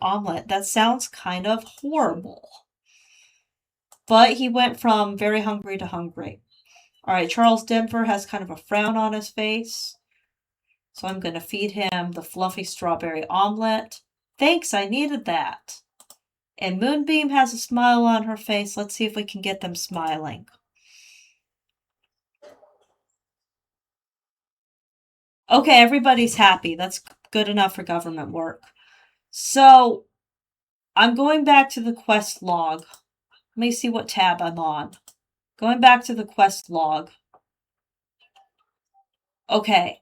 omelet. That sounds kind of horrible. But he went from very hungry to hungry. All right, Charles Denver has kind of a frown on his face. So I'm going to feed him the fluffy strawberry omelet. Thanks, I needed that. And Moonbeam has a smile on her face. Let's see if we can get them smiling. Okay, everybody's happy. That's good enough for government work. So I'm going back to the quest log. Let me see what tab I'm on. Going back to the quest log. Okay.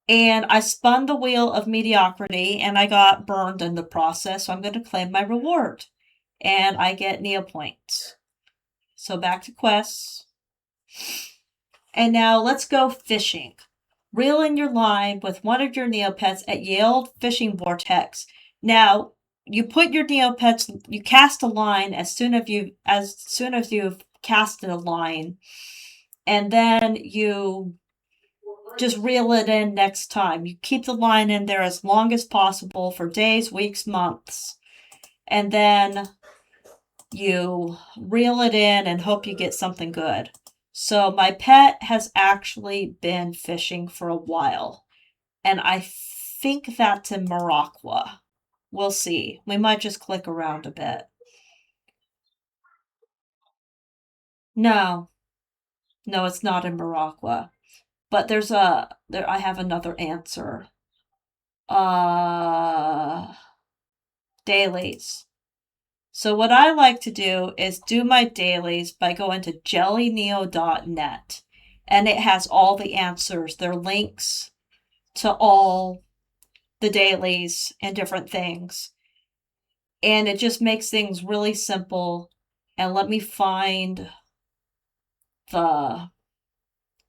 And I spun the wheel of mediocrity and I got burned in the process, so I'm going to claim my reward. And I get Neopoints. So back to quests. And now let's go fishing. Reel in your line with one of your Neopets at Yale Fishing Vortex. Now, you put your Neopets, you cast a line as soon as you've casted a line, and then you just reel it in next time. You keep the line in there as long as possible for days, weeks, months. And then you reel it in and hope you get something good. So my pet has actually been fishing for a while. And I think that's in Morocco. We'll see. We might just click around a bit. No, no, it's not in Morocco. But I have another answer. Uh, dailies. So what I like to do is do my dailies by going to jellyneo.net, and it has all the answers. There are links to all the dailies and different things. And it just makes things really simple. And let me find the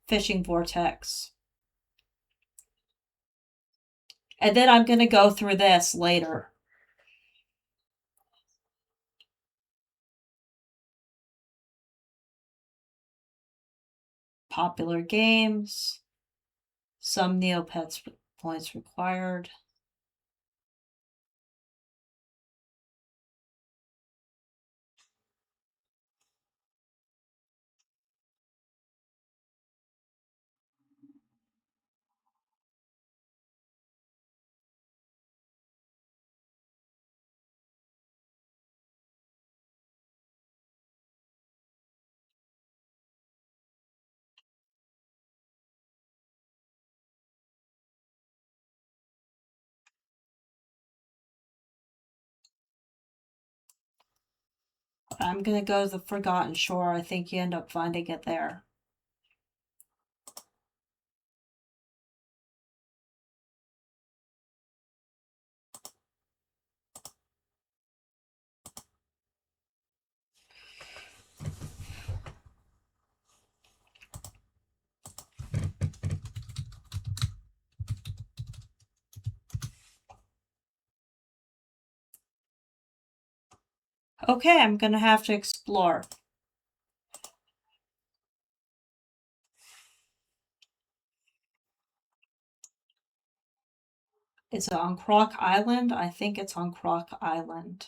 fishing vortex. And then I'm going to go through this later. Popular games. Some Neopets points required. I'm going to go to the Forgotten Shore. I think you end up finding it there. Okay, I'm going to have to explore. Is it on Croc Island? I think it's on Croc Island.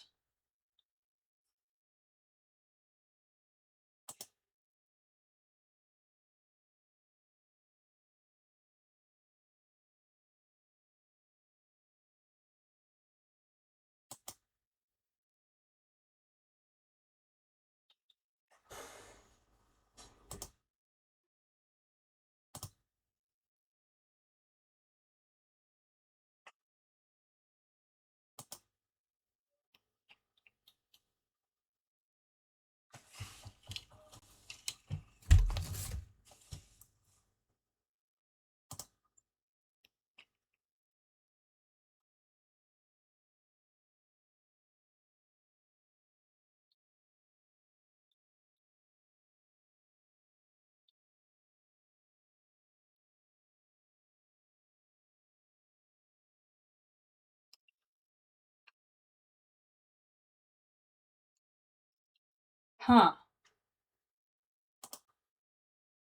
Huh.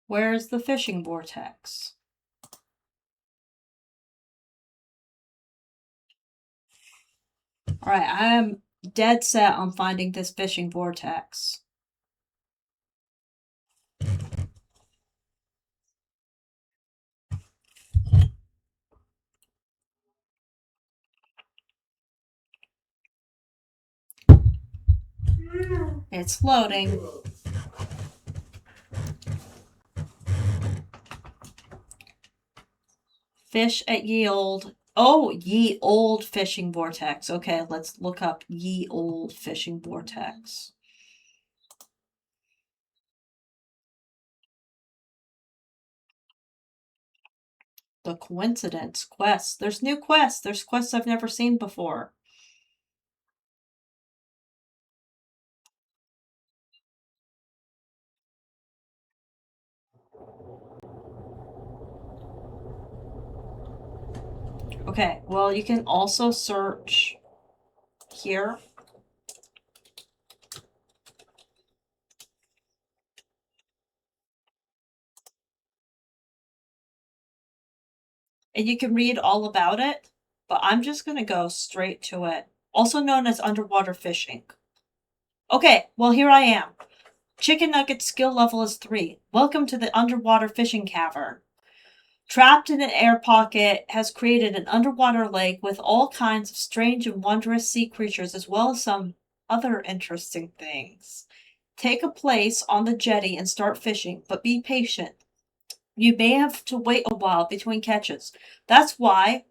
Where's the fishing vortex? Alright, I am dead set on finding this fishing vortex. It's loading. Fish at ye old. Oh, ye old fishing vortex. Okay, let's look up ye old fishing vortex. The coincidence quests. There's new quests. There's quests I've never seen before. Okay, well, you can also search here. And you can read all about it, but I'm just going to go straight to it. Also known as underwater fishing. Okay, well, here I am. Chicken Nugget skill level is 3. Welcome to the underwater fishing cavern. Trapped in an air pocket has created an underwater lake with all kinds of strange and wondrous sea creatures as well as some other interesting things. Take a place on the jetty and start fishing, but be patient. You may have to wait a while between catches. That's why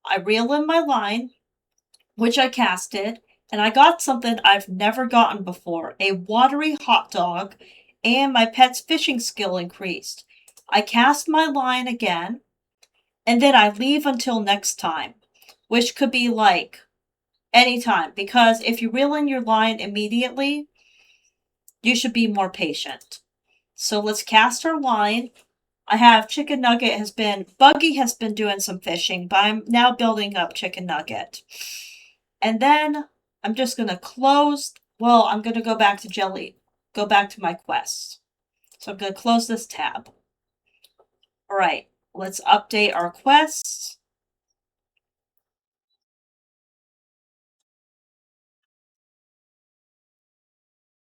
I reel in my line, which I casted, and I got something I've never gotten before, a watery hot dog, and my pet's fishing skill increased. I cast my line again, and then I leave until next time, which could be like anytime, because if you reel in your line immediately, you should be more patient. So let's cast our line. I have Chicken Nugget Buggy has been doing some fishing, but I'm now building up Chicken Nugget. And then I'm just going to I'm going to go back to go back to my quests. So I'm going to close this tab. All right, let's update our quests.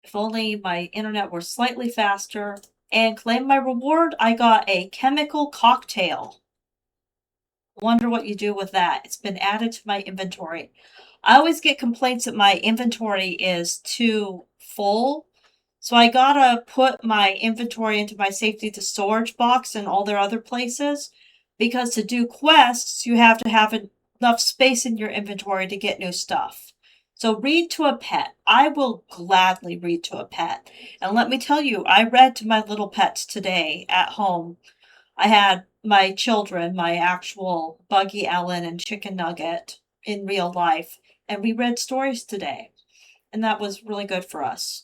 If only my internet were slightly faster. And claim my reward, I got a chemical cocktail. Wonder what you do with that. It's been added to my inventory. I always get complaints that my inventory is too full. So I gotta put my inventory into my safety to storage box and all their other places. Because to do quests, you have to have enough space in your inventory to get new stuff. So read to a pet. I will gladly read to a pet. And let me tell you, I read to my little pets today at home. I had my children, my actual Buggy Ellen and Chicken Nugget in real life, and we read stories today. And that was really good for us.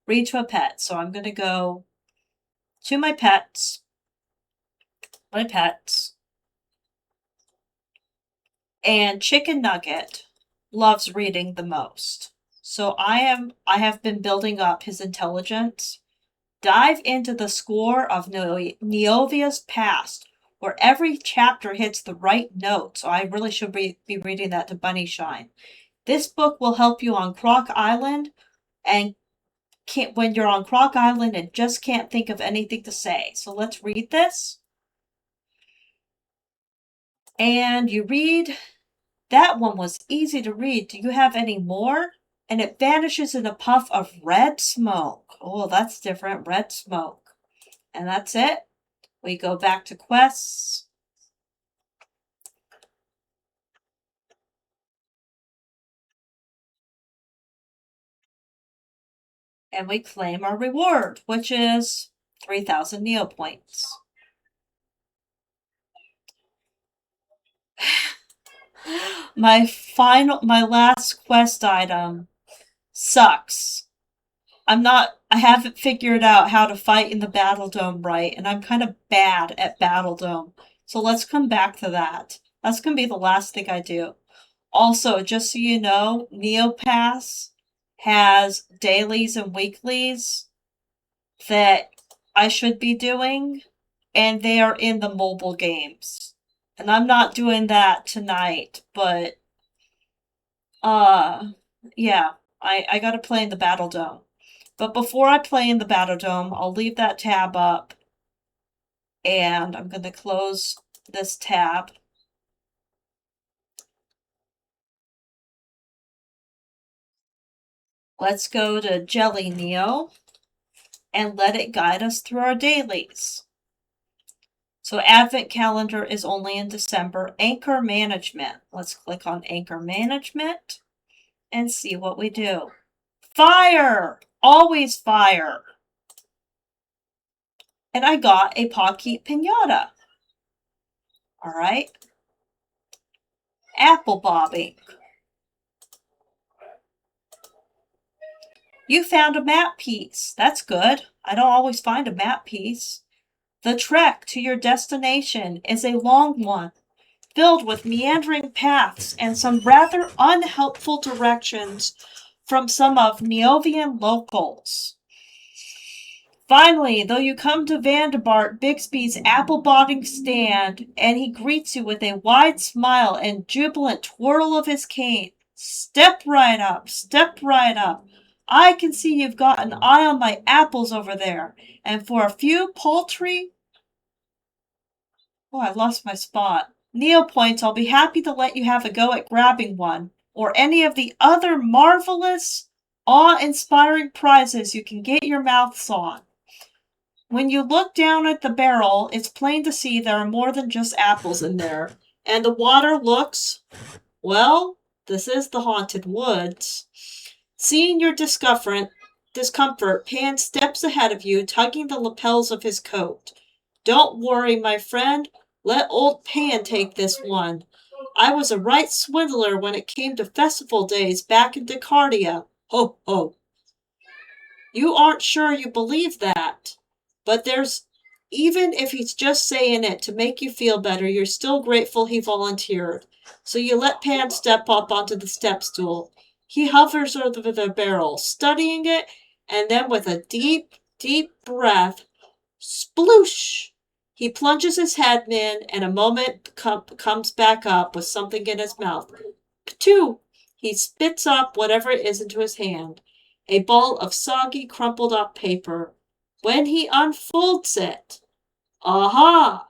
Read to a pet. So I'm going to go to my pets. And Chicken Nugget loves reading the most. So I have been building up his intelligence. Dive into the score of Neovia's past, where every chapter hits the right note. So I really should be reading that to Bunny Shine. This book will help you on Croc Island and when you're on Croc Island and just can't think of anything to say. So let's read this. And you read, that one was easy to read. Do you have any more? And it vanishes in a puff of red smoke. Oh, that's different. Red smoke. And that's it. We go back to quests. And we claim our reward, which is 3,000 Neopoints. My last quest item sucks. I haven't figured out how to fight in the Battle Dome right, and I'm kind of bad at Battle Dome. So let's come back to that. That's going to be the last thing I do. Also, just so you know, Neopets has dailies and weeklies that I should be doing, and they are in the mobile games. And I'm not doing that tonight, but Yeah, I gotta play in the Battle Dome. But before I play in the Battle Dome, I'll leave that tab up. And I'm gonna close this tab. Let's go to Jelly Neo and let it guide us through our dailies. So Advent Calendar is only in December. Anchor Management. Let's click on Anchor Management and see what we do. Fire! Always fire! And I got a Pocket Pinata. Alright. Apple bobbing. You found a map piece. That's good. I don't always find a map piece. The trek to your destination is a long one, filled with meandering paths and some rather unhelpful directions from some of Neovian locals. Finally, though you come to Vandebart Bixby's apple botting stand, and he greets you with a wide smile and jubilant twirl of his cane. Step right up, step right up. I can see you've got an eye on my apples over there, and for a few paltry... Oh, I lost my spot. Neopoints, I'll be happy to let you have a go at grabbing one, or any of the other marvelous, awe-inspiring prizes you can get your mouths on. When you look down at the barrel, it's plain to see there are more than just apples in there, and the water looks, well, this is the haunted woods. Seeing your discomfort, Pan steps ahead of you, tugging the lapels of his coat. Don't worry, my friend. Let old Pan take this one. I was a right swindler when it came to festival days back in Decardia. Ho, ho. You aren't sure you believe that. But even if he's just saying it to make you feel better, you're still grateful he volunteered. So you let Pan step up onto the step stool. He hovers over the barrel, studying it, and then with a deep, deep breath, sploosh! He plunges his head in, and a moment comes back up with something in his mouth. Ptoo! He spits up whatever it is into his hand. A ball of soggy, crumpled up paper. When he unfolds it, aha!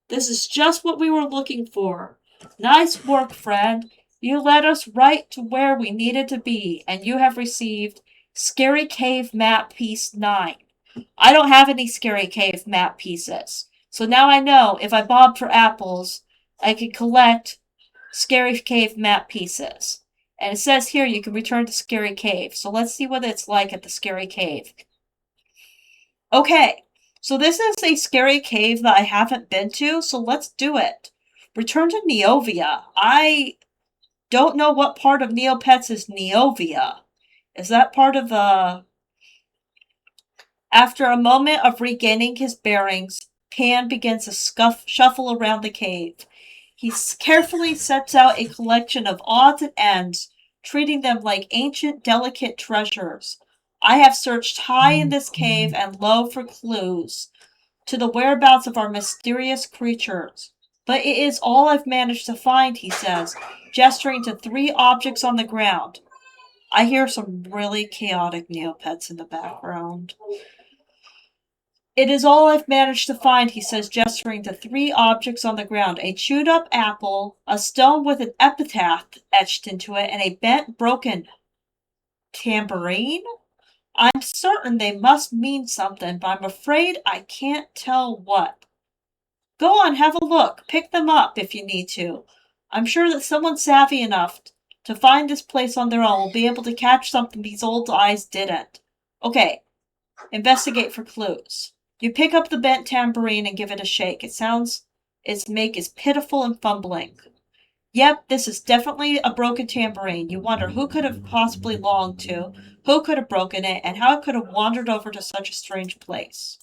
This is just what we were looking for. Nice work, friend. You led us right to where we needed to be, and you have received Scary Cave Map Piece 9. I don't have any Scary Cave map pieces. So now I know if I bob for apples, I can collect Scary Cave map pieces. And it says here you can return to Scary Cave. So let's see what it's like at the Scary Cave. Okay, so this is a Scary Cave that I haven't been to, so let's do it. Return to Neovia. I don't know what part of Neopets is Neovia. Is that part of the... After a moment of regaining his bearings, Pan begins to shuffle around the cave. He carefully sets out a collection of odds and ends, treating them like ancient, delicate treasures. I have searched high in this cave and low for clues to the whereabouts of our mysterious creatures. But it is all I've managed to find, he says, gesturing to 3 objects on the ground. I hear some really chaotic Neopets in the background. It is all I've managed to find, he says, gesturing to 3 objects on the ground. A chewed-up apple, a stone with an epitaph etched into it, and a bent, broken tambourine? I'm certain they must mean something, but I'm afraid I can't tell what. Go on, have a look. Pick them up if you need to. I'm sure that someone savvy enough to find this place on their own will be able to catch something these old eyes didn't. Okay, investigate for clues. You pick up the bent tambourine and give it a shake. Its make is pitiful and fumbling. Yep, this is definitely a broken tambourine. You wonder who could have possibly belonged to, who could have broken it, and how it could have wandered over to such a strange place.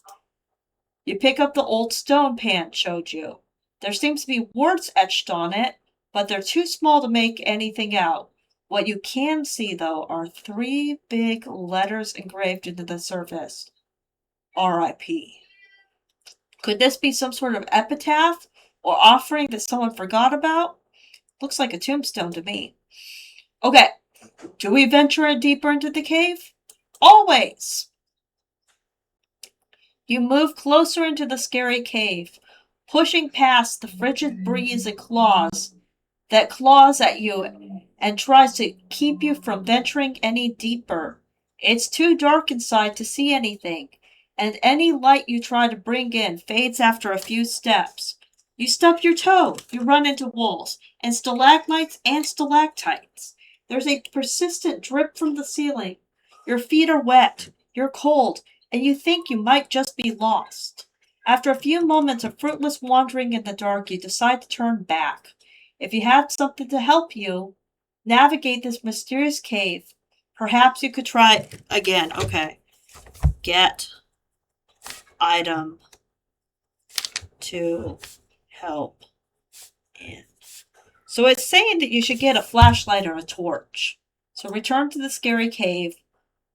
You pick up the old stone Pan showed you. There seems to be words etched on it, but they're too small to make anything out. What you can see, though, are 3 big letters engraved into the surface. R.I.P. Could this be some sort of epitaph or offering that someone forgot about? Looks like a tombstone to me. Okay, do we venture deeper into the cave? Always! You move closer into the scary cave, pushing past the frigid breeze and claws that claws at you and tries to keep you from venturing any deeper. It's too dark inside to see anything, and any light you try to bring in fades after a few steps. You stub your toe, you run into walls, and stalagmites and stalactites. There's a persistent drip from the ceiling. Your feet are wet, you're cold, and you think you might just be lost. After a few moments of fruitless wandering in the dark, you decide to turn back. If you had something to help you navigate this mysterious cave, perhaps you could try again. Okay. Get item to help in. So it's saying that you should get a flashlight or a torch. So return to the scary cave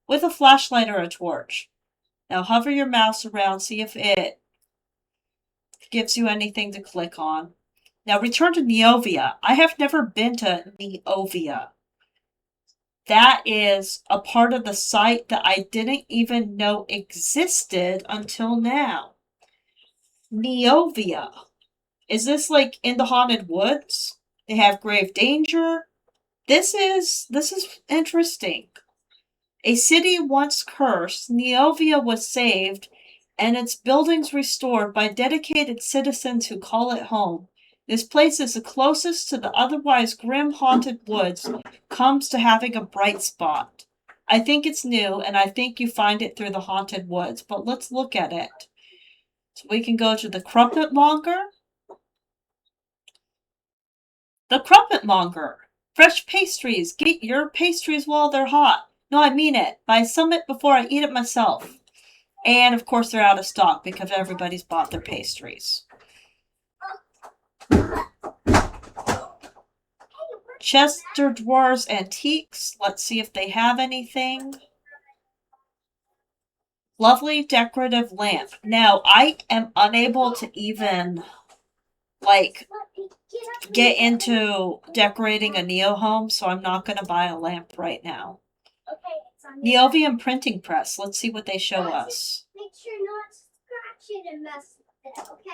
with a flashlight or a torch. Now hover your mouse around, see if it gives you anything to click on. Now return to Neovia. I have never been to Neovia. That is a part of the site that I didn't even know existed until now. Neovia. Is this like in the haunted woods? They have grave danger. This is interesting. A city once cursed, Neovia was saved and its buildings restored by dedicated citizens who call it home. This place is the closest to the otherwise grim haunted woods comes to having a bright spot. I think it's new, and I think you find it through the haunted woods, but let's look at it. So we can go to the Crumpet Monger. The Crumpet Monger. Fresh pastries. Get your pastries while they're hot. No, I mean it. Buy some it before I eat it myself. And of course they're out of stock because everybody's bought their pastries. Chester Dwarves Antiques. Let's see if they have anything. Lovely decorative lamp. Now, I am unable to even, get into decorating a Neo home, so I'm not going to buy a lamp right now. Neovium printing press. Let's see what they show us. Make sure not to scratch it and mess with it, okay?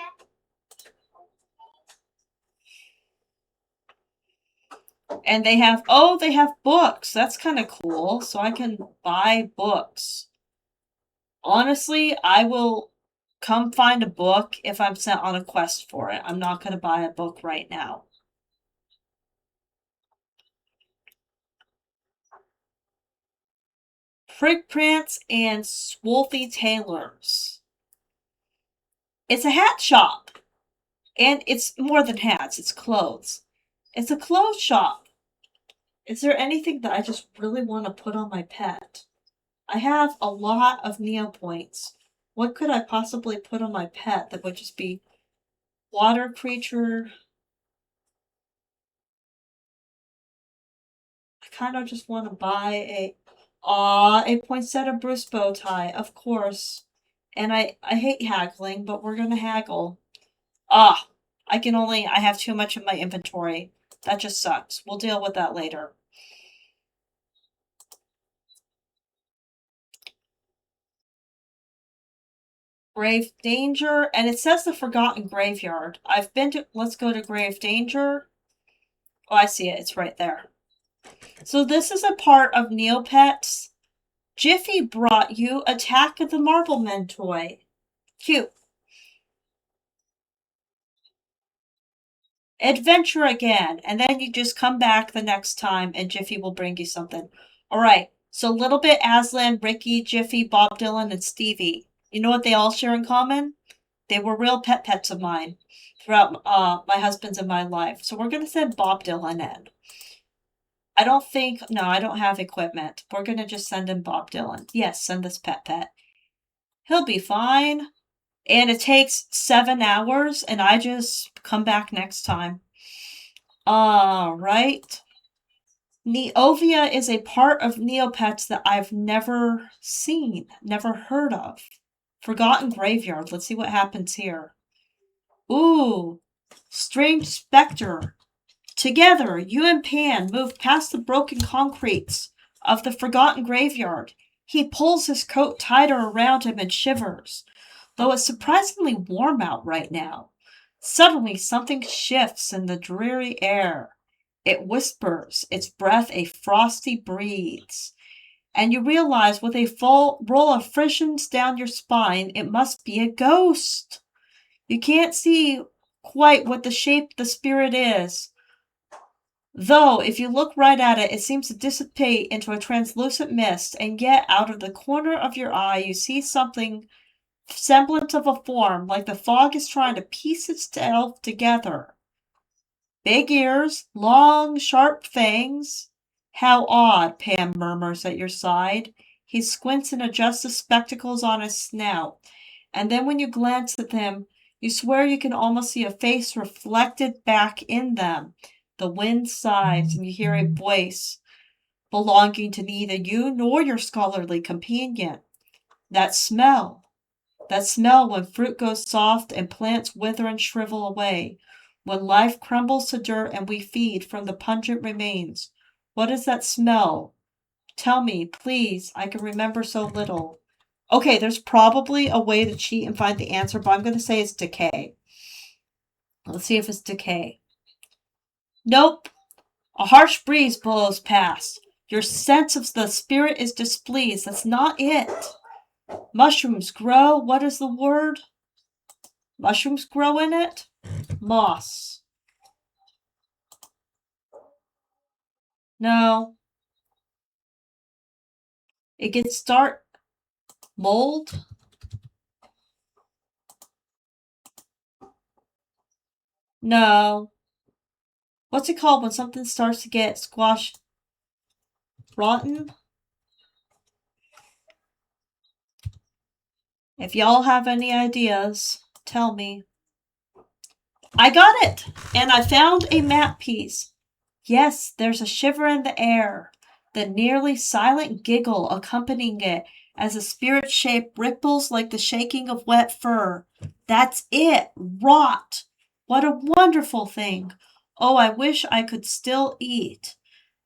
And they have books. That's kind of cool. So I can buy books. Honestly, I will come find a book if I'm sent on a quest for it. I'm not going to buy a book right now. Prick Prance and Swolfy Tailors. It's a hat shop. And it's more than hats, it's clothes. It's a clothes shop. Is there anything that I just really want to put on my pet? I have a lot of Neopoints. What could I possibly put on my pet that would just be water creature? I kind of just want to buy a poinsettia Bruce bow tie, of course. And I hate haggling, but we're gonna haggle. I have too much in my inventory. That just sucks. We'll deal with that later. Grave Danger, and it says the Forgotten Graveyard. Let's go to Grave Danger. Oh, I see it. It's right there. So this is a part of Neopets. Jiffy brought you Attack of the Marblemen toy. Cute. Adventure again, and then you just come back the next time and Jiffy will bring you something. Alright, so Little Bit Aslan, Ricky, Jiffy, Bob Dylan, and Stevie. You know what they all share in common? They were real pets of mine throughout my husband's and my life. So we're going to send Bob Dylan in. I don't have equipment. We're going to just send in Bob Dylan. Yes, send this pet. He'll be fine. And it takes 7 hours, and I just come back next time. Alright. Neovia is a part of Neopets that I've never seen, never heard of. Forgotten Graveyard. Let's see what happens here. Ooh, Strange Spectre. Together, you and Pan move past the broken concretes of the forgotten graveyard. He pulls his coat tighter around him and shivers, though it's surprisingly warm out right now. Suddenly, something shifts in the dreary air. It whispers, its breath a frosty breeze. And you realize with a full roll of frisions down your spine, it must be a ghost. You can't see quite what the shape the spirit is, though if you look right at it, it seems to dissipate into a translucent mist, and yet out of the corner of your eye you see something semblance of a form, like the fog is trying to piece itself together. Big ears, long, sharp fangs. How odd, Pam murmurs at your side. He squints and adjusts the spectacles on his snout, and then when you glance at him, you swear you can almost see a face reflected back in them. The wind sighs, and you hear a voice belonging to neither you nor your scholarly companion. That smell when fruit goes soft and plants wither and shrivel away, when life crumbles to dirt and we feed from the pungent remains. What is that smell? Tell me, please, I can remember so little. Okay, there's probably a way to cheat and find the answer, but I'm going to say it's decay. Let's see if it's decay. Nope. A harsh breeze blows past. Your sense of the spirit is displeased. That's not it. Mushrooms grow. What is the word? Mushrooms grow in it? Moss. No. It gets dark. Mold? No. What's it called when something starts to get squashed? Rotten? If y'all have any ideas, tell me. I got it! And I found a map piece. Yes, there's a shiver in the air, the nearly silent giggle accompanying it as a spirit shape ripples like the shaking of wet fur. That's it! Rot! What a wonderful thing! Oh, I wish I could still eat.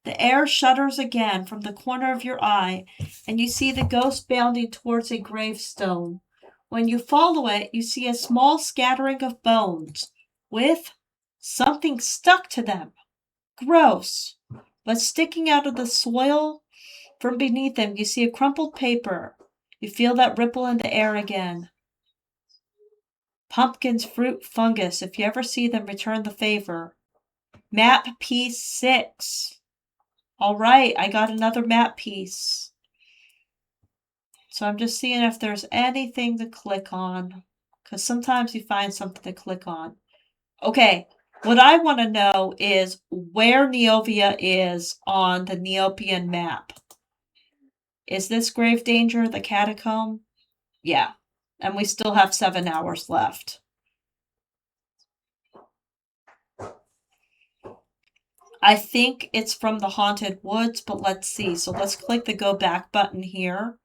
The air shudders again from the corner of your eye, and you see the ghost bounding towards a gravestone. When you follow it, you see a small scattering of bones, with something stuck to them. Gross. But sticking out of the soil from beneath them, you see a crumpled paper. You feel that ripple in the air again. Pumpkins, fruit, fungus. If you ever see them, return the favor. Map piece 6. All right, I got another map piece. So I'm just seeing if there's anything to click on, because sometimes you find something to click on. Okay, what I want to know is where Neovia is on the Neopian map. Is this grave danger the catacomb? Yeah, and we still have 7 hours left. I think it's from the Haunted Woods, but let's see. So let's click the go back button here.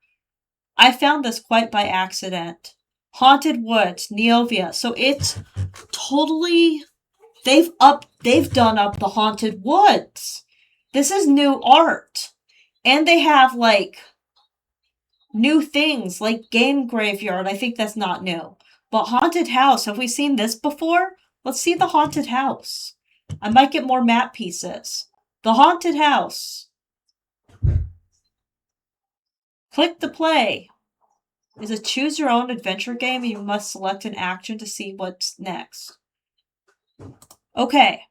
I found this quite by accident. Haunted Woods, Neovia. So it's totally they've done up the Haunted Woods. This is new art. And they have like new things like Game Graveyard. I think that's not new. But Haunted House, have we seen this before? Let's see the Haunted House. I might get more map pieces. The Haunted House. Click to play. Is a choose your own adventure game and you must select an action to see what's next. Okay.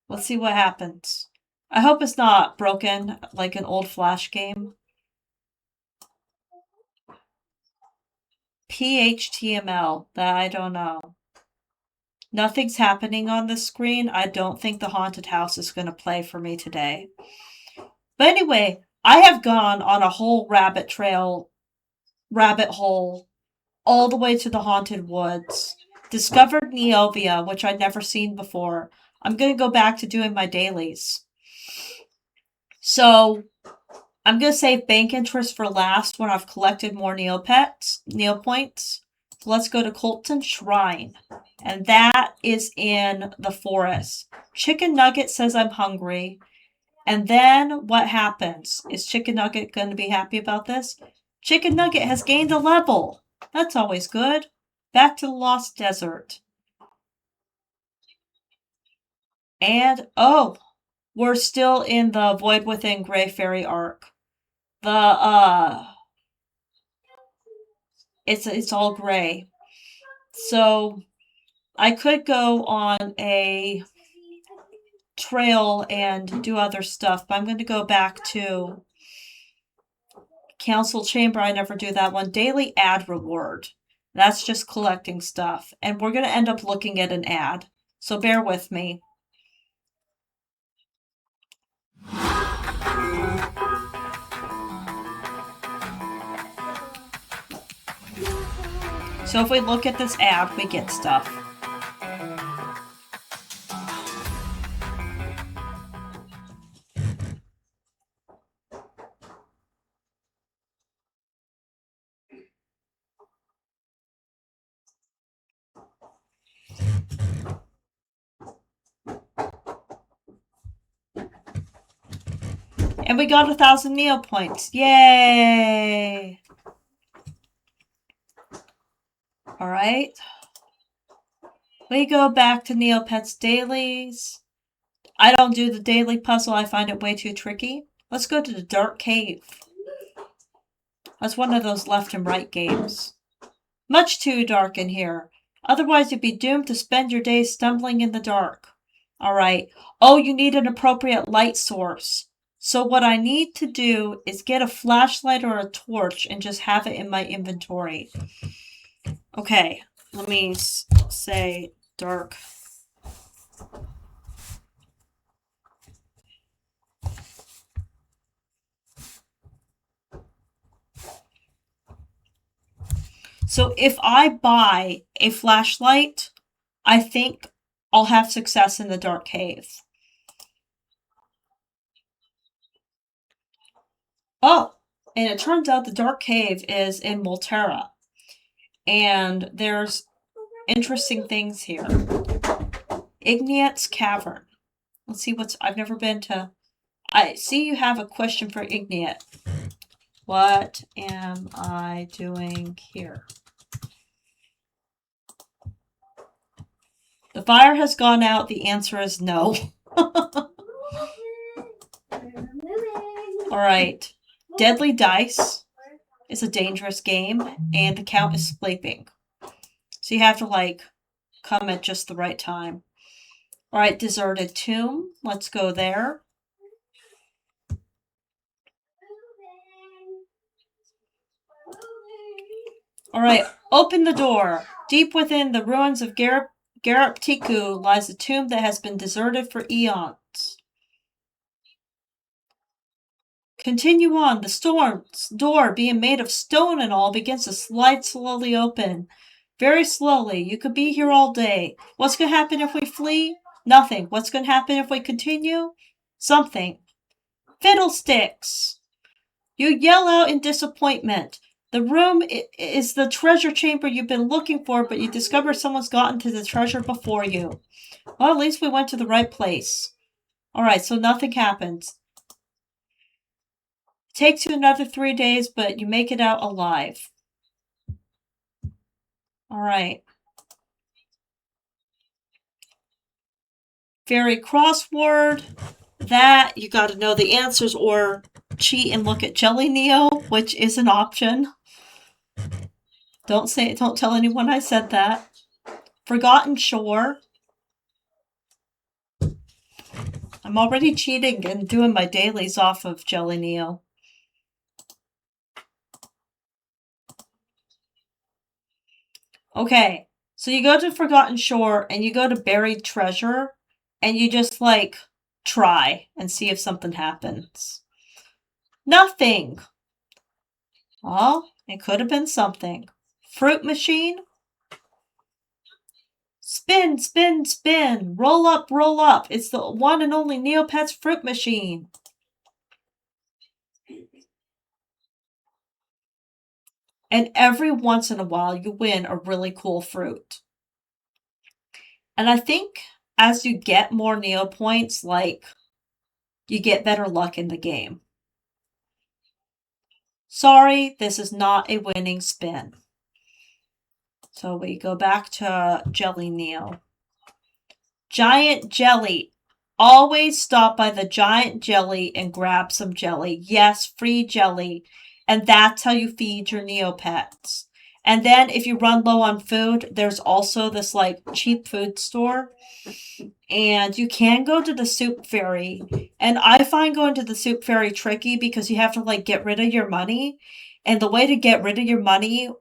Let's see what happens. I hope it's not broken like an old Flash game. PHTML, that I don't know. Nothing's happening on the screen. I don't think the Haunted House is going to play for me today. But anyway, I have gone on a whole rabbit hole, all the way to the Haunted Woods. Discovered Neovia, which I'd never seen before. I'm going to go back to doing my dailies. So, I'm going to save bank interest for last when I've collected more Neopets, Neopoints. let's go to Colton Shrine. And that is in the forest. Chicken Nugget says I'm hungry. And then what happens? Is Chicken Nugget going to be happy about this? Chicken Nugget has gained a level. That's always good. Back to the Lost Desert. And, oh, we're still in the Void Within Grey Fairy arc. It's all gray. So I could go on a trail and do other stuff, but I'm going to go back to Council Chamber. I never do that one. Daily ad reward. That's just collecting stuff. And we're going to end up looking at an ad. So bear with me. So if we look at this ad, we get stuff. And we got 1,000 Neopoints. Yay! Alright. We go back to Neopets dailies. I don't do the daily puzzle. I find it way too tricky. Let's go to the Dark Cave. That's one of those left and right games. Much too dark in here. Otherwise, you'd be doomed to spend your days stumbling in the dark. Alright. Oh, you need an appropriate light source. So what I need to do is get a flashlight or a torch and just have it in my inventory. Okay, let me say dark. So if I buy a flashlight, I think I'll have success in the Dark Cave. Oh, and it turns out the Dark Cave is in Molterra. And there's interesting things here. Igneat's Cavern. Let's see I've never been to... I see you have a question for Igneat. What am I doing here? The fire has gone out. The answer is no. Alright. Deadly Dice is a dangerous game, and the count is sleeping. So you have to, come at just the right time. Alright, Deserted Tomb. Let's go there. Alright, open the door. Deep within the ruins of Garaptiku lies a tomb that has been deserted for eons. Continue on. The door, being made of stone and all, begins to slide slowly open. Very slowly. You could be here all day. What's going to happen if we flee? Nothing. What's going to happen if we continue? Something. Fiddlesticks! You yell out in disappointment. The room is the treasure chamber you've been looking for, but you discover someone's gotten to the treasure before you. Well, at least we went to the right place. Alright, so nothing happens. It takes you another 3 days, but you make it out alive. Alright. Fairy crossword. That, you gotta know the answers or cheat and look at Jelly Neo, which is an option. Don't tell anyone I said that. Forgotten Shore. I'm already cheating and doing my dailies off of Jelly Neo. Okay, so you go to Forgotten Shore and you go to Buried Treasure and you just try and see if something happens. Nothing! Well, it could have been something. Fruit machine? Spin, spin, spin! Roll up, roll up! It's the one and only Neopets fruit machine! And every once in a while, you win a really cool fruit. And I think as you get more Neo points, like, you get better luck in the game. Sorry, this is not a winning spin. So we go back to Jelly Neo. Giant jelly. Always stop by the giant jelly and grab some jelly. Yes, free jelly. And that's how you feed your Neopets. And then if you run low on food, there's also this like cheap food store. And you can go to the soup fairy. And I find going to the soup fairy tricky because you have to like get rid of your money. And the way to get rid of your money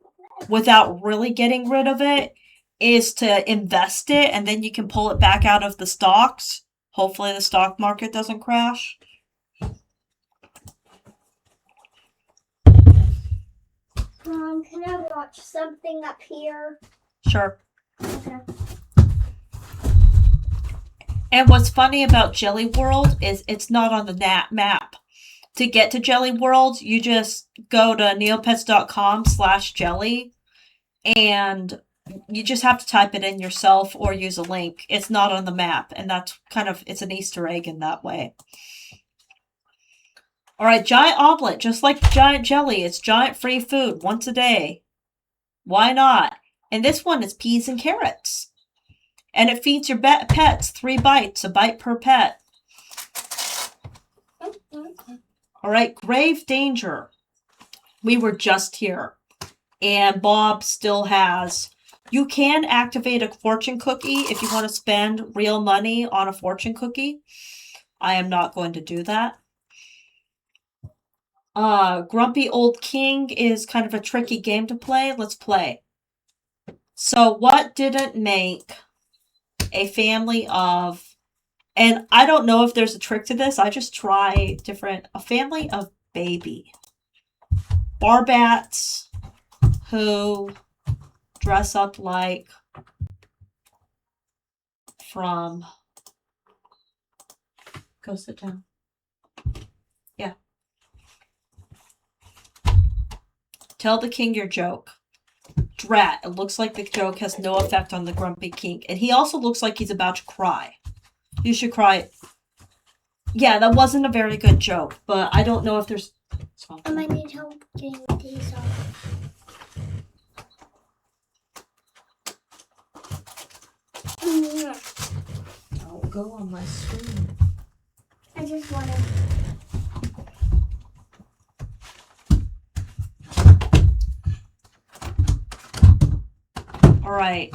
without really getting rid of it is to invest it, and then you can pull it back out of the stocks. Hopefully the stock market doesn't crash. Can I watch something up here? Sure. Okay. And what's funny about Jelly World is it's not on the map. To get to Jelly World, you just go to neopets.com/jelly, and you just have to type it in yourself or use a link. It's not on the map, and that's kind of, it's an Easter egg in that way. All right, giant omelet, just like giant jelly. It's giant free food once a day. Why not? And this one is peas and carrots. And it feeds your pets 3 bites, a bite per pet. All right, grave danger. We were just here. And Bob still has. You can activate a fortune cookie if you want to spend real money on a fortune cookie. I am not going to do that. Grumpy Old King is kind of a tricky game to play. Let's play. So what didn't make a family of, and I don't know if there's a trick to this, I just try a family of baby. Barbats who dress up like from, go sit down. Yeah. Tell the king your joke. Drat, it looks like the joke has no effect on the grumpy king. And he also looks like he's about to cry. You should cry. Yeah, that wasn't a very good joke, but I don't know if there's... I might need help getting these off. Don't go on my screen. I just wanted... All right.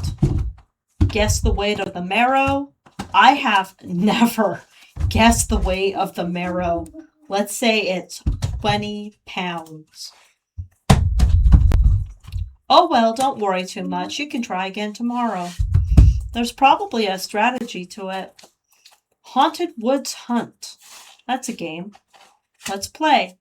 Guess the weight of the marrow. I have never guessed the weight of the marrow. Let's say it's 20 pounds. Oh well, don't worry too much. You can try again tomorrow. There's probably a strategy to it. Haunted Woods Hunt. That's a game. Let's play.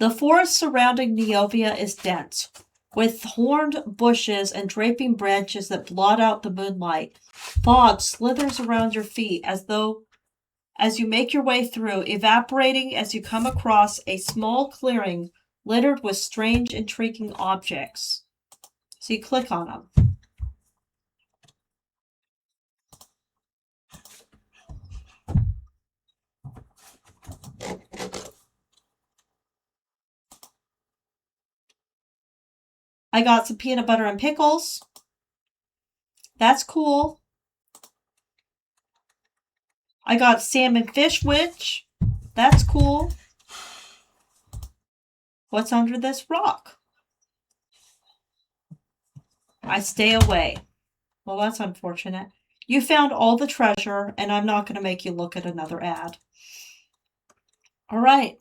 The forest surrounding Neovia is dense, with horned bushes and draping branches that blot out the moonlight. Fog slithers around your feet as you make your way through, evaporating as you come across a small clearing littered with strange, intriguing objects. So you click on them. I got some peanut butter and pickles. That's cool. I got salmon fish witch. That's cool. What's under this rock? I stay away. Well, that's unfortunate. You found all the treasure, and I'm not going to make you look at another ad. All right.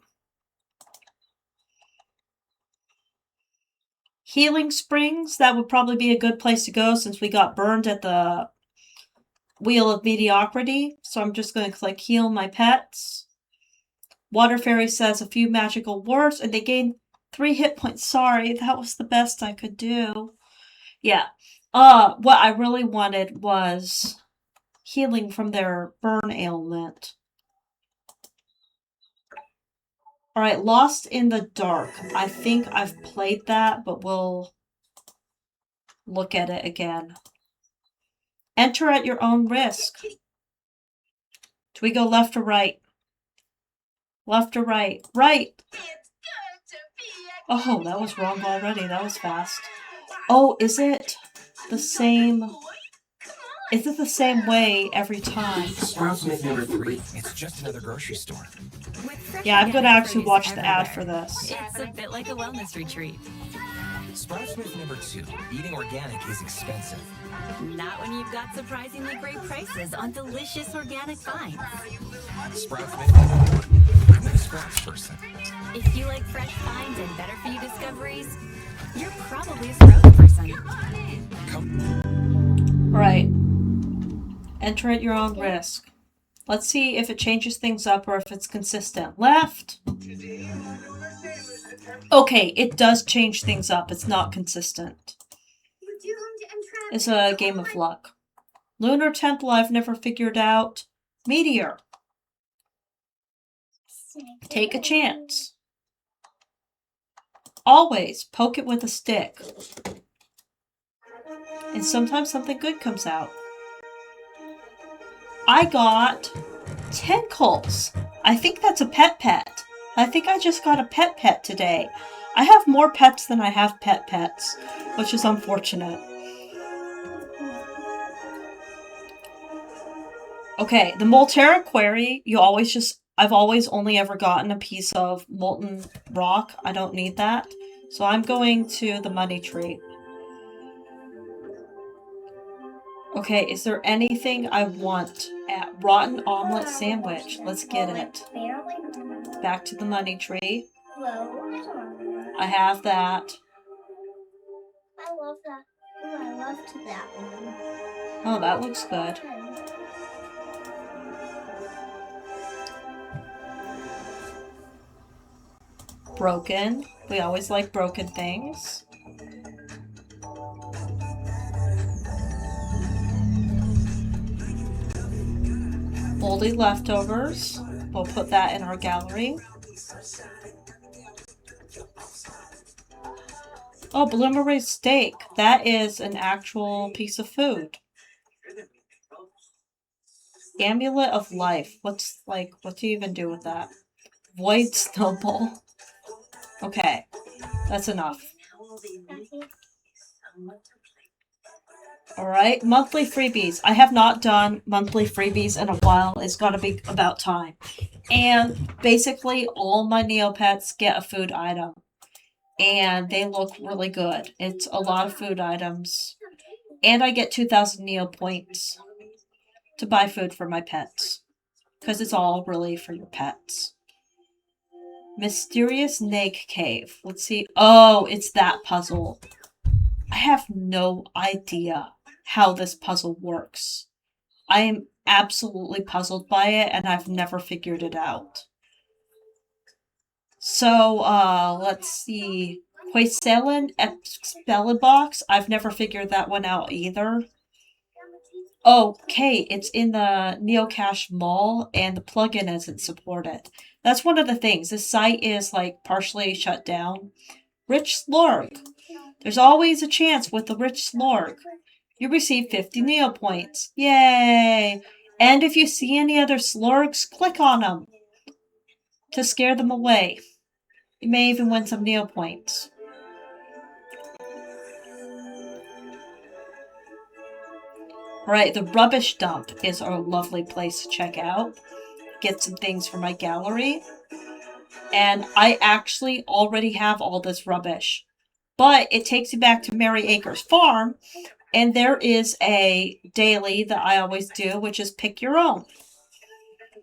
Healing Springs, that would probably be a good place to go since we got burned at the Wheel of Mediocrity. So I'm just going to click Heal My Pets. Water Fairy says a few magical words, and they gain 3 hit points. Sorry, that was the best I could do. Yeah. What I really wanted was healing from their burn ailment. Alright, Lost in the Dark. I think I've played that, but we'll look at it again. Enter at your own risk. Do we go left or right? Left or right? Right! Oh, that was wrong already. That was fast. Oh, is it the same... Is it the same way every time? Sprouts Myth number 3. It's just another grocery store. Yeah, I'm gonna actually watch the ad for this. It's a bit like a wellness retreat. Sprouts Myth number 2. Eating organic is expensive. Not when you've got surprisingly great prices on delicious organic finds. Sprouts Myth number 1. I'm not a Sprouts person. If you like fresh finds and better for you discoveries, you're probably a Sprouts person. Right. Enter at your own risk. Let's see if it changes things up or if it's consistent. Left. Okay, it does change things up. It's not consistent. It's a game of luck. Lunar Temple I've never figured out. Meteor. Take a chance. Always poke it with a stick. And sometimes something good comes out. I got Tinkles. I think that's a pet. I think I just got a pet today. I have more pets than I have pets, which is unfortunate. Okay, the Molterra Quarry, I've always only ever gotten a piece of molten rock. I don't need that. So I'm going to the money tree. Okay, is there anything I want at Rotten Omelet Sandwich? Let's get it. Back to the money tree. I have that. I love that. Oh, I loved that one. Oh, that looks good. Broken. We always like broken things. Moldy leftovers. We'll put that in our gallery. Oh, Bloomery steak. That is an actual piece of food. Amulet of Life. What do you even do with that? Void Snowball. Okay, that's enough. Alright, monthly freebies. I have not done monthly freebies in a while. It's gotta be about time. And basically, all my Neopets get a food item. And they look really good. It's a lot of food items. And I get 2,000 Neo points to buy food for my pets. Because it's all really for your pets. Mysterious Nag Cave. Let's see. Oh, it's that puzzle. I have no idea how this puzzle works. I am absolutely puzzled by it, and I've never figured it out. So, let's see. Quacelin Expellibox. I've never figured that one out either. Okay, it's in the Neocache Mall, and the plugin isn't supported. That's one of the things. This site is, partially shut down. Rich Slurg. There's always a chance with the Rich Slurg. You receive 50 Neo points. Yay! And if you see any other Slurgs, click on them to scare them away. You may even win some Neo points. Alright, the Rubbish Dump is a lovely place to check out. Get some things for my gallery. And I actually already have all this rubbish. But it takes you back to Mary Acres Farm, and there is a daily that I always do, which is pick your own.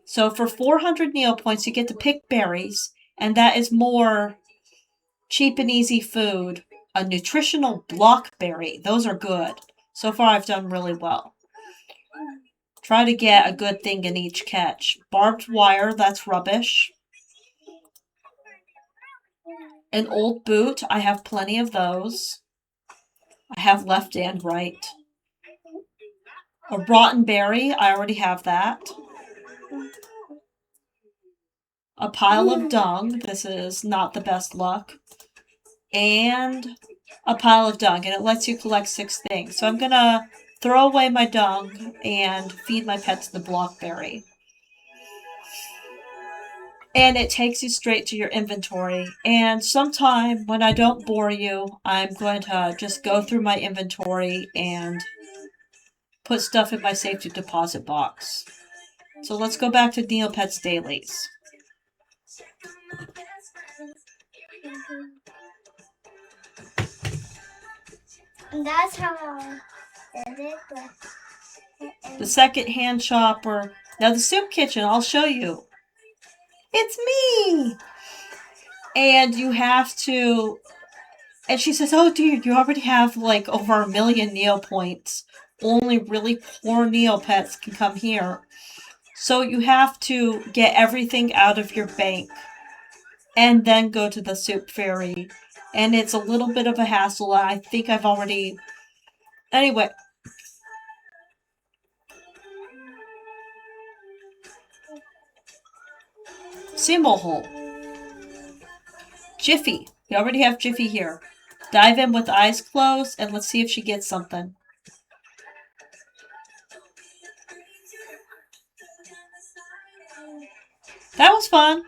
So for 400 Neo points, you get to pick berries, and that is more cheap and easy food. A nutritional blockberry. Those are good. So far, I've done really well. Try to get a good thing in each catch. Barbed wire, that's rubbish. An old boot, I have plenty of those. I have left and right. A rotten berry, I already have that. a pile of dung. This is not the best luck. And a pile of dung, and it lets you collect 6 things. So I'm gonna throw away my dung and feed my pets the blockberry. And it takes you straight to your inventory. And sometime when I don't bore you, I'm going to just go through my inventory and put stuff in my safety deposit box. So let's go back to Neopets dailies. And that's how I did it. The second hand shopper. Now the soup kitchen, I'll show you. It's me! And you have to... And she says, oh dear, you already have like over 1 million Neopoints. Only really poor Neopets can come here. So you have to get everything out of your bank and then go to the soup fairy. And it's a little bit of a hassle. I think I've already... Anyway. Symbol hole. Jiffy. We already have Jiffy here. Dive in with eyes closed and let's see if she gets something. That was fun.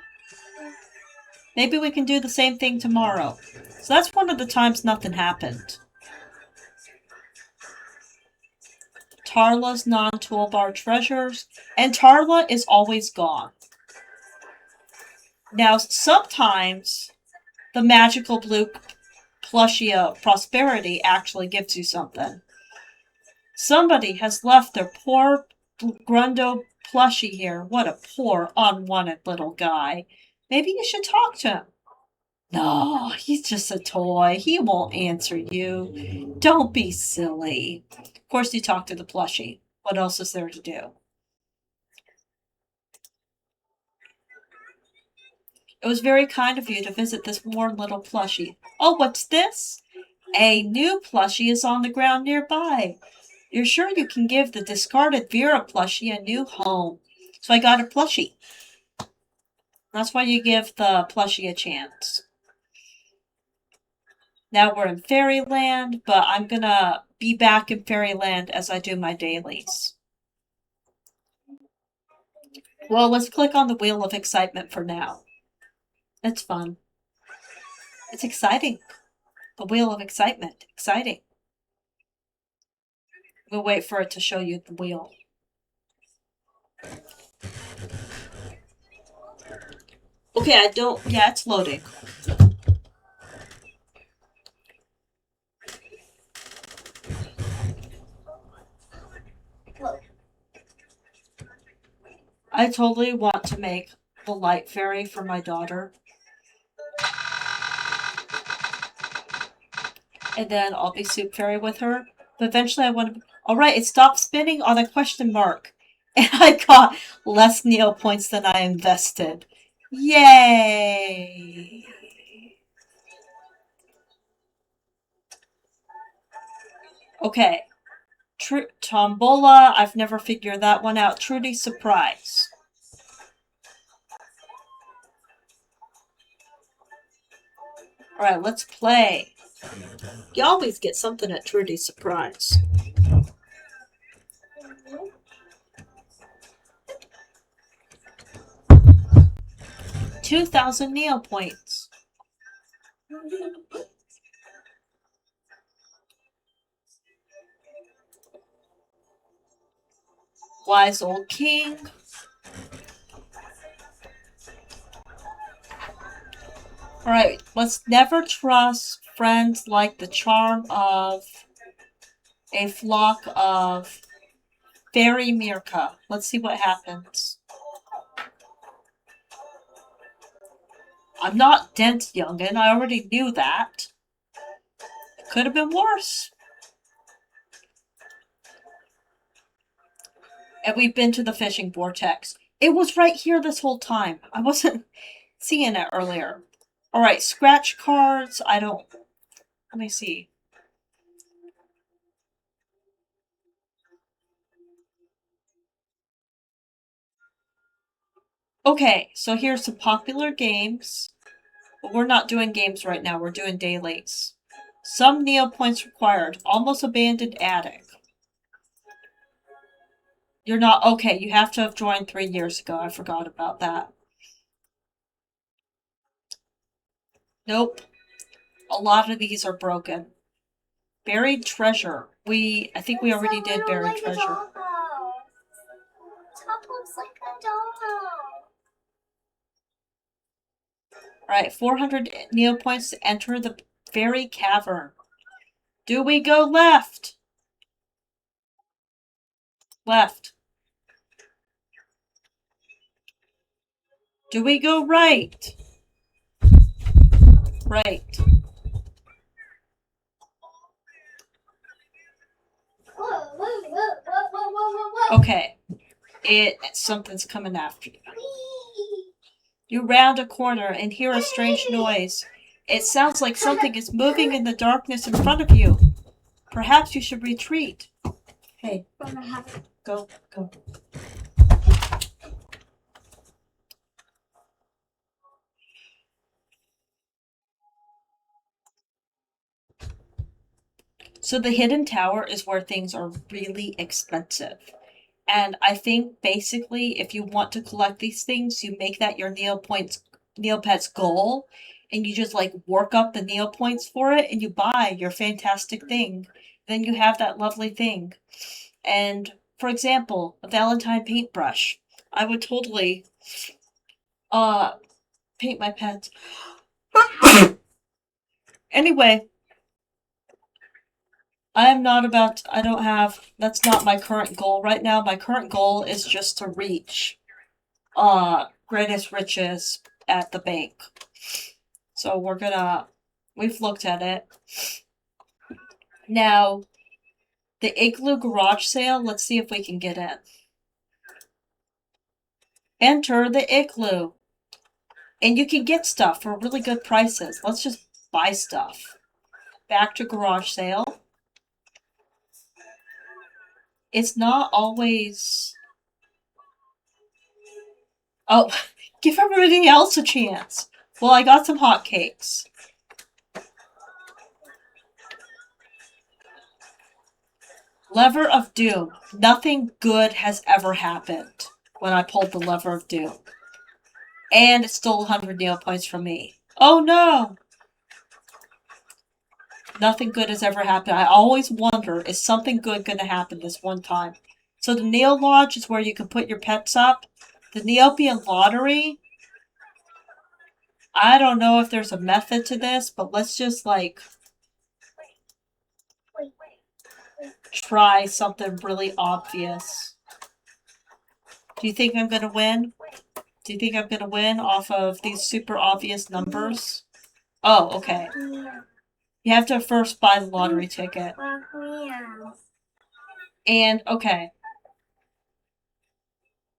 Maybe we can do the same thing tomorrow. So that's one of the times nothing happened. Tarla's non-toolbar treasures. And Tarla is always gone. Now, sometimes the magical blue plushie of prosperity actually gives you something. Somebody has left their poor Grundo plushie here. What a poor, unwanted little guy. Maybe you should talk to him. No, he's just a toy. He won't answer you. Don't be silly. Of course you talk to the plushie. What else is there to do? It was very kind of you to visit this worn little plushie. Oh, what's this? A new plushie is on the ground nearby. You're sure you can give the discarded Vera plushie a new home. So I got a plushie. That's why you give the plushie a chance. Now we're in Fairyland, but I'm gonna be back in Fairyland as I do my dailies. Well, let's click on the Wheel of Excitement for now. It's fun. It's exciting. The Wheel of Excitement. Exciting. We'll wait for it to show you the wheel. Okay, yeah, it's loading. I totally want to make the light fairy for my daughter. And then I'll be soup fairy with her. But eventually I want to... Alright, it stopped spinning on a question mark. And I got less Neo points than I invested. Yay! Okay. Tombola, I've never figured that one out. Trudy's Surprise. Alright, let's play. You always get something at Trudy's Surprise. 2,000 Neo points. Wise old king. Alright, let's never trust friends like the charm of a flock of fairy Mirka. Let's see what happens. I'm not Dent Youngin. I already knew that. It could have been worse. And we've been to the fishing vortex. It was right here this whole time. I wasn't seeing it earlier. Alright, scratch cards. I don't... Let me see. Okay, so here's some popular games. But we're not doing games right now, we're doing dailies. Some Neopoints required. Almost abandoned attic. You're not okay, you have to have joined 3 years ago. I forgot about that. Nope. A lot of these are broken. Buried treasure. I think we already did buried treasure. Top looks like a dollhouse. Alright, 400 Neopoints to enter the fairy cavern. Do we go left? Left. Do we go right? Right. Okay. Something's coming after you. You round a corner and hear a strange noise. It sounds like something is moving in the darkness in front of you. Perhaps you should retreat. Hey, go. So the hidden tower is where things are really expensive. And I think basically if you want to collect these things, you make that your Neopets goal, and you just like work up the Neopoints for it and you buy your fantastic thing. Then you have that lovely thing. And for example, a Valentine paintbrush. I would totally paint my pets. Anyway, that's not my current goal right now. My current goal is just to reach greatest riches at the bank. So we've looked at it. Now, the Igloo garage sale, let's see if we can get in. Enter the Igloo. And you can get stuff for really good prices. Let's just buy stuff. Back to garage sale. It's not always... Oh, give everybody else a chance. Well, I got some hotcakes. Lever of Doom. Nothing good has ever happened when I pulled the Lever of Doom. And it stole 100 Neopoints from me. Oh no! Nothing good has ever happened. I always wonder, is something good going to happen this one time? So the Neo Lodge is where you can put your pets up. The Neopian Lottery, I don't know if there's a method to this, but let's just like try something really obvious. Do you think I'm going to win? Do you think I'm going to win off of these super obvious numbers? Oh, okay. You have to first buy the lottery ticket. And, okay.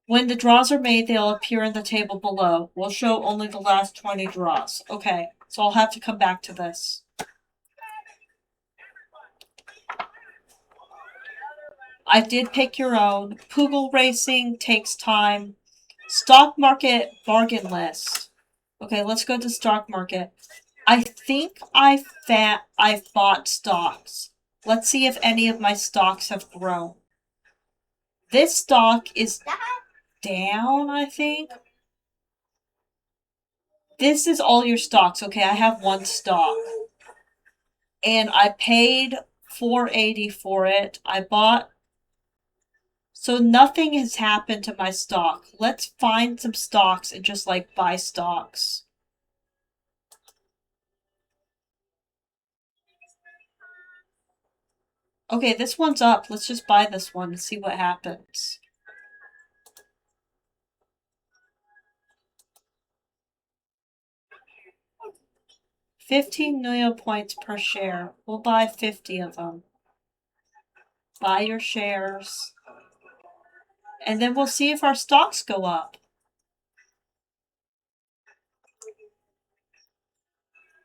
When the draws are made, they'll appear in the table below. We'll show only the last 20 draws. Okay, so I'll have to come back to this. I did pick your own. Poogle racing takes time. Stock market bargain list. Okay, let's go to stock market. I think I've bought stocks. Let's see if any of my stocks have grown. This stock is down, I think. This is all your stocks. Okay, I have one stock. And I paid $4.80 for it. I bought... So nothing has happened to my stock. Let's find some stocks and just like buy stocks. Okay, this one's up. Let's just buy this one and see what happens. $15 Neopoints per share. We'll buy 50 of them. Buy your shares. And then we'll see if our stocks go up.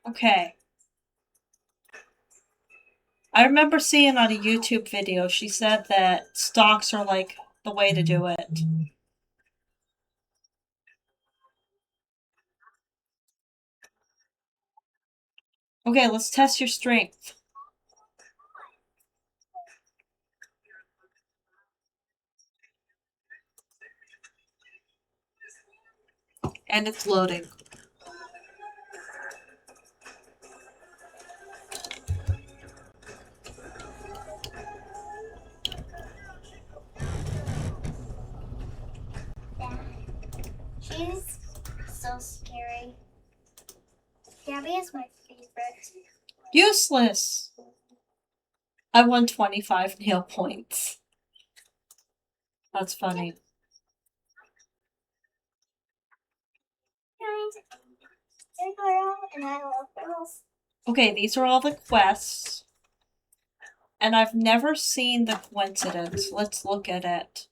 Okay. I remember seeing on a YouTube video, she said that stocks are like the way to do it. Okay, let's test your strength. And it's loading. She's so scary. Gabby is my favorite. Useless! I won 25 nail points. That's funny. They're girl, and I love girls. Okay, these are all the quests. And I've never seen the coincidence. Let's look at it.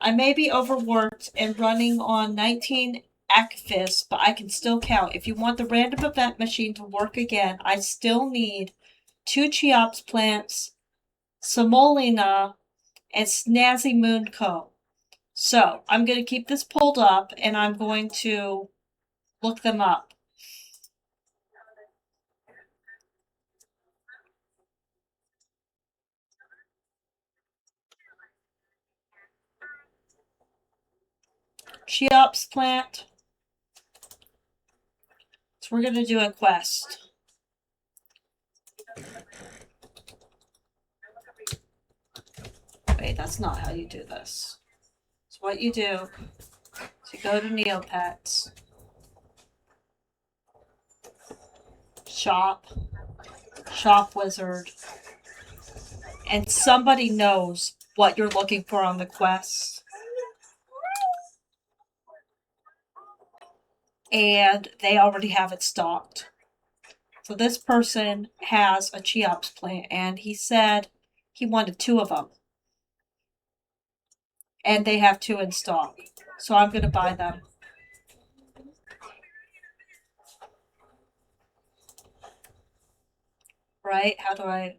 I may be overworked and running on 19 Akfis, but I can still count. If you want the random event machine to work again, I still need 2 Cheops plants, Semolina, and Snazzy Moon Co. So, I'm going to keep this pulled up, and I'm going to look them up. Cheops plant. So we're going to do a quest. Wait, that's not how you do this. So what you do is you go to Neopets, shop wizard, and somebody knows what you're looking for on the quest. And they already have it stocked. So this person has a Cheops plant, and he said he wanted 2 of them. And they have 2 in stock. So I'm going to buy them. Right? How do I...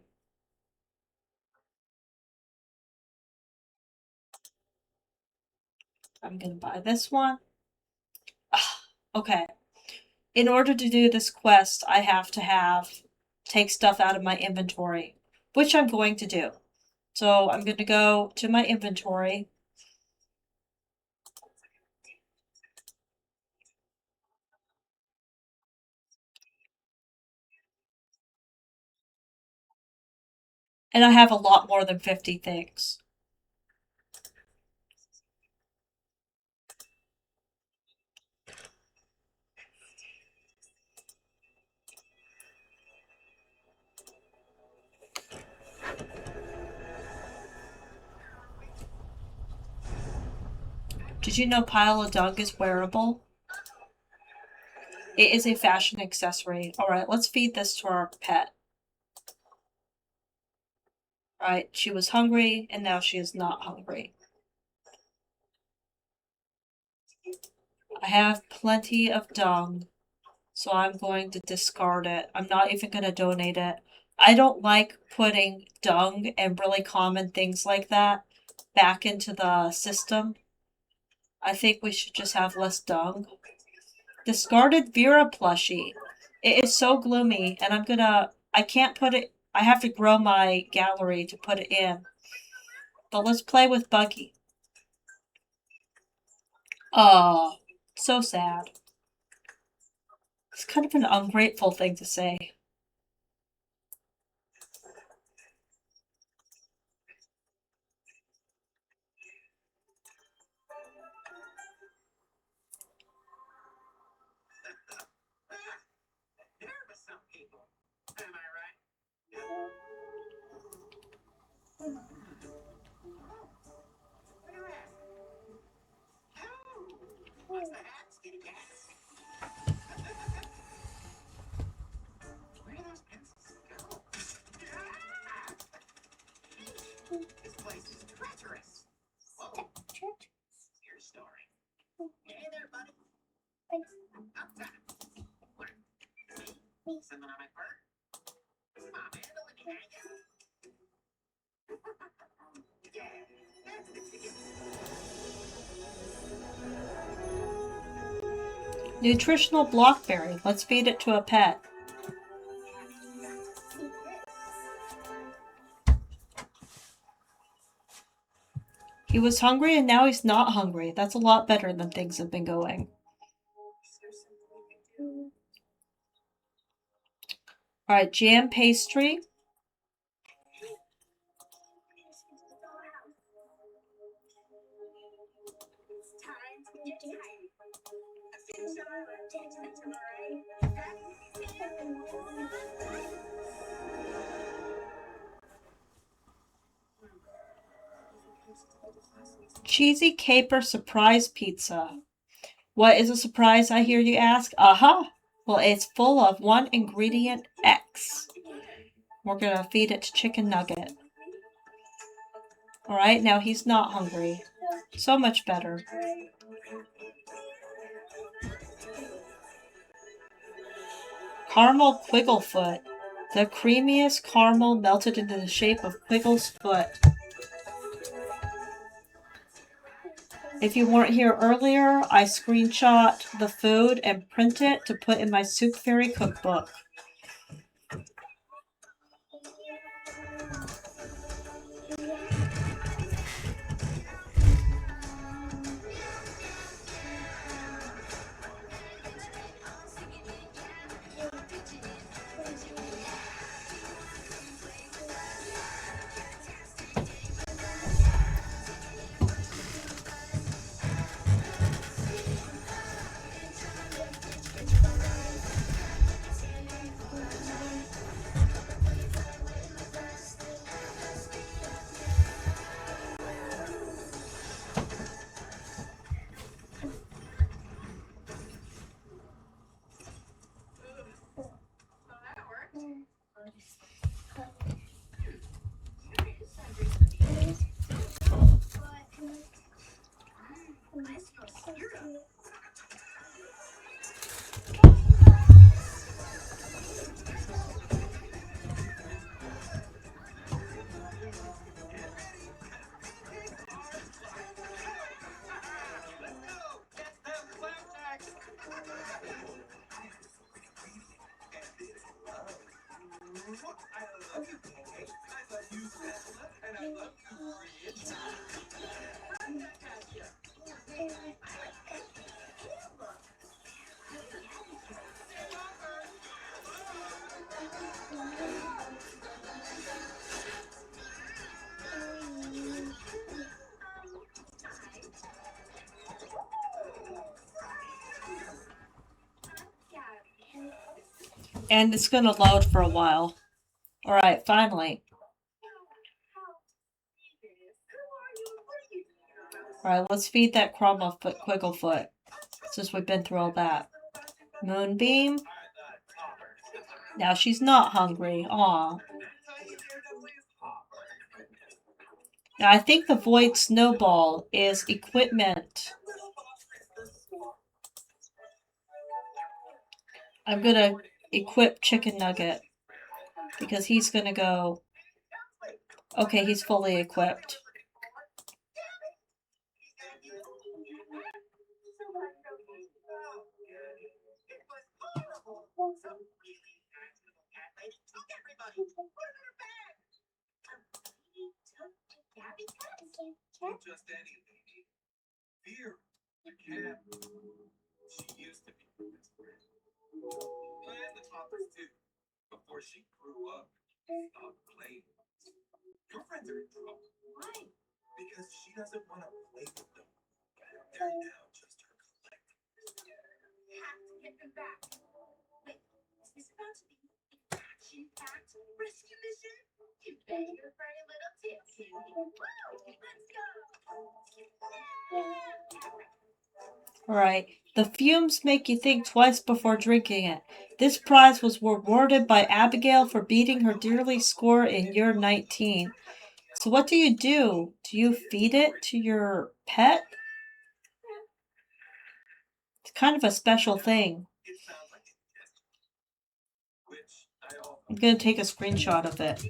I'm going to buy this one. Okay. In order to do this quest, I have to take stuff out of my inventory, which I'm going to do. So I'm going to go to my inventory. And I have a lot more than 50 things. Did you know pile of dung is wearable? It is a fashion accessory. Alright, let's feed this to our pet. Alright, she was hungry, and now she is not hungry. I have plenty of dung, so I'm going to discard it. I'm not even going to donate it. I don't like putting dung and really common things like that back into the system. I think we should just have less dung. Discarded Vera plushie. It is so gloomy, and I can't put it, I have to grow my gallery to put it in. But let's play with Buggy. Oh, so sad. It's kind of an ungrateful thing to say. This place is treacherous. Whoa. Your story. Hey there, buddy. Thanks. Outside. What? Me? Something on my fur? Come on, man. Don't let me hang you. Yeah, that's the ticket. Nutritional blockberry. Let's feed it to a pet. He was hungry and now he's not hungry. That's a lot better than things have been going. Alright, jam pastry. Cheesy caper surprise pizza. What is a surprise, I hear you ask? Aha! Well, it's full of one ingredient X. We're gonna feed it to Chicken Nugget. Alright, now he's not hungry. So much better. Caramel Quigglefoot. The creamiest caramel melted into the shape of Quiggle's foot. If you weren't here earlier, I screenshot the food and print it to put in my Soup Fairy cookbook. And it's gonna load for a while. Alright, finally. Alright, let's feed that Quigglefoot, since we've been through all that. Moonbeam. Now she's not hungry. Aw. Now I think the Void Snowball is equipment. I'm gonna equip Chicken Nugget because he's gonna go. Okay, he's fully equipped. Just any lady. Fear the cat. She used to be my best friend. And the toppers too. Before she grew up, stopped playing. Your friends are in trouble. Why? Because she doesn't want to play with them. They're now just her collectibles. Have to get them back. Wait, is this about to be an action-packed rescue mission? You bet your pretty little tail, Candy. Woo! Let's go! Alright, the fumes make you think twice before drinking it. This prize was rewarded by Abigail for beating her dearly score in year 19. So what do? Do you feed it to your pet? It's kind of a special thing. I'm gonna take a screenshot of it.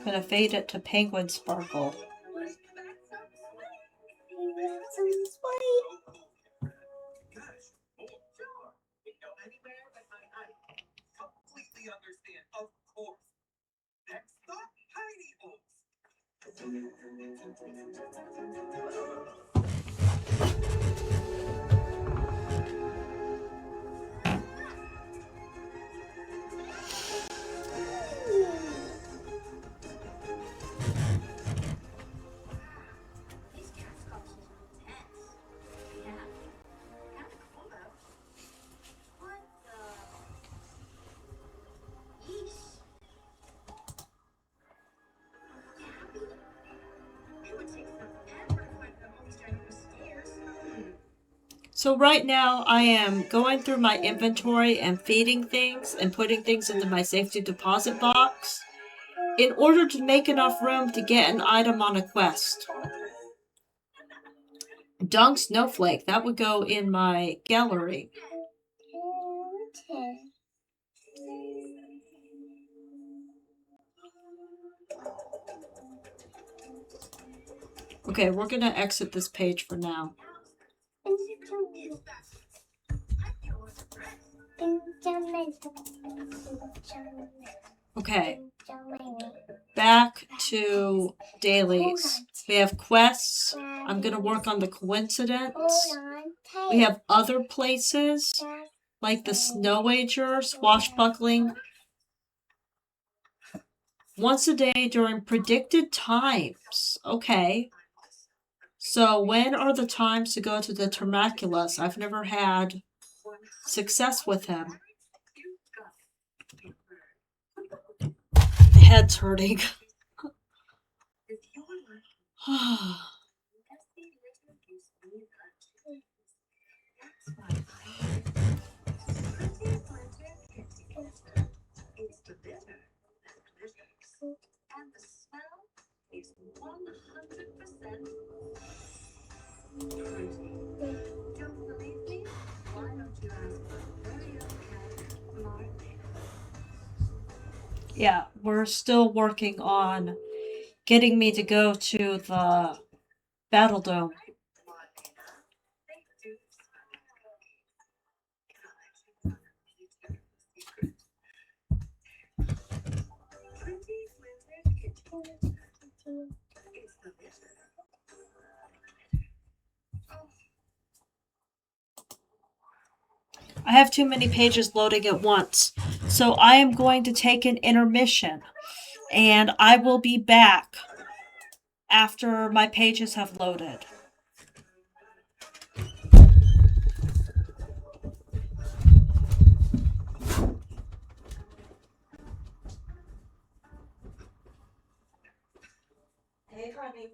Gonna fade it to Penguin Sparkle. These cat sculptures are intense. Yeah. Kind of cool though. What the? Yeesh. Happy? It would take forever to climb the homestead stairs. So right now I am going through my inventory and feeding things and putting things into my safety deposit box in order to make enough room to get an item on a quest. Dung Snowflake, that would go in my gallery. Okay. Okay, we're gonna exit this page for now. Okay, back to dailies. We have quests. I'm gonna work on the coincidence. We have other places, like the Snow Wager, swashbuckling. Once a day during predicted times. Okay. So when are the times to go to the Termaculus? I've never had success with him. The head's hurting. And the smell is 100% fruity. Don't believe me? Why don't you ask my very own cat, Marley? Yeah, we're still working on getting me to go to the Battle Dome. I have too many pages loading at once, so I am going to take an intermission, and I will be back after my pages have loaded. Hey, honey.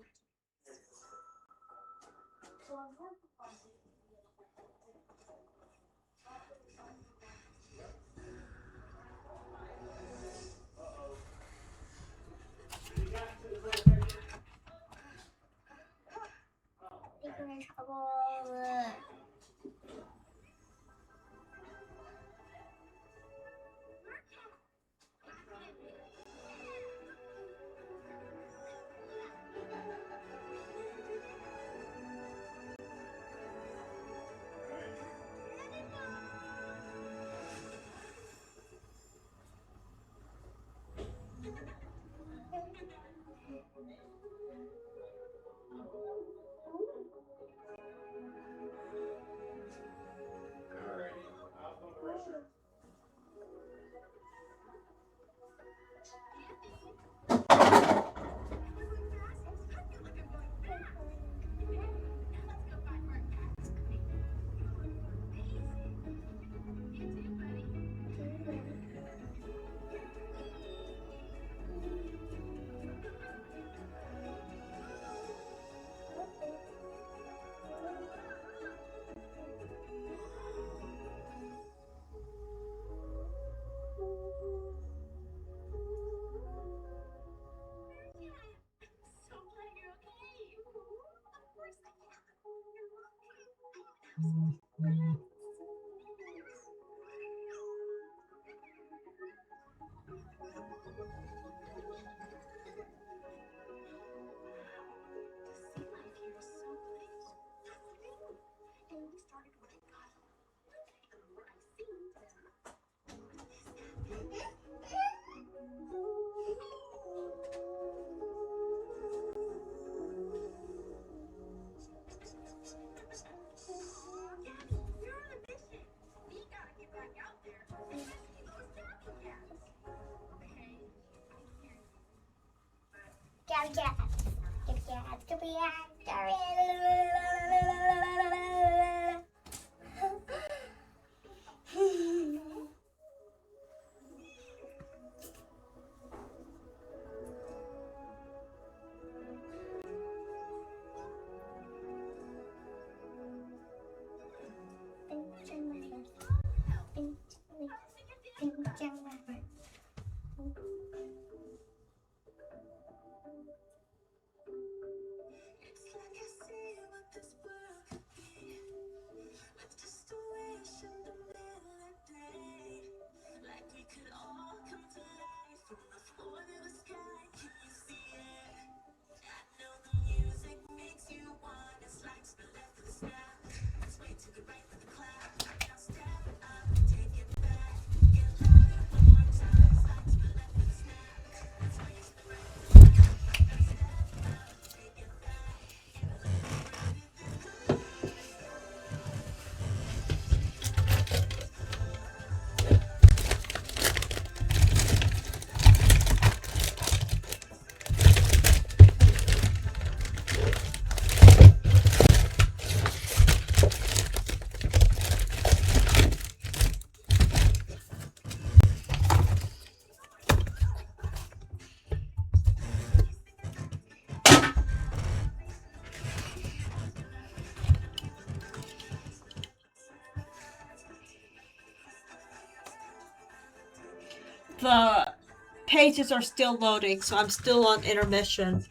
It's like I see what this world could be. With just a wish in the middle of day. Like we could all come to life from the floor to the sky. Can you see it? I know the music makes you want. It's like to the left of the snap. It's way to the right of the cloud. Now step up, take it back. Get louder one more time. It's like to the left of the snap. It's way to the right of the cloud. Now step up, take it back. Get louder. The pages are still loading, so I'm still on intermission.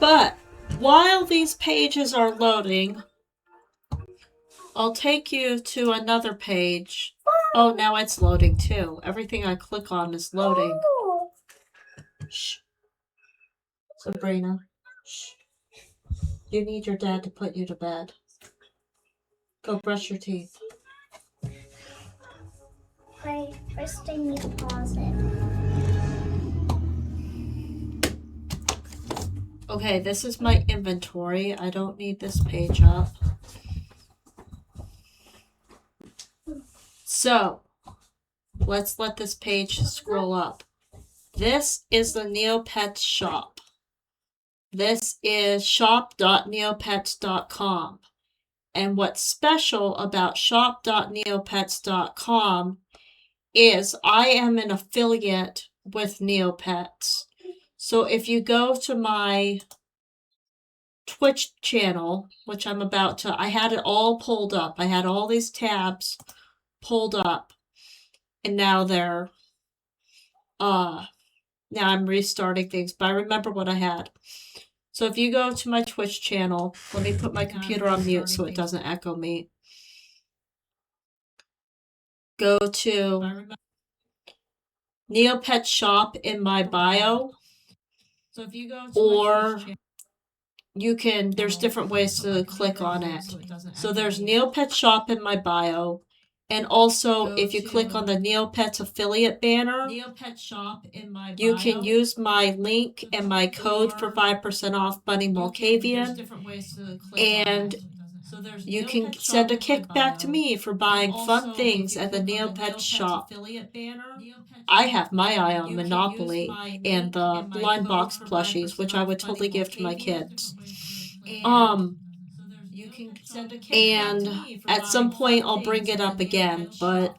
But while these pages are loading, I'll take you to another page. Oh, now it's loading too. Everything I click on is loading. Shh. Sabrina. Shh. You need your dad to put you to bed. Go brush your teeth. Wait, first I need to pause it. Okay, this is my inventory. I don't need this page up. So, let's let this page scroll up. This is the Neopets shop. This is shop.neopets.com. And what's special about shop.neopets.com is I am an affiliate with Neopets. So if you go to my Twitch channel, which I'm about to, I had it all pulled up. I had all these tabs pulled up. And now they're, now I'm restarting things, but I remember what I had. So if you go to my Twitch channel, let me put my computer on mute so it doesn't echo me. Go to Neopets shop in my bio. So if you go to or you can, there's different ways to click on it. So there's Neopets shop in my bio. And also, if you click on the Neopets affiliate banner, you can use my link and my code for 5% off Bunny Mulcavian. And You can send a kickback to me for buying fun things at the Neopets shop. I have my eye on Monopoly and the blind box plushies, which I would totally give to my kids. And at some point I'll bring it up again, but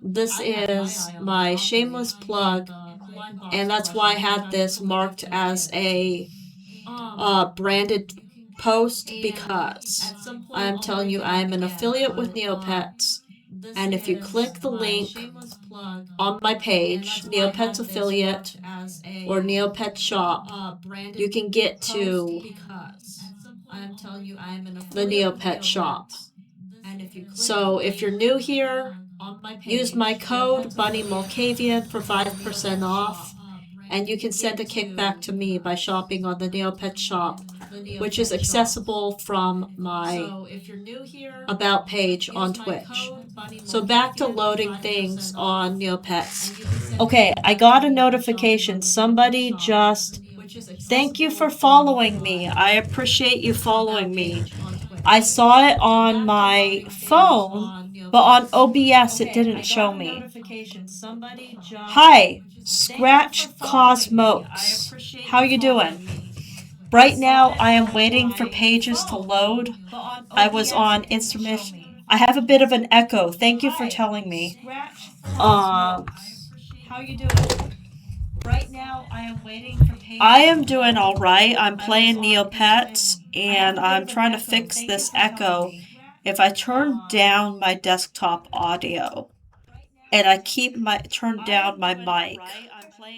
this is my shameless plug, and that's why I had this marked as a branded post, because I'm telling you I am an affiliate with Neopets, and if you click the link on my page, Neopets affiliate or Neopets shop, you can get to the Neopet shop. So if you're new here, use my code BunnyMulcavian for 5% off, and you can send a kickback to me by shopping on the Neopet shop, which is accessible from my About page on Twitch. So back to loading things on Neopets. Okay, I got a notification. Somebody just... Thank you for following me. I appreciate you following me. I saw it on my phone, but on OBS it didn't show me. Hi, Scratch Cosmokes. How you doing? Right now I am waiting for pages to load. I was on intermission. I have a bit of an echo. Thank you for telling me. How you doing? Right now, I am waiting for pages. I am doing all right. I'm playing Neopets, and I'm trying to fix this echo. If I turn down my desktop audio, and I keep turn down my mic,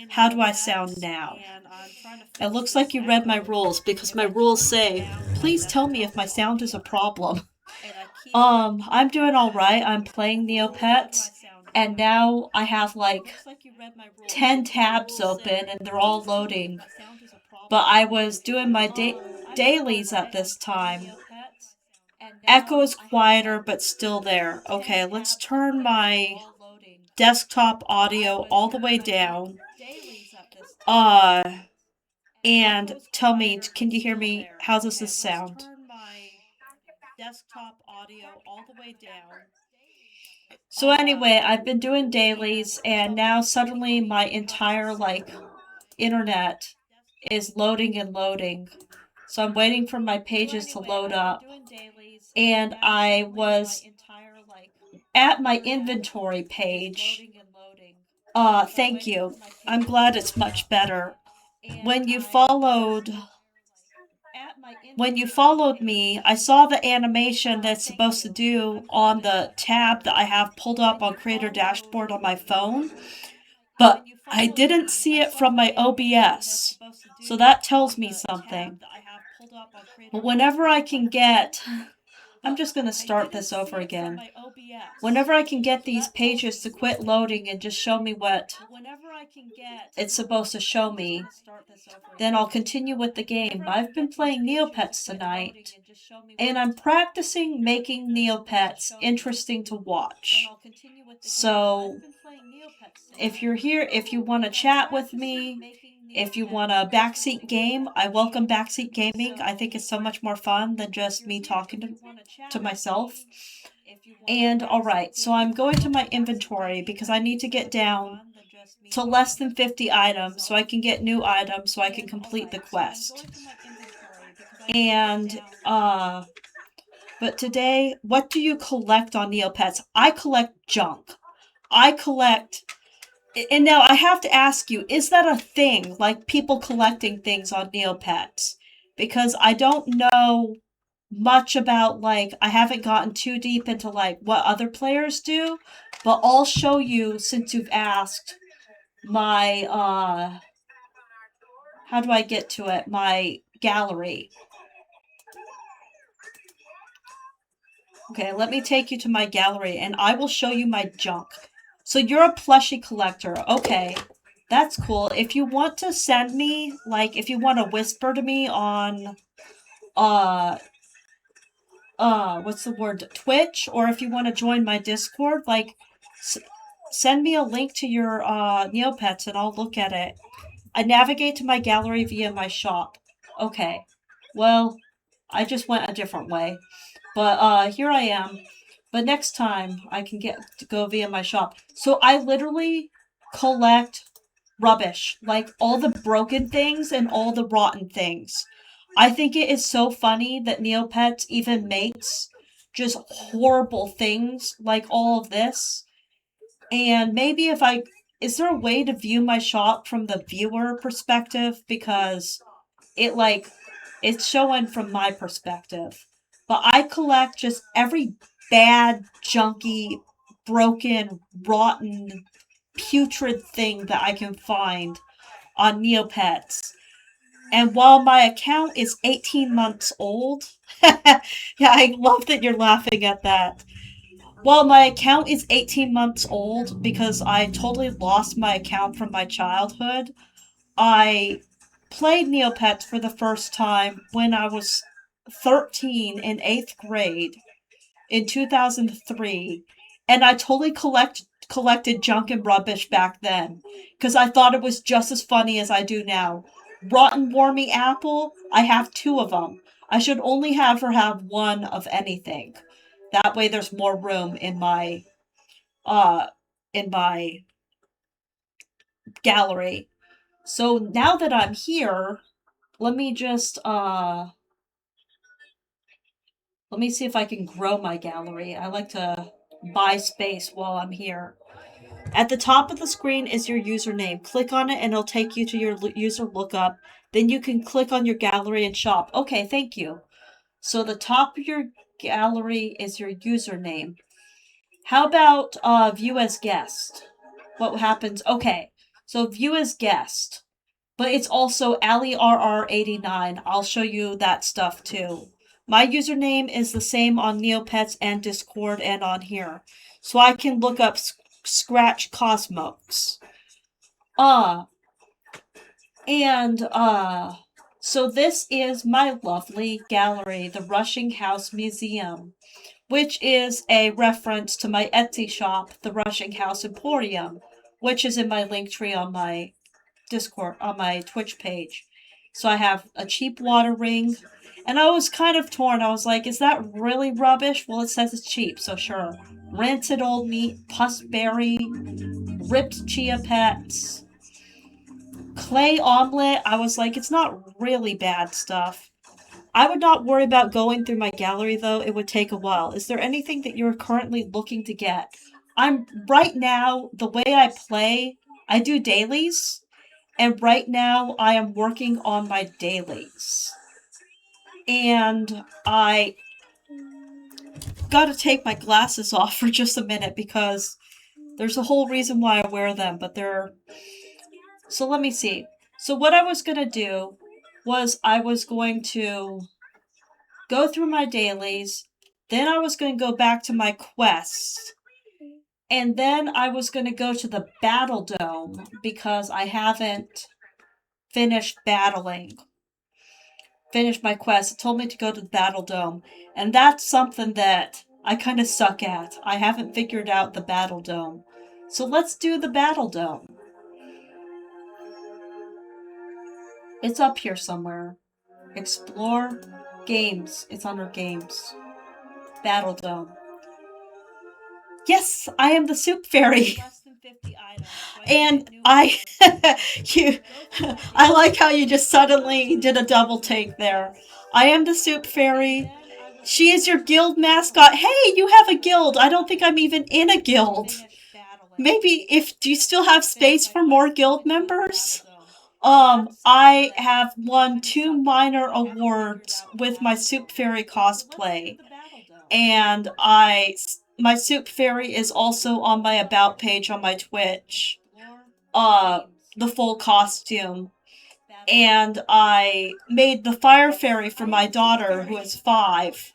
how do I sound now? It looks like you read my rules, because my rules say, please tell me if my sound is a problem. I'm doing all right. I'm playing Neopets, and now I have like 10 tabs open and they're all loading. But I was doing my dailies at this time. Echo is quieter but still there. Okay, let's turn my desktop audio all the way down. And tell me, can you hear me? How does this sound? Desktop audio all the way down. So anyway, I've been doing dailies, and now suddenly my entire internet is loading and loading. So I'm waiting for my pages to load up. And I was at my inventory page. Thank you. I'm glad it's much better. When you followed me, I saw the animation that's supposed to do on the tab that I have pulled up on Creator Dashboard on my phone, but I didn't see it from my OBS. So that tells me something. But whenever I can get... I'm just going to start this over again. Whenever I can get these pages to quit loading and just show me what it's supposed to show me, then I'll continue with the game. But I've been playing Neopets tonight, and I'm practicing making Neopets interesting to watch. So, if you're here, if you want to chat with me, if you want a backseat game, I welcome backseat gaming. I think it's so much more fun than just me talking to myself. And alright, so I'm going to my inventory because I need to get down to less than 50 items so I can get new items so I can complete the quest. And, but today, what do you collect on Neopets? I collect junk. And now I have to ask you, is that a thing, like people collecting things on Neopets? Because I don't know much about, I haven't gotten too deep into, what other players do, but I'll show you, since you've asked, my, how do I get to it? My gallery. Okay, let me take you to my gallery, and I will show you my junk. So you're a plushie collector. Okay, that's cool. If you want to send me, if you want to whisper to me on, what's the word? Twitch, or if you want to join my Discord, send me a link to your, Neopets and I'll look at it. I navigate to my gallery via my shop. Okay, well, I just went a different way. But here I am. But next time I can get to go via my shop. So I literally collect rubbish, like all the broken things and all the rotten things. I think it is so funny that Neopets even makes just horrible things like all of this. And maybe if I is there a way to view my shop from the viewer perspective, because it like it's showing from my perspective. But I collect just every bad, junky, broken, rotten, putrid thing that I can find on Neopets. And while my account is 18 months old, yeah, I love that you're laughing at that. While my account is 18 months old because I totally lost my account from my childhood, I played Neopets for the first time when I was 13 in 8th grade in 2003, and I totally collected junk and rubbish back then because I thought it was just as funny as I do now. Rotten Wormy Apple, I have two of them. I should only have her have one of anything. That way there's more room uh in my gallery. So now that I'm here, let me just let me see if I can grow my gallery. I like to buy space while I'm here. At the top of the screen is your username. Click on it and it'll take you to your user lookup. Then you can click on your gallery and shop. Okay, thank you. So the top of your gallery is your username. How about view as guest? What happens? Okay, so view as guest. But it's also AliRR89. I'll show you that stuff too. My username is the same on Neopets and Discord and on here. So I can look up Scratch Cosmos. And so this is my lovely gallery, the Rushing House Museum, which is a reference to my Etsy shop, the Rushing House Emporium, which is in my link tree on my Discord, on my Twitch page. So I have a cheap water ring, and I was kind of torn. I was like, is that really rubbish? Well, it says it's cheap, so sure. Rancid old meat, pussberry, ripped chia pets, clay omelet. I was like, it's not really bad stuff. I would not worry about going through my gallery though, it would take a while. Is there anything that you're currently looking to get? I'm right now, the way I play, I do dailies, and right now I am working on my dailies. And I gotta take my glasses off for just a minute because there's a whole reason why I wear them, but they're... So let me see. So what I was gonna do was I was going to go through my dailies, then I was going to go back to my quests, and then I was going to go to the Battle Dome because I haven't finished my quest. It told me to go to the Battle Dome, and that's something that I kind of suck at. I haven't figured out the Battle Dome. So let's do the Battle Dome. It's up here somewhere. Explore games. It's under games. Battle Dome. Yes, I am the soup fairy. And I I like how you just suddenly did a double take there. I am the soup fairy. She is your guild mascot. Hey, you have a guild. I don't think I'm even in a guild. Maybe do you still have space for more guild members? I have won 2 minor awards with my soup fairy cosplay. And my soup fairy is also on my about page on my Twitch. The full costume. And I made the fire fairy for my daughter who is 5.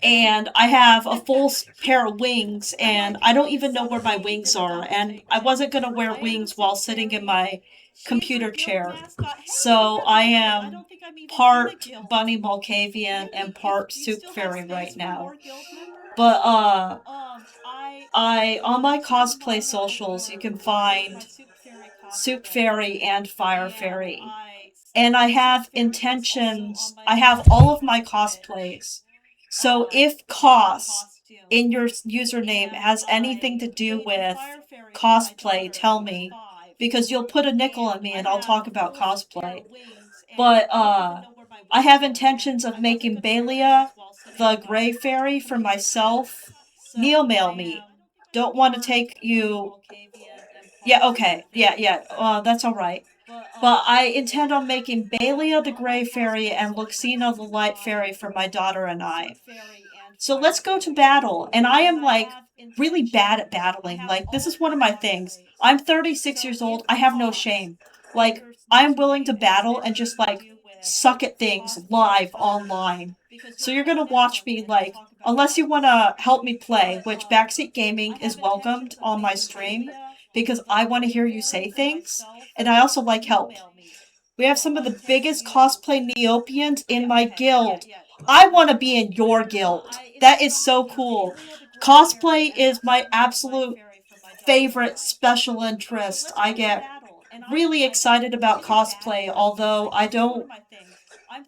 And I have a full pair of wings, and I don't even know where my wings are. And I wasn't going to wear wings while sitting in my computer chair. So I am part Bunny Malkavian and part Soup Fairy right now. But on my cosplay socials you can find Soup Fairy and Fire Fairy. and I have intentions. I have all of my cosplays. So if cos in your username has anything to do with cosplay, tell me. Because you'll put a nickel on me and I'll talk about cosplay. But I have intentions of making Balia the Gray Fairy for myself. Neomail me. Don't want to take you. Yeah, okay. Yeah. That's alright. But I intend on making Balia the Gray Fairy and Luxina the Light Fairy for my daughter and I. So let's go to battle. And I am like really bad at battling. Like, this is one of my things. I'm 36 years old. I have no shame. Like, I'm willing to battle and just like suck at things live online. So you're gonna watch me like, unless you want to help me play, which Backseat Gaming is welcomed on my stream because I want to hear you say things, and I also like help. We have some of the biggest cosplay Neopians in my guild. I want to be in your guild. That is so cool. Cosplay is my absolute favorite special interest. I get really excited about cosplay, although I don't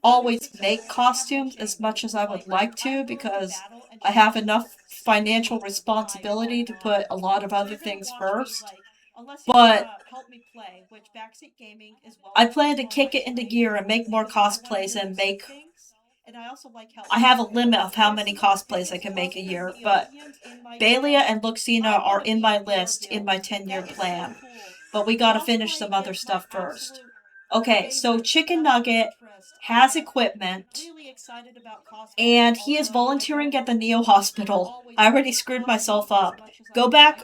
always make costumes as much as I would like to because I have enough financial responsibility to put a lot of other things first. But I plan to kick it into gear and make more cosplays and make. I have a limit of how many cosplays I can make a year, but Balia and Luxina are in my list in my 10-year plan. But we gotta finish some other stuff first. Okay, so Chicken Nugget has equipment, and he is volunteering at the Neo Hospital. I already screwed myself up. Go back,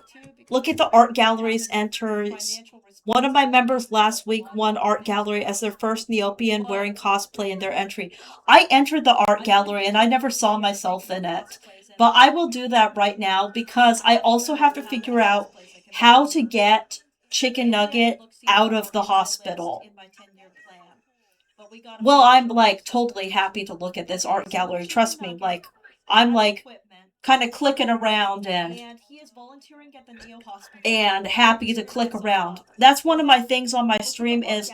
look at the art galleries entries. One of my members last week won art gallery as their first Neopian wearing cosplay in their entry. I entered the art gallery and I never saw myself in it. But I will do that right now because I also have to figure out how to get Chicken Nugget out of the hospital. Well, I'm like totally happy to look at this art gallery. Trust me, like I'm like kind of clicking around and happy to click around. That's one of my things on my stream is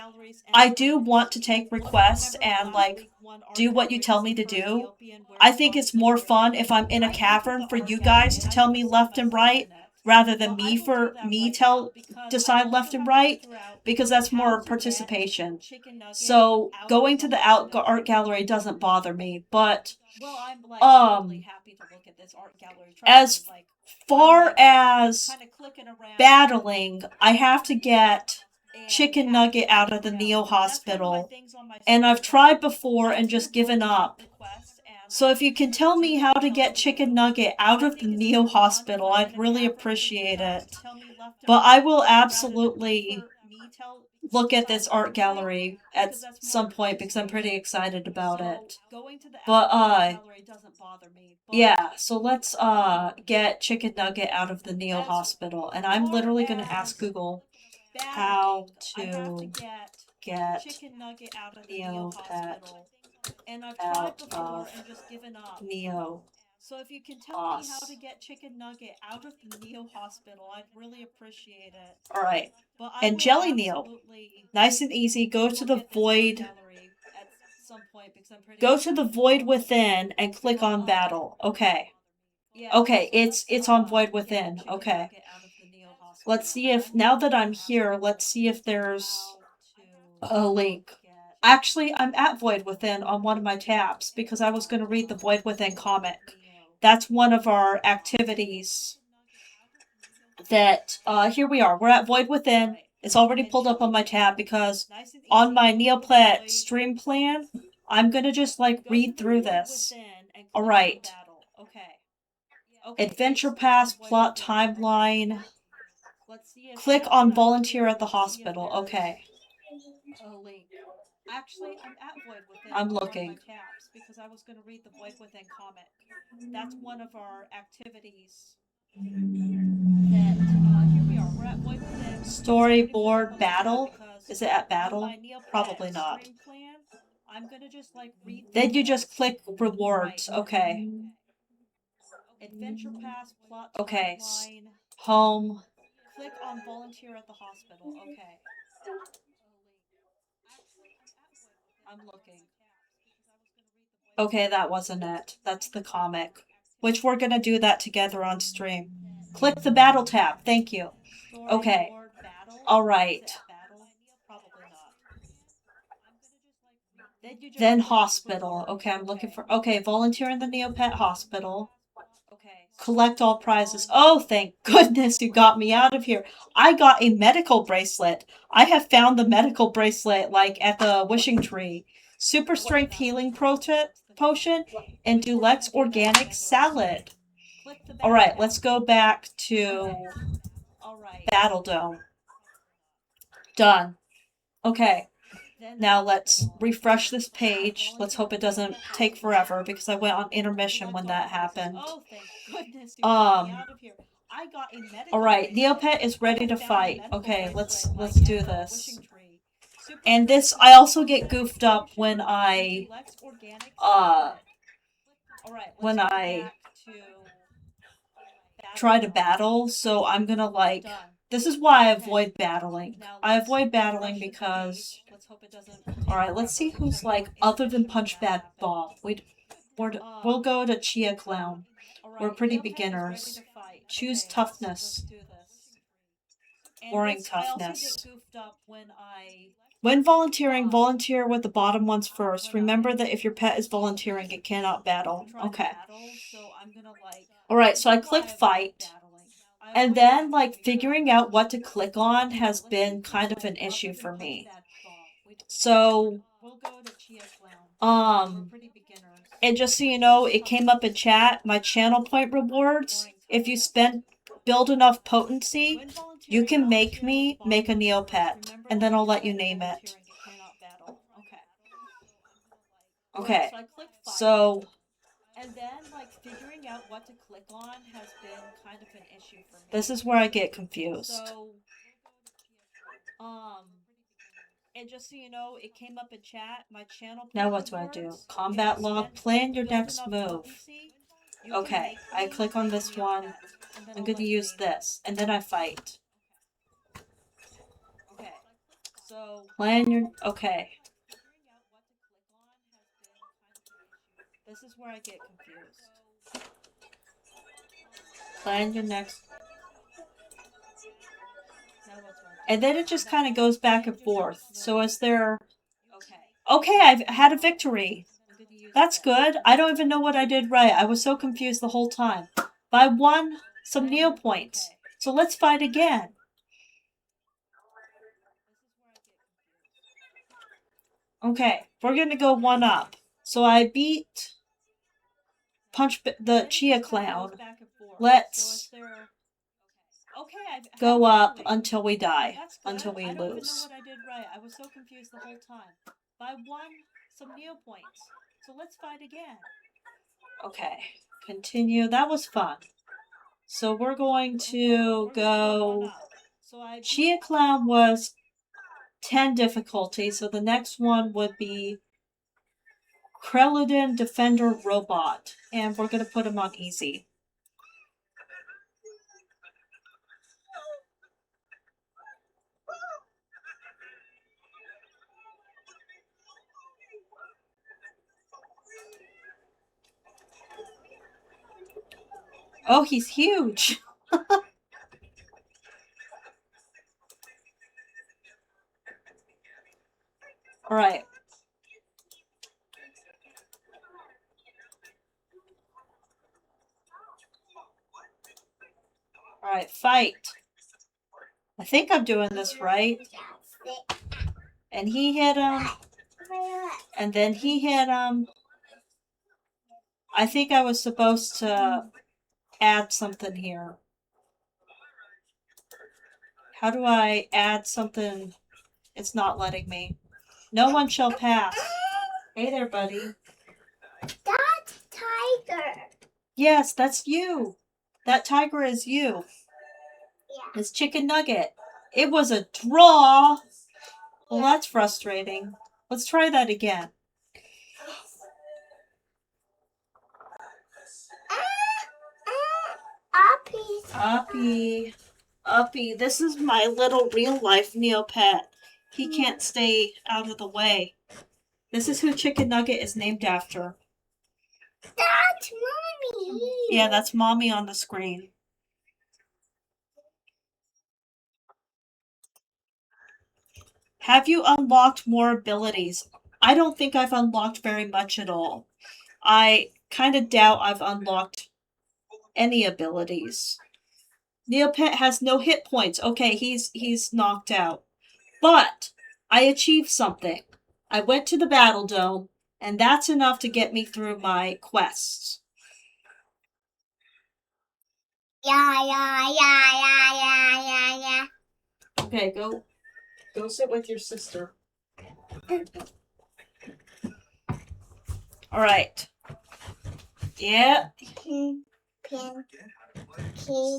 I do want to take requests and like do what you tell me to do. I think it's more fun if I'm in a cavern for you guys to tell me left and right rather than me decide left and right because that's more participation. So going to the art gallery doesn't bother me, but as far as battling, I have to get Chicken Nugget out of the Neo Hospital, and I've tried before and just given up. So if you can tell me how to get Chicken Nugget out of the Neo Hospital, I'd really appreciate it. But I will absolutely look at this art gallery at some point because I'm pretty excited about it. But yeah, so let's get Chicken Nugget out of the Neo Hospital, and I'm literally gonna ask Google how to get Neopet out of Neo. So if you can tell me how to get Chicken Nugget out of the Neo Hospital, I'd really appreciate it. Alright. And Jelly Neo. Nice and easy. Go to the void. Go to the void within and click on battle. Okay. Okay, it's on void within. Okay. Let's see if now that I'm here, let's see if there's a link. Actually, I'm at Void Within on one of my tabs because I was going to read the Void Within comic. That's one of our activities that, here we are. We're at Void Within. It's already pulled up on my tab because on my Neopet stream plan, I'm going to just like read through this. Alright. Adventure Pass, plot timeline. Click on volunteer at the hospital. Okay. Actually, I'm at Void Within. I'm looking. Because I was going to read the Void Within comic. That's one of our activities. That here we are. We're at Void Within. Storyboard battle. Is it at battle? Probably not. I'm gonna just like read. Then you just click rewards. Okay. Adventure Pass plot. Okay. Home. Click on volunteer at the hospital. Okay. Okay, that wasn't it. That's the comic. Which we're gonna do that together on stream. Click the battle tab. Thank you. Okay. Alright. Then hospital. Okay, I'm looking for. Okay, volunteer in the Neopet hospital. Collect all prizes. Oh, thank goodness you got me out of here. I got a medical bracelet. I have found the medical bracelet like at the wishing tree. Super strength healing potion and Deluxe organic salad. All right, let's go back to Battle Dome. Done. Okay. Now let's refresh this page. Let's hope it doesn't take forever because I went on intermission when that happened. All right, Neopet is ready to fight. Okay, let's do this. And this, I also get goofed up when I try to battle, so I'm gonna like, this is why I avoid battling. I avoid battling because, alright, let's see who's like, other than Punch Bad Ball. We'll go to Chia Clown. We're pretty beginners. Choose toughness. Boring toughness. When volunteering, volunteer with the bottom ones first. Remember that if your pet is volunteering, it cannot battle. Okay. Alright, so I clicked fight. And then, like, figuring out what to click on has been kind of an issue for me. So, and just so you know, it came up in chat, my channel point rewards. If you build enough potency, you can make me make a Neopet, and then I'll let you name it. Okay, so, and then, like, figuring out what to click on has been kind of an issue for me. This is where I get confused. So, and just so you know, it came up in chat, my channel. Now what do? Combat log, plan your next move. Okay, I click on this one. I'm going to use this, and then I fight. Okay, so plan your. Okay. This is where I get confused. Plan your next. And then it just kind of goes back and forth. So is there... Okay, I've had a victory. That's good. I don't even know what I did right. I was so confused the whole time. But I won some Neo points. So let's fight again. Okay, we're going to go one up. So I beat the Chia Clown. Let's go up until we die, until we lose. I was so confused the whole time. But I won some Neo points. So let's fight again. Okay, continue. That was fun. So we're going to go... Chia Clown was 10 difficulty, so the next one would be Kreludin Defender Robot. And we're going to put him on easy. Oh, he's huge! Alright. Alright, fight. I think I'm doing this right. And he hit him. And then he hit him. I think I was supposed to add something here. How do I add something? It's not letting me. No one shall pass. Hey there, buddy. That's tiger. Yes, that's you. That tiger is you. Yeah. It's Chicken Nugget. It was a draw. Well, that's frustrating. Let's try that again. Uppy. This is my little real life Neopet. He can't stay out of the way. This is who Chicken Nugget is named after. That's mommy. Yeah, that's mommy on the screen. Have you unlocked more abilities? I don't think I've unlocked very much at all. I kind of doubt I've unlocked any abilities. Neopet has no hit points. Okay, he's knocked out. But I achieved something. I went to the Battle Dome, and that's enough to get me through my quests. Yeah. Okay, go sit with your sister. All right. Yeah.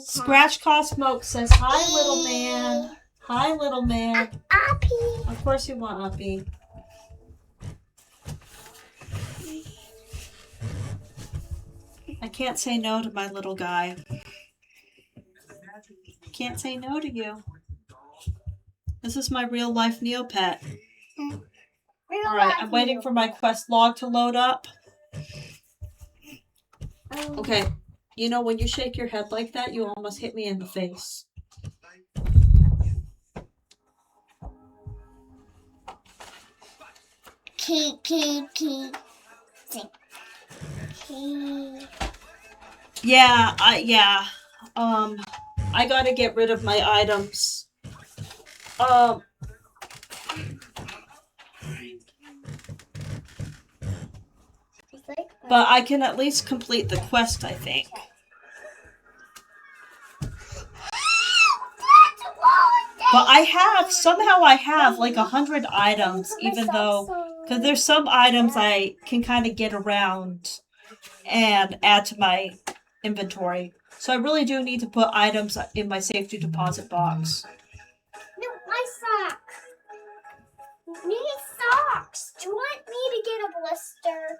Scratch Cost Smoke says, "Hi, little man. Hi, little man." Uppy. Of course you want Uppy. I can't say no to my little guy. Can't say no to you. This is my real life Neopet. Alright, I'm waiting for my quest log to load up. Okay, you know, when you shake your head like that, you almost hit me in the face. Key. Yeah, I gotta get rid of my items. But I can at least complete the quest, I think. But somehow I have like 100 items, even though, because there's some items I can kind of get around and add to my inventory. So I really do need to put items in my safety deposit box. No, my socks. Need socks. Do you want me to get a blister?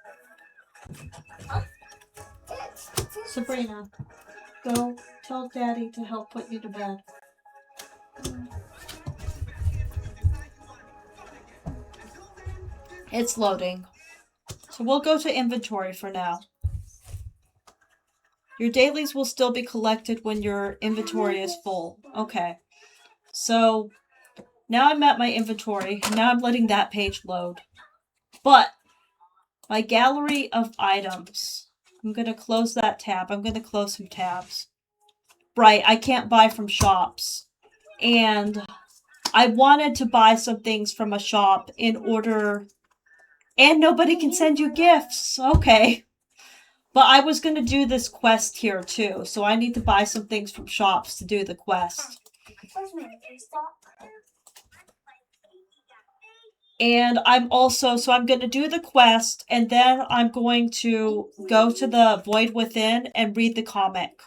Sabrina, go tell Daddy to help put you to bed. It's loading. So we'll go to inventory for now. Your dailies will still be collected when your inventory is full. Okay. So now I'm at my inventory. Now I'm letting that page load. But my gallery of items. I'm going to close that tab. I'm going to close some tabs. Right, I can't buy from shops. And I wanted to buy some things from a shop in order... And nobody can send you gifts. Okay. But I was going to do this quest here too, so I need to buy some things from shops to do the quest. And I'm going to do the quest, and then I'm going to go to the Void Within and read the comic.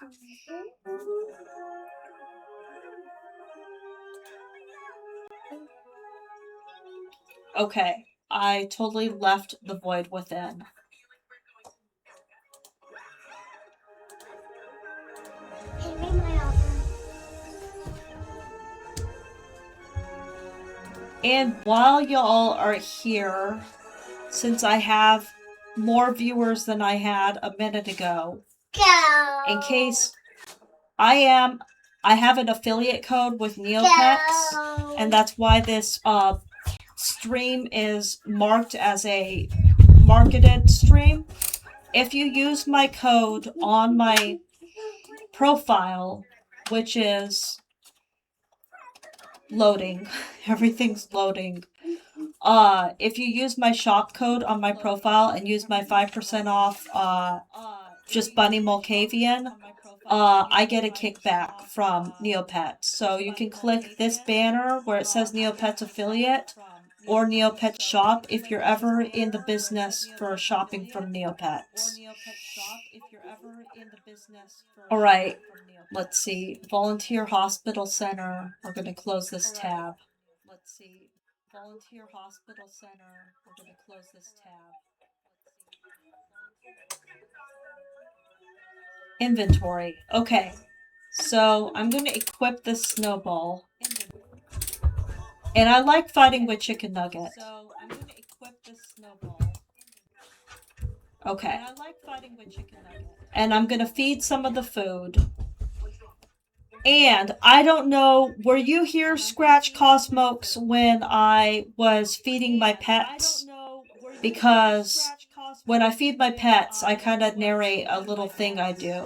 Okay, I totally left the Void Within. And while y'all are here, since I have more viewers than I had a minute ago, in case I have an affiliate code with Neopets, and that's why this stream is marked as a marketed stream. If you use my code on my profile, which is loading, everything's loading. If you use my shop code on my profile and use my 5% off, just Bunny Mulcavian, I get a kickback from Neopets. So you can click this banner where it says Neopets affiliate or Neopets shop if you're ever in the business for shopping from Neopets. Alright, let's see. Volunteer Hospital Center. We're going to close this tab. Let's see. Volunteer Hospital Center. We're going to close this tab. Inventory. Okay. So I'm going to equip this snowball. And I like fighting with Chicken Nugget. So I'm going to equip this snowball. Okay. And I like fighting with chicken nuggets. And I'm gonna feed some of the food. And I don't know, were you here, Scratch Cosmokes, when I was feeding my pets? Because when I feed my pets, I kind of narrate a little thing I do,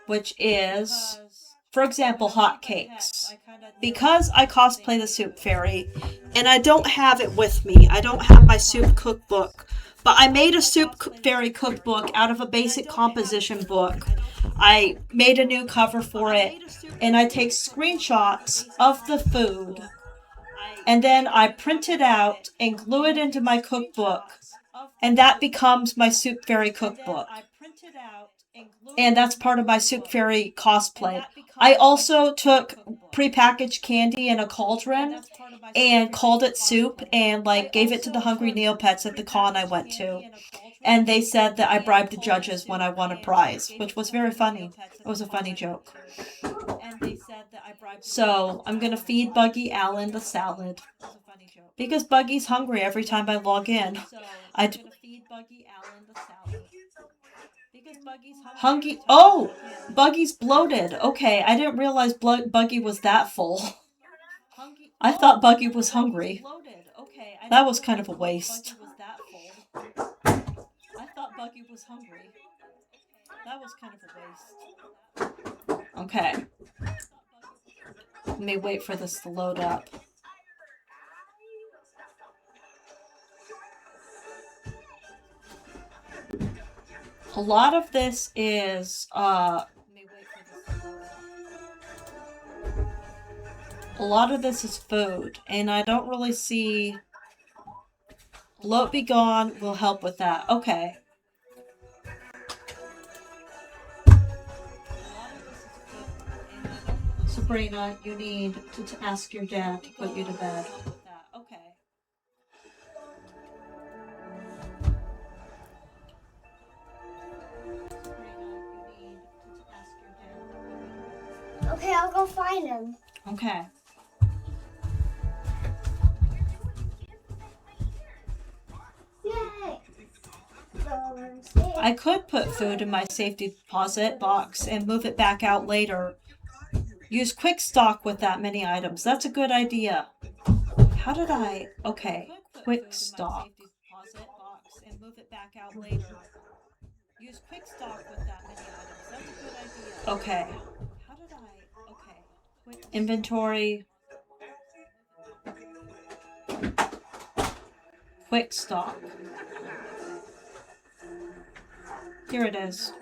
which is, for example, hot cakes. Because I cosplay the Soup Fairy, and I don't have it with me, I don't have my soup cookbook, but I made a Soup Fairy cookbook out of a basic composition book. I made a new cover for it, and I take screenshots of the food, and then I print it out and glue it into my cookbook, and that becomes my Soup Fairy cookbook. And that's part of my Soup Fairy cosplay. I also took prepackaged candy in a cauldron and called it soup and like gave it to the hungry Neopets at the con I went to. And they said that I bribed the judges when I won a prize, which was very funny. It was a funny joke. So I'm gonna feed Buggy Allen the salad because Buggy's hungry every time I log in. Hungry. Oh, Buggy's bloated. Okay, I didn't realize Buggy was that full. I thought Buggy was hungry. That was kind of a waste. Okay. Let me wait for this to load up. A lot of this is food, and I don't really see. Bloat Be Gone will help with that. Okay. Sabrina, you need to ask your dad to put you to bed. Okay, I'll go find him. Okay. Yay! I could put food in my safety deposit box and move it back out later. Use quick stock with that many items. That's a good idea. How did I? Okay, quick stock. Okay. Inventory. Quick stock. Here it is.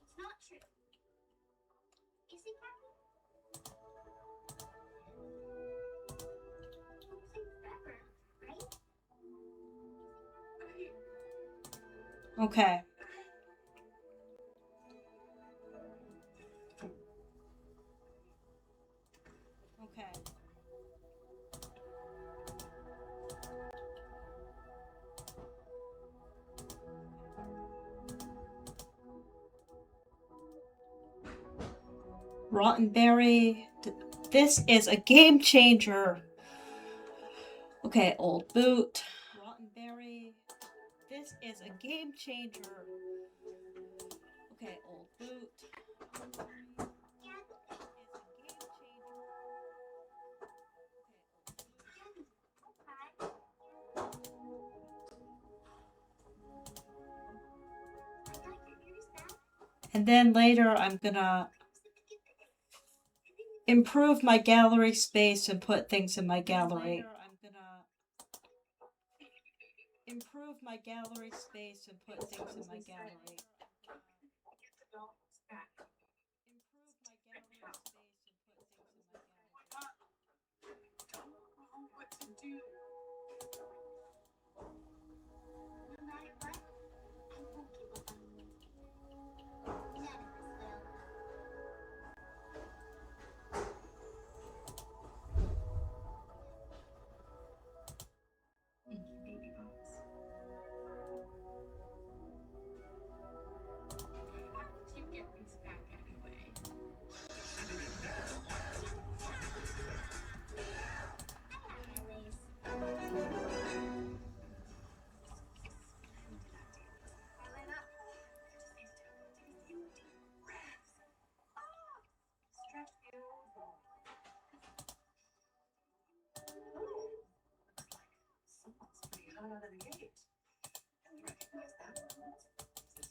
It's not true. Is he happy? Okay. Rotten Berry. This is a game changer. Okay, Old Boot. Rotten Berry. This is a game changer. Okay, Old Boot. And then later I'm gonna improve my gallery space and put things in my gallery. Improve my gallery space and put things in my gallery. Don't know what to do. No matter what, I won't give up. None of us will. Thank you, baby bones. How did you get these back anyway?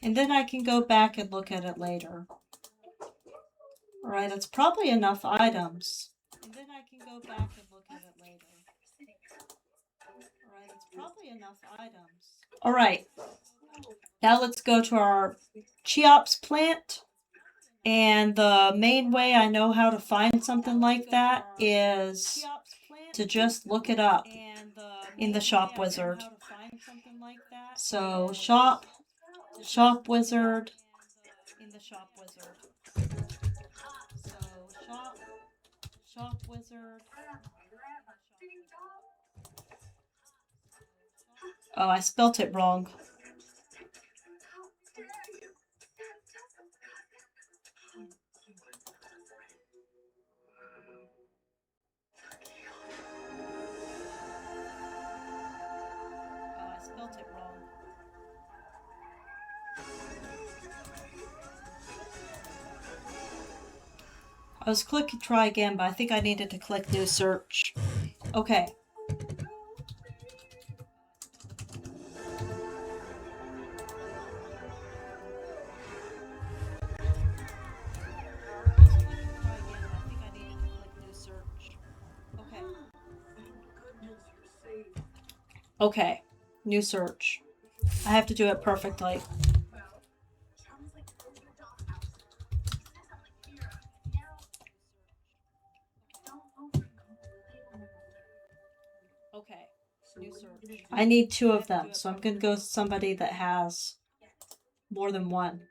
And then I can go back and look at it later. All right, that's probably enough items. And then I can go back and look at it later. All right, that's probably enough items. All right, now let's go to our Cheops plant. And the main way I know how to find something like that is to just look it up in the shop wizard. So shop wizard, in the shop wizard. So shop wizard. Oh, I spelt it wrong. Spelt it wrong. I was clicking try again, but I think I needed to click new search. Okay. Okay, new search. I have to do it perfectly. Okay, new search. I need 2 of them, so I'm going to go with somebody that has more than one.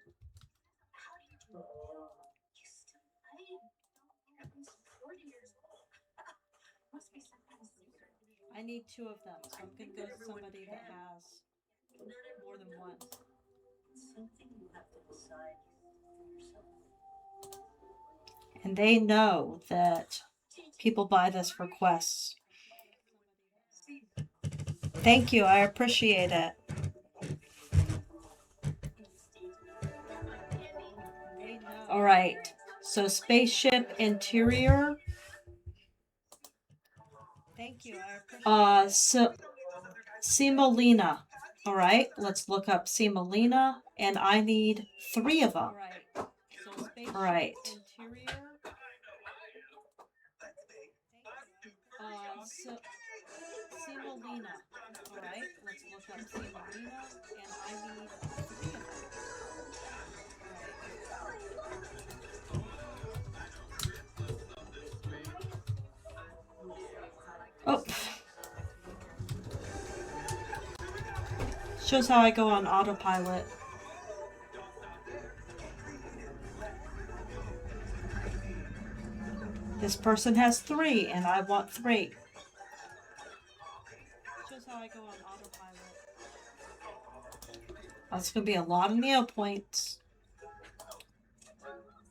I need 2 of them, so I'm going to go with somebody that has more than one. And they know that people buy this for quests. Thank you, I appreciate it. All right, so spaceship interior. Thank you, I appreciate it. Semolina. All right, let's look up Semolina, and I need 3 of them. All right. Semolina. All right, let's look up Semolina, and I need 3 of them. Oh. Shows how I go on autopilot. This person has 3, and I want 3. Shows how I go on autopilot. That's going to be a lot of Neopoints.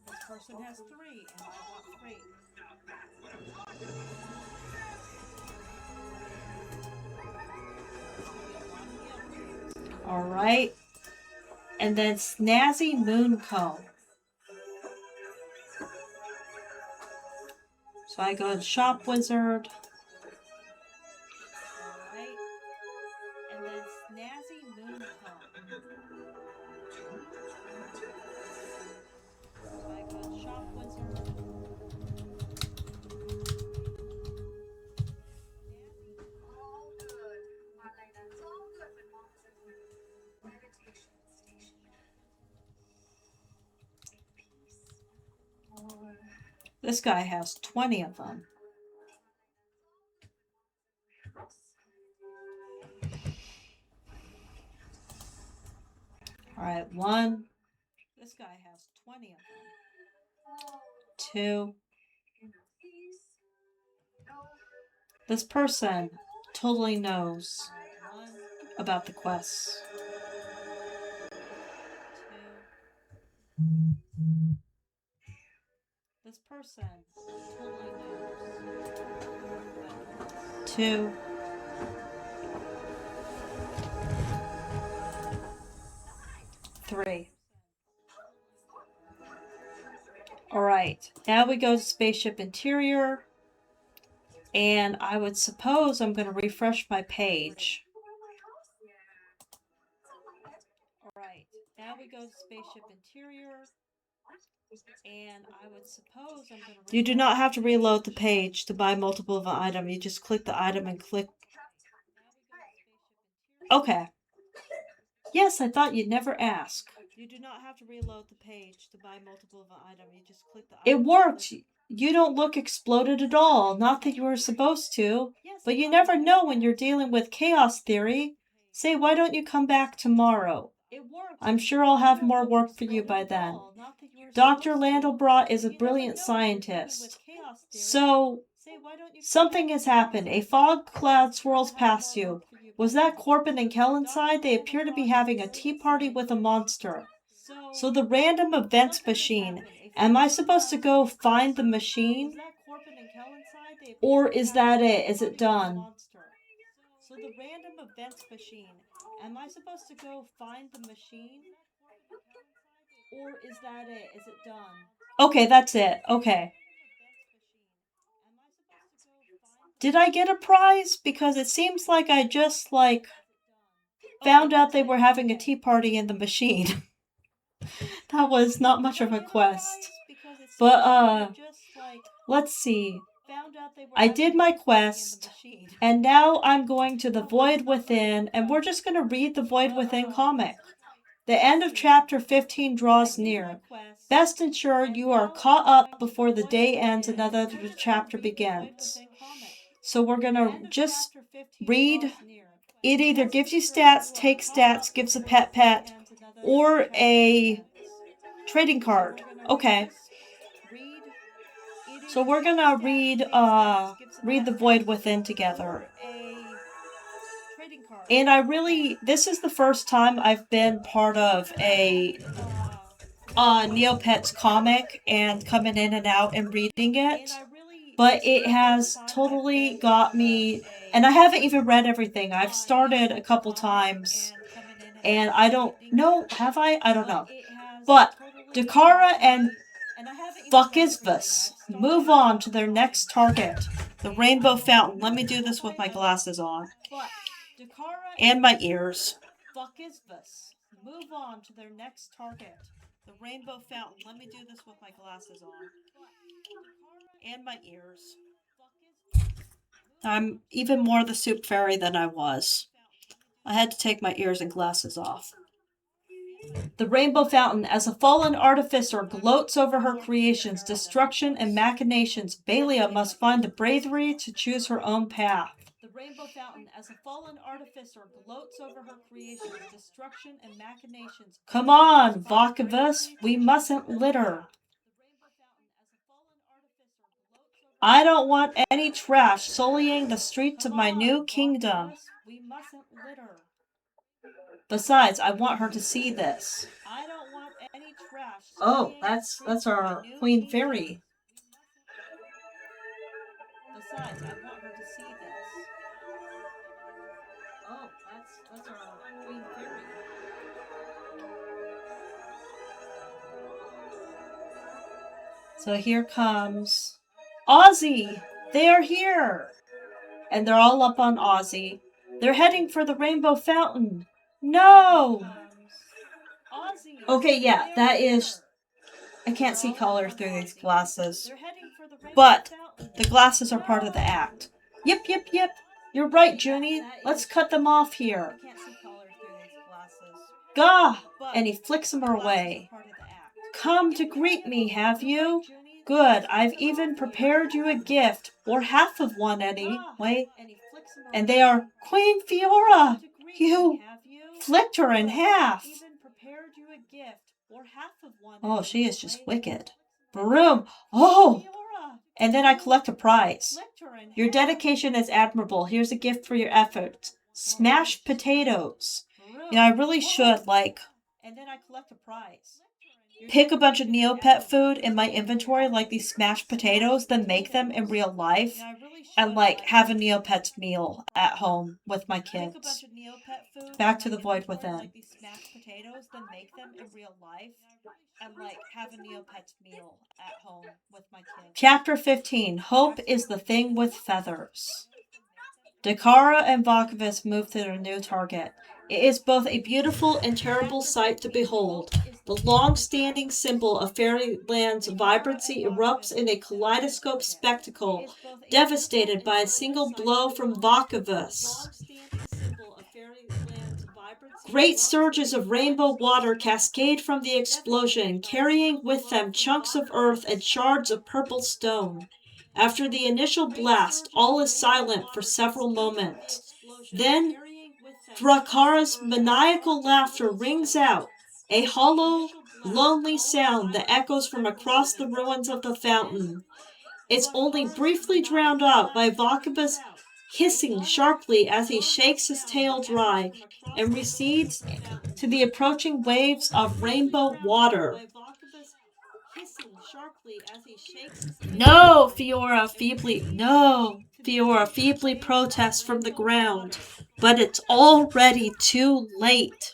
This person has 3, and I want 3. All right. And then Snazzy Mooncomb. So I go to Shop Wizard. All right. And then Snazzy Mooncomb. This guy has 20 of them. All right, 1. This guy has 20 of them. 2. This person totally knows about the quests. 2. This person totally knows about the quests. 2. Three. Alright, now we go to spaceship interior. And I would suppose I'm going to refresh my page. Alright, now we go to spaceship interior. And I would suppose I'm going to... You do not have to reload the page to buy multiple of an item. You just click the item and click... Okay. Yes, I thought you'd never ask. You do not have to reload the page to buy multiple of an item. You just click the item. It worked! You don't look exploded at all. Not that you were supposed to. But you never know when you're dealing with chaos theory. Say, why don't you come back tomorrow? I'm sure I'll have more work for you by then. Dr. Landelbrot is a brilliant scientist. So, something has happened. A fog cloud swirls past you. Was that Corbin and Kel inside? They appear to be having a tea party with a monster. So the random events machine. Am I supposed to go find the machine? Or is that it? Is it done? So the random events machine. Am I supposed to go find the machine? Or is that it? Is it done? Okay, that's it. Okay. Did I get a prize? Because it seems like I just, found out they were having a tea party in the machine. That was not much of a quest. But, let's see. I did my quest, and now I'm going to the Void Within, and we're just going to read the Void Within comic. The end of chapter 15 draws near. Best ensure you are caught up before the day ends and another chapter begins. So we're going to just read. It either gives you stats, takes stats, gives a pet, or a trading card. Okay. So we're gonna read the Void Within together. And this is the first time I've been part of a Neopets comic and coming in and out and reading it. But it has totally got me, and I haven't even read everything. I've started a couple times, and I don't know, have I? I don't know. But Dakara and Fuckisvus move on to their next target, the Rainbow Fountain. Let me do this with my glasses on. And my ears. Fuckisvus move on to their next target, the Rainbow Fountain. Let me do this with my glasses on. And my ears. I'm even more the soup fairy than I was. I had to take my ears and glasses off. The Rainbow Fountain, as a fallen artificer, gloats over her creations, destruction, and machinations. Balia must find the bravery to choose her own path. The Rainbow Fountain, as a fallen artificer, gloats over her creations, destruction, and machinations. Come on, Vakavus, we mustn't litter. I don't want any trash sullying the streets of my new kingdom. We mustn't litter. Besides, I want her to see this. I don't want any trash. Oh, that's our Queen Fairy. Besides, I want her to see this. Oh, that's our Queen Fairy. So here comes Ozzy. They are here. And they're all up on Ozzy. They're heading for the Rainbow Fountain. No! Okay, yeah, that is... I can't see color through these glasses. But the glasses are part of the act. Yep. You're right, Junie. Let's cut them off here. Gah! And he flicks them away. Come to greet me, have you? Good. I've even prepared you a gift, or half of one anyway. And they are Queen Fiora. You flicked her in half. Oh, she is just wicked. Broom. Oh! And then I collect a prize. Your dedication is admirable. Here's a gift for your efforts. Smashed potatoes. Yeah, I really should, like, pick a bunch of Neopet food in my inventory, like these smashed potatoes, then make them in real life, and, like, have a Neopets meal at home with my kids. Back to the void within. Chapter 15. Hope is the thing with feathers. Dakara and Vakovus move to their new target. It is both a beautiful and terrible sight to behold. The long-standing symbol of fairyland's vibrancy erupts in a kaleidoscope spectacle, devastated by a single blow from Vakovus. Great surges of rainbow water cascade from the explosion, carrying with them chunks of earth and shards of purple stone. After the initial blast, all is silent for several moments. Then, Drakara's maniacal laughter rings out, a hollow, lonely sound that echoes from across the ruins of the fountain. It's only briefly drowned out by Vakabas hissing sharply as he shakes his tail dry and recedes to the approaching waves of rainbow water. No, Fiora feebly protests from the ground, but it's already too late.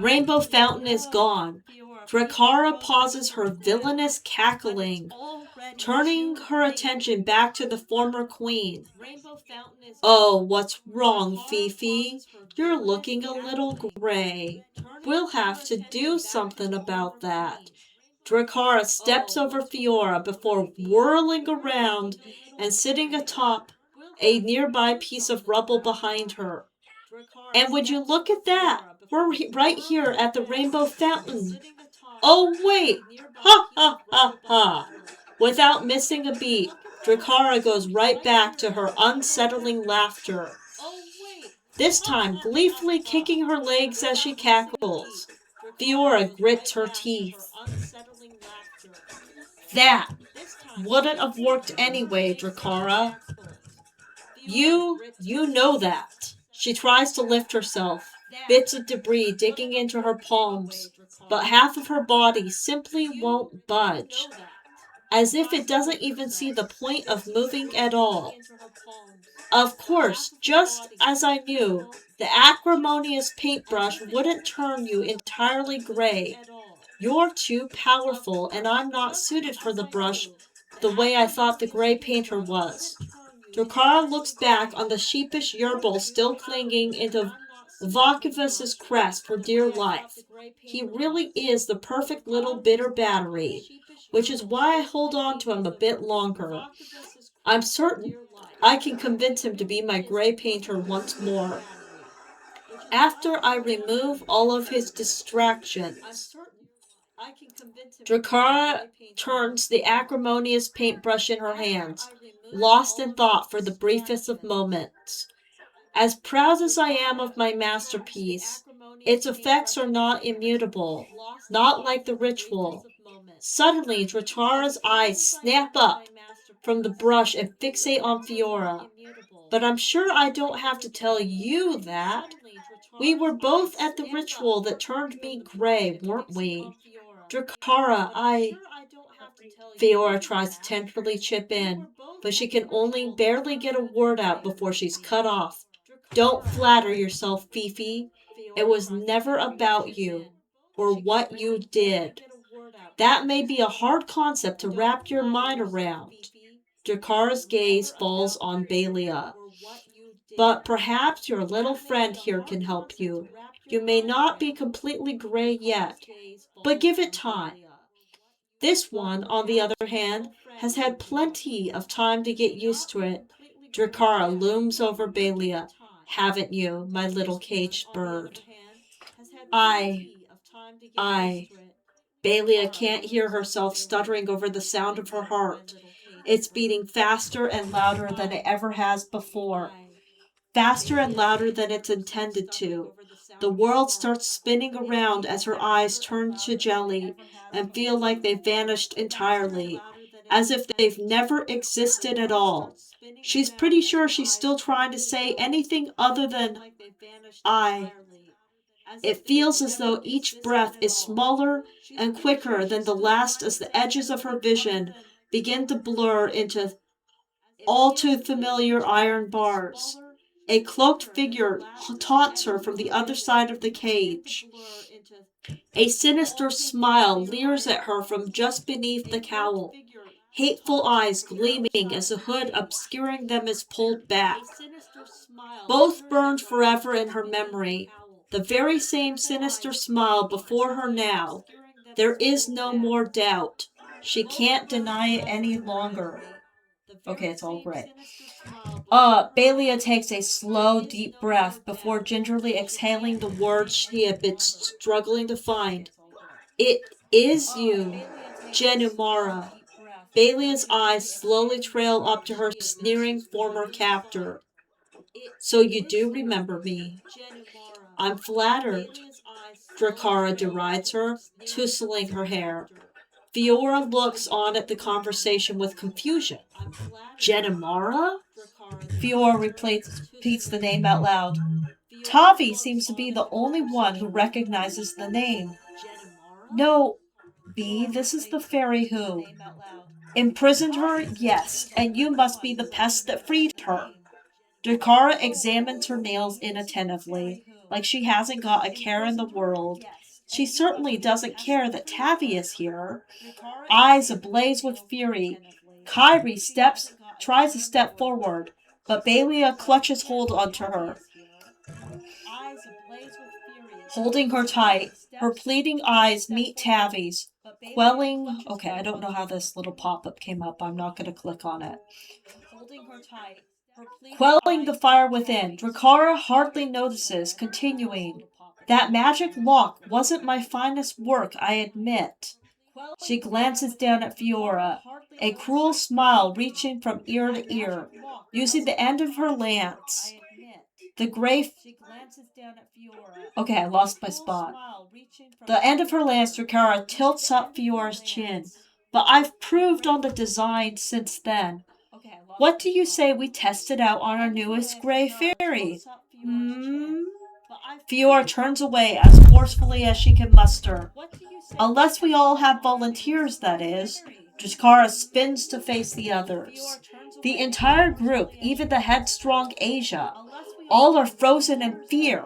Rainbow Fountain is gone. Drakara pauses her villainous cackling, turning her attention back to the former queen. Oh, what's wrong, Fifi? You're looking a little gray. We'll have to do something about that. Drakara steps over Fiora before whirling around and sitting atop a nearby piece of rubble behind her. And would you look at that? We're right here at the Rainbow Fountain. Oh, wait! Ha ha ha ha! Without missing a beat, Drakara goes right back to her unsettling laughter. This time gleefully kicking her legs as she cackles. Fiora grits her teeth. That wouldn't have worked anyway, Drakara. You know that. She tries to lift herself, bits of debris digging into her palms, but half of her body simply won't budge, as if it doesn't even see the point of moving at all. Of course, just as I knew, the acrimonious paintbrush wouldn't turn you entirely gray. You're too powerful, and I'm not suited for the brush the way I thought the gray painter was. Drakara looks back on the sheepish Yerbil still clinging into Vakavus's crest for dear life. He really is the perfect little bitter battery, which is why I hold on to him a bit longer. I'm certain I can convince him to be my gray painter once more. After I remove all of his distractions, Drakara turns the acrimonious paintbrush in her hands, lost in thought for the briefest of moments. As proud as I am of my masterpiece, its effects are not immutable, not like the ritual. Suddenly, Drakara's eyes snap up from the brush and fixate on Fiora. But I'm sure I don't have to tell you that. We were both at the ritual that turned me gray, weren't we? Drakara, Fiora tries to tenderly chip in, but she can only barely get a word out before she's cut off. Don't flatter yourself, Fifi. It was never about you, or what you did. That may be a hard concept to wrap your mind around. Drakara's gaze falls on Baelia. But perhaps your little friend here can help you. You may not be completely gray yet, but give it time. This one, on the other hand, has had plenty of time to get used to it. Drakara looms over Baelia. Haven't you, my little caged bird? I Balia can't hear herself stuttering over the sound of her heart. It's beating faster and louder than it ever has before. Faster and louder than it's intended to. The world starts spinning around as her eyes turn to jelly and feel like they've vanished entirely, as if they've never existed at all. She's pretty sure she's still trying to say anything other than I. It feels as though each breath is smaller and quicker than the last as the edges of her vision begin to blur into all too familiar iron bars. A cloaked figure taunts her from the other side of the cage. A sinister smile leers at her from just beneath the cowl. Hateful eyes gleaming as the hood obscuring them is pulled back. Both burned forever in her memory. The very same sinister smile before her now. There is no more doubt. She can't deny it any longer. Okay, it's all gray. Balia takes a slow, deep breath before gingerly exhaling the words she had been struggling to find. It is you, Genumara. Balia's eyes slowly trail up to her sneering former captor. So you do remember me. I'm flattered. Dracara derides her, tousling her hair. Fiora looks on at the conversation with confusion. Genumara? Fiora repeats the name out loud. Tavi seems to be the only one who recognizes the name. No, B, this is the fairy who imprisoned her, yes, and you must be the pest that freed her. Dracara examines her nails inattentively, like she hasn't got a care in the world. She certainly doesn't care that Tavi is here. Eyes ablaze with fury, Kyrie tries to step forward, but Balia clutches hold onto her, holding her tight. Her pleading eyes meet Tavi's, quelling. Okay, I don't know how this little pop-up came up. I'm not going to click on it. Quelling the fire within, Dracara hardly notices, continuing. That magic lock wasn't my finest work, I admit. She glances down at Fiora, a cruel smile reaching from ear to ear, using the end of her lance. The gray... Okay, I lost my spot. The end of her lance, Dracara tilts up Fiora's chin, but I've proved on the design since then. What do you say we test it out on our newest gray fairy? Fiora turns away as forcefully as she can muster. Unless we all have volunteers, that is. Dracara spins to face the others. The entire group, even the headstrong Asia, all are frozen in fear.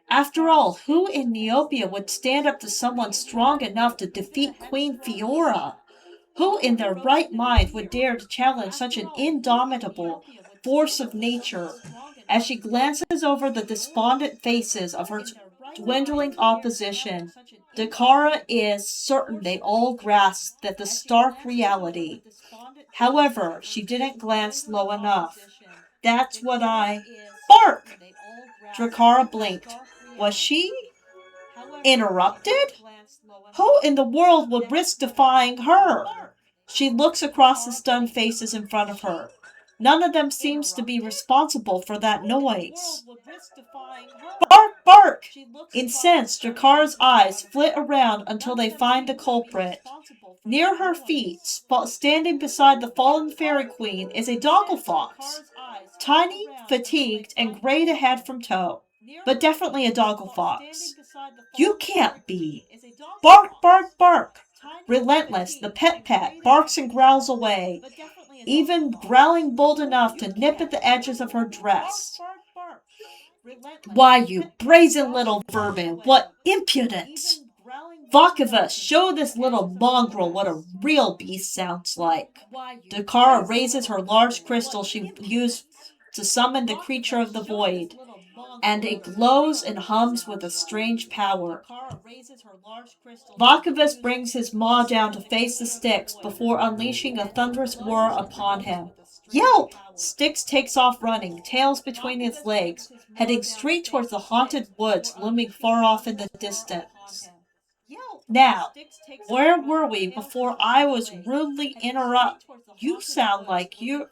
After all, who in Neopia would stand up to someone strong enough to defeat Queen Fiora? Who in their right mind would dare to challenge such an indomitable force of nature? As she glances over the despondent faces of her dwindling opposition, Dracara is certain they all grasp that the stark reality. However, she didn't glance low enough. That's what I... Bark! Dracara blinked. Was she... interrupted? Who in the world would risk defying her? She looks across the stunned faces in front of her. None of them seems to be responsible for that noise. Bark, bark! Incensed, Drakara's eyes flit around until they find the culprit. Near her feet, standing beside the fallen fairy queen, is a doggle fox. Tiny, fatigued, and grey to head from toe. But definitely a doggle fox. You can't be. Bark, bark, bark. Relentless, the pet barks and growls away, even growling bold enough to nip at the edges of her dress. Why, you brazen little vermin, what impudence! Vakava, show this little mongrel what a real beast sounds like. Dracara raises her large crystal she used to summon the creature of the void, and it glows and hums with a strange power. Vakavas brings his maw down to face the Styx before unleashing a thunderous whir upon him. Yelp! Styx takes off running, tails between his legs, heading straight towards the haunted woods looming far off in the distance. Now, where were we before I was rudely interrupted? You sound like you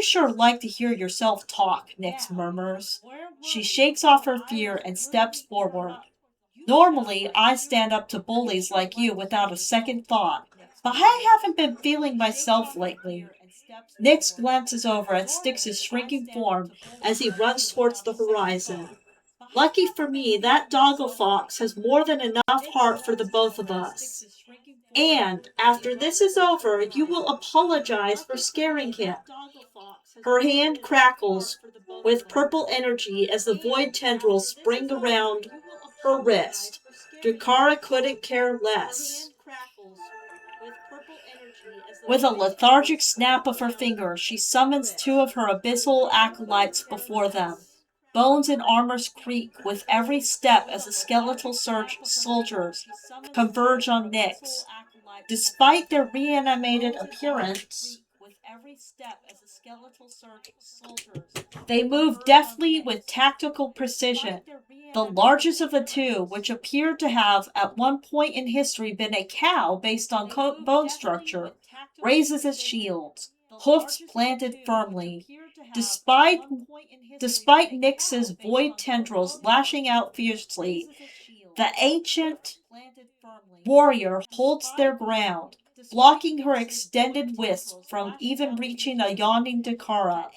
sure like to hear yourself talk, Nyx murmurs. She shakes off her fear and steps forward. Normally, I stand up to bullies like you without a second thought, but I haven't been feeling myself lately. Nyx glances over at Styx's shrinking form as he runs towards the horizon. Lucky for me, that doggle fox has more than enough heart for the both of us. And after this is over, you will apologize for scaring him. Her hand crackles with purple energy as the void tendrils spring around her wrist. Drakara couldn't care less. With a lethargic snap of her fingers, she summons two of her abyssal acolytes before them. Bones and armors creak with every step as the skeletal soldiers converge on Nyx. Despite their reanimated appearance, they move deftly with tactical precision. The largest of the two, which appeared to have at one point in history been a cow based on bone structure, raises its shields, hoofs planted firmly. Despite Nyx's void tendrils lashing out fiercely, the ancient warrior holds their ground, blocking her extended wisp from even reaching a yawning Drakara,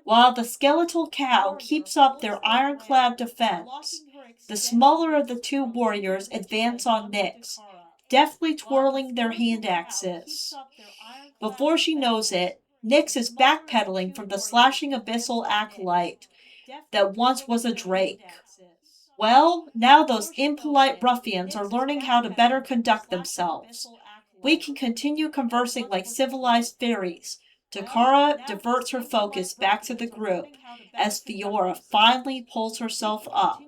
while the skeletal cow keeps up their ironclad defense. The smaller of the two warriors advance on Nyx, deftly twirling their hand axes. Before she knows it, Nyx is backpedaling from the slashing abyssal acolyte that once was a drake. Well, now those impolite ruffians are learning how to better conduct themselves. We can continue conversing like civilized fairies. Drakara diverts her focus back to the group as Fiora finally pulls herself up.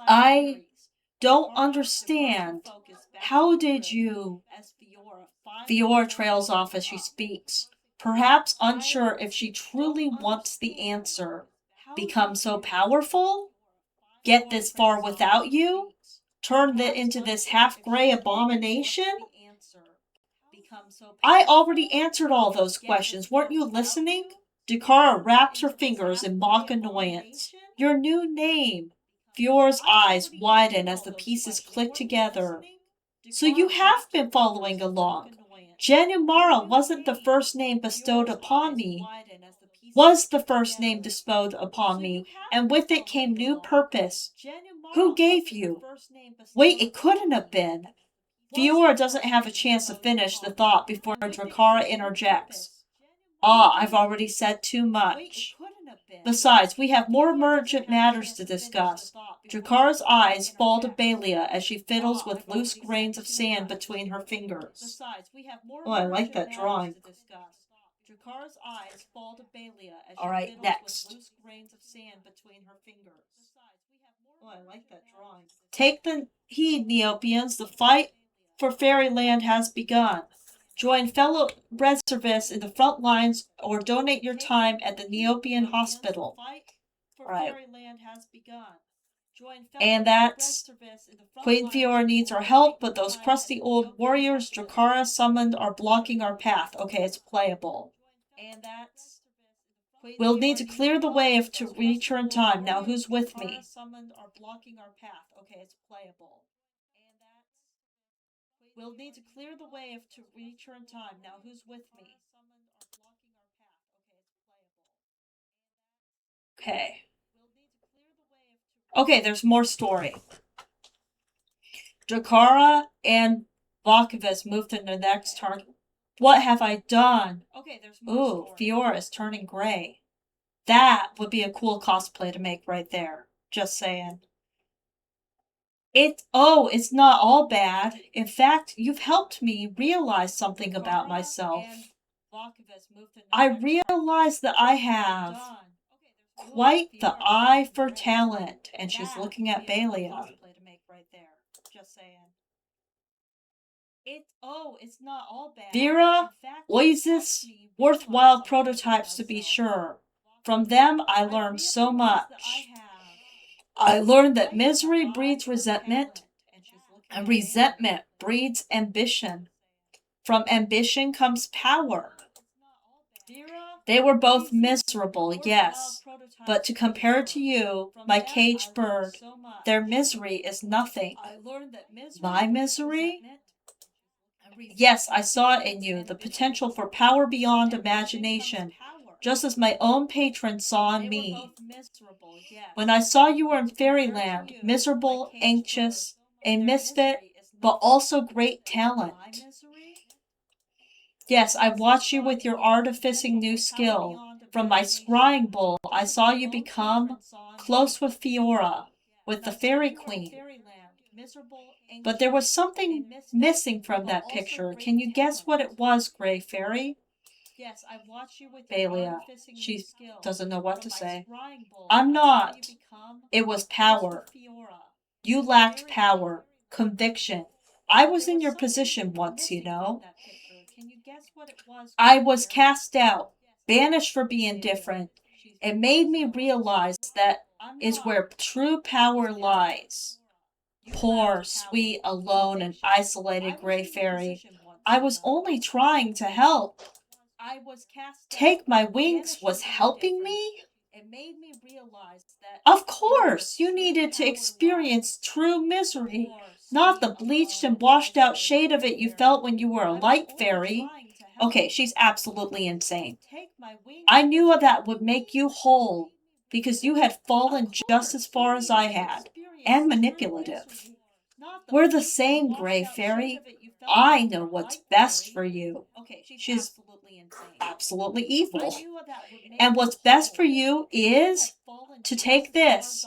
I don't understand. How did you... Fiora trails off as she speaks, perhaps unsure if she truly wants the answer. Become so powerful? Get this far without you? Turn into this half-gray abomination? I already answered all those questions. Weren't you listening? Drakara wraps her fingers in mock annoyance. Your new name. Fiora's eyes widen as the pieces click together. So you have been following along. Janumara wasn't the first name bestowed upon me. And with it came new purpose. Who gave you? Wait, it couldn't have been. Fiora doesn't have a chance to finish the thought before Drakara interjects. I've already said too much. Besides, we have more urgent matters to discuss. Drakara's eyes fall to Baelia as she fiddles with loose grains of sand between her fingers. Oh, I like that drawing. Alright, next. Take the heed, Neopians. The fight for Fairyland has begun. Join fellow reservists in the front lines or donate your time at the Neopian Hospital. Right. And that's Queen Fiora needs our help, but those crusty old warriors Drakara summoned are blocking our path. Okay, it's playable. We'll need to clear the way to reach her in time. Now who's with me? We'll need to clear the way to reach her in time. Now who's with me? Okay. Okay, there's more story. Drakara and Vakovus move to the next turn. What have I done? Ooh, Fiora is turning gray. That would be a cool cosplay to make right there. Just saying. It's not all bad. In fact, you've helped me realize something about myself. I realize that I have quite the eye for talent. And she's looking at Baelia. Vera, Oasis, worthwhile prototypes to be sure. From them I learned so much. I learned that misery breeds resentment, And resentment breeds ambition. From ambition comes power. They were both miserable, yes, but to compare to you, my caged bird, their misery is nothing. My misery? Yes, I saw in you the potential for power beyond imagination, just as my own patron saw in me. When I saw you were in fairyland, miserable, anxious, a misfit, but also great talent. Yes, I watched you with your artificing new skill. From my scrying bowl, I saw you become close with Fiora, with the fairy queen. But there was something missing from that picture. Can you guess what it was, Gray Fairy? Balia. She doesn't know what to say. I'm not. It was power. You lacked power, conviction. I was in your position once, you know. I was cast out, banished for being different. It made me realize that is where true power lies. Poor, sweet, alone, and isolated Gray Fairy. I was only trying to help. Take my wings was helping me? Of course, you needed to experience true misery, not the bleached and washed out shade of it you felt when you were a light fairy. Okay, she's absolutely insane. I knew that would make you whole, because you had fallen just as far as I had, and manipulative. We're the same, Gray Fairy. I know what's best for you. She's absolutely evil. And what's best for you is to take this,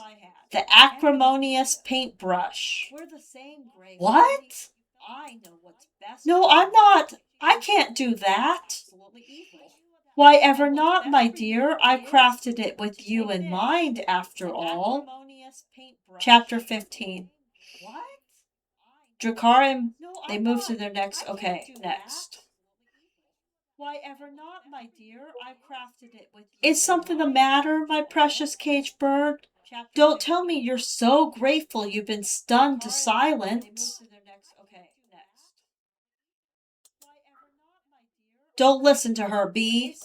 the acrimonious paintbrush. What? No, I'm not. I can't do that. Why ever not, my dear? I crafted it with you in mind, after all. Chapter 15. Dracarim, they move to their next. Okay, next. Why ever not, my dear? I crafted it with you. Is something the matter, my precious caged bird? Don't tell me you're so grateful you've been stunned to silence. Don't listen to her, Bee.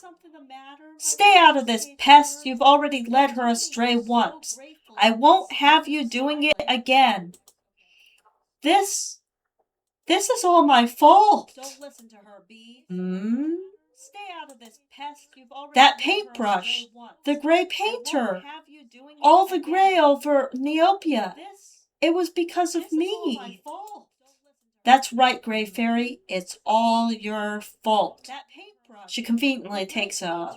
Stay out of this, pest. You've already led her astray once. I won't have you doing it again. This is all my fault. Don't listen to her, Bee. Stay out of this, pest. You've already that paintbrush, the gray painter, all the gray over Neopia. It was because of me. That's right, Gray Fairy. It's all your fault. She conveniently takes a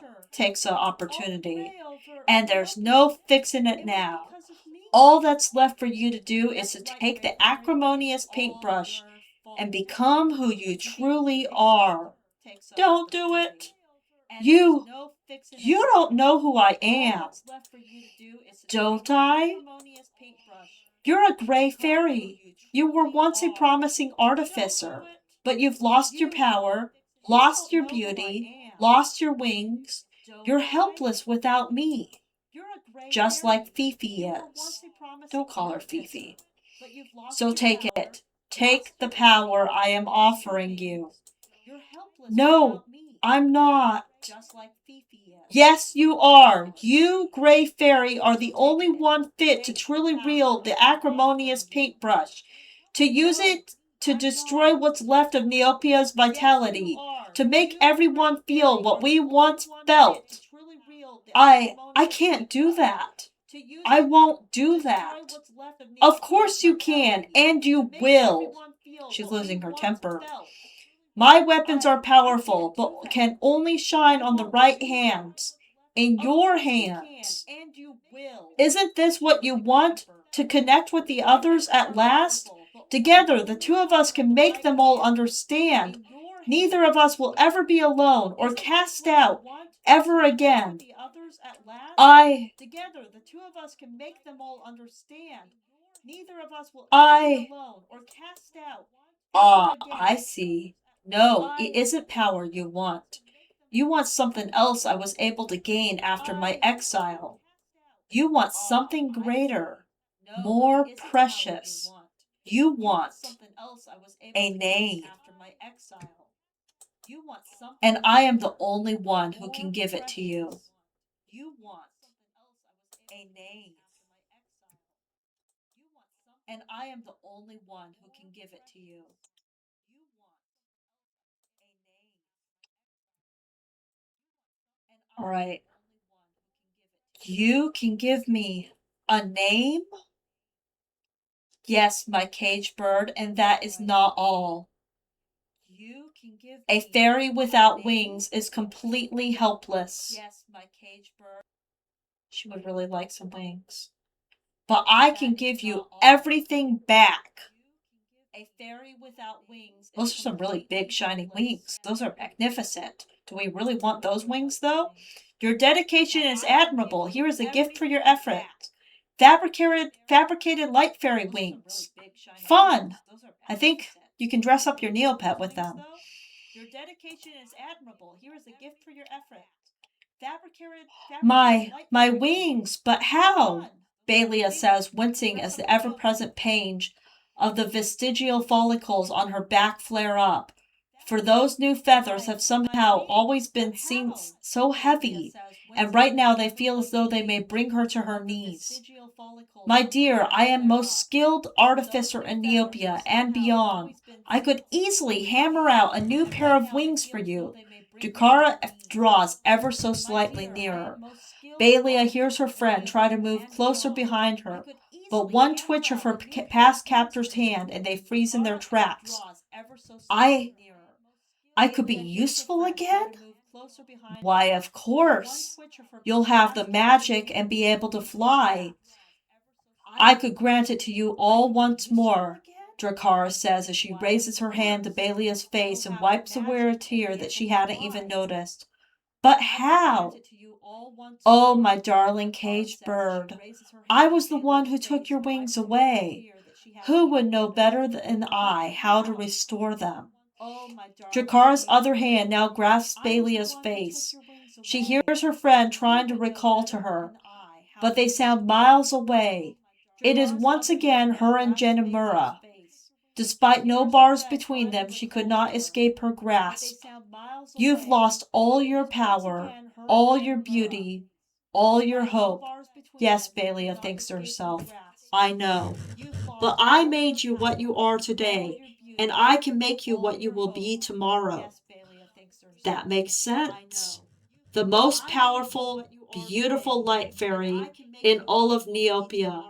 opportunity, and there's no fixing it now. All that's left for you to do is to take the acrimonious paintbrush and become who you truly are. Don't do it. You don't know who I am. Don't I? You're a gray fairy. You were once a promising artificer, but you've lost your power, lost your beauty, lost your wings. You're helpless without me. Just like Fifi is. Don't call her Fifi. So take it. Take the power I am offering you. No, I'm not. Yes, you are. You, Gray Fairy, are the only one fit to truly wield the acrimonious paintbrush. To use it to destroy what's left of Neopia's vitality. To make everyone feel what we once felt. I can't do that. I won't do that. Of course you can, and you will. She's losing her temper. My weapons are powerful, but can only shine on the right hands. In your hands. Isn't this what you want? To connect with the others at last? Together, the two of us can make them all understand. Neither of us will ever be alone or cast out ever again. Together, the two of us can make them all understand. Neither of us will ever be alone or cast out. I see. No, it isn't power you want. You want something else I was able to gain after my exile. You want something greater, more precious. You want a name. And I am the only one who can give it to you. You want a name. And I am the only one who can give it to you. You want a name. All right. You can give me a name? Yes, my cage bird, and that is not all. A fairy without wings is completely helpless. Yes, my cage bird. She would really like some wings. But I can give you everything back. A fairy without wings. Those are some really big, shiny wings. Those are magnificent. Do we really want those wings, though? Your dedication is admirable. Here is a gift for your effort. Fabricated light fairy wings. Fun! I think you can dress up your Neopet with them. Your dedication is admirable. Here is a gift for your effort. My wings, but how? Baelia says, wincing as the ever-present pain of the vestigial follicles on her back flare up. For those new feathers have somehow always been seen so heavy, and right now they feel as though they may bring her to her knees. My dear, I am most skilled artificer in Neopia and beyond. I could easily hammer out a new pair of wings for you. Jakara draws ever so slightly nearer. Baelia hears her friend try to move closer behind her, but one twitch of her past captor's hand and they freeze in their tracks. I could be useful again? Why, of course. You'll have the magic and be able to fly. I could grant it to you all once more, Drakara says as she raises her hand to Baelia's face and wipes away a tear that she hadn't even noticed. But how? Oh, my darling caged bird, I was the one who took your wings away. Who would know better than I how to restore them? Drakara's other hand now grasps Baelia's face. She hears her friend trying to recall to her, but they sound miles away. It is once again her and Genimura. Despite no bars between them, she could not escape her grasp. You've lost all your power, all your beauty, all your hope. Yes, Baelia thinks to herself, I know. But I made you what you are today, and I can make you what you will be tomorrow. That makes sense. The most powerful, beautiful light fairy in all of Neopia.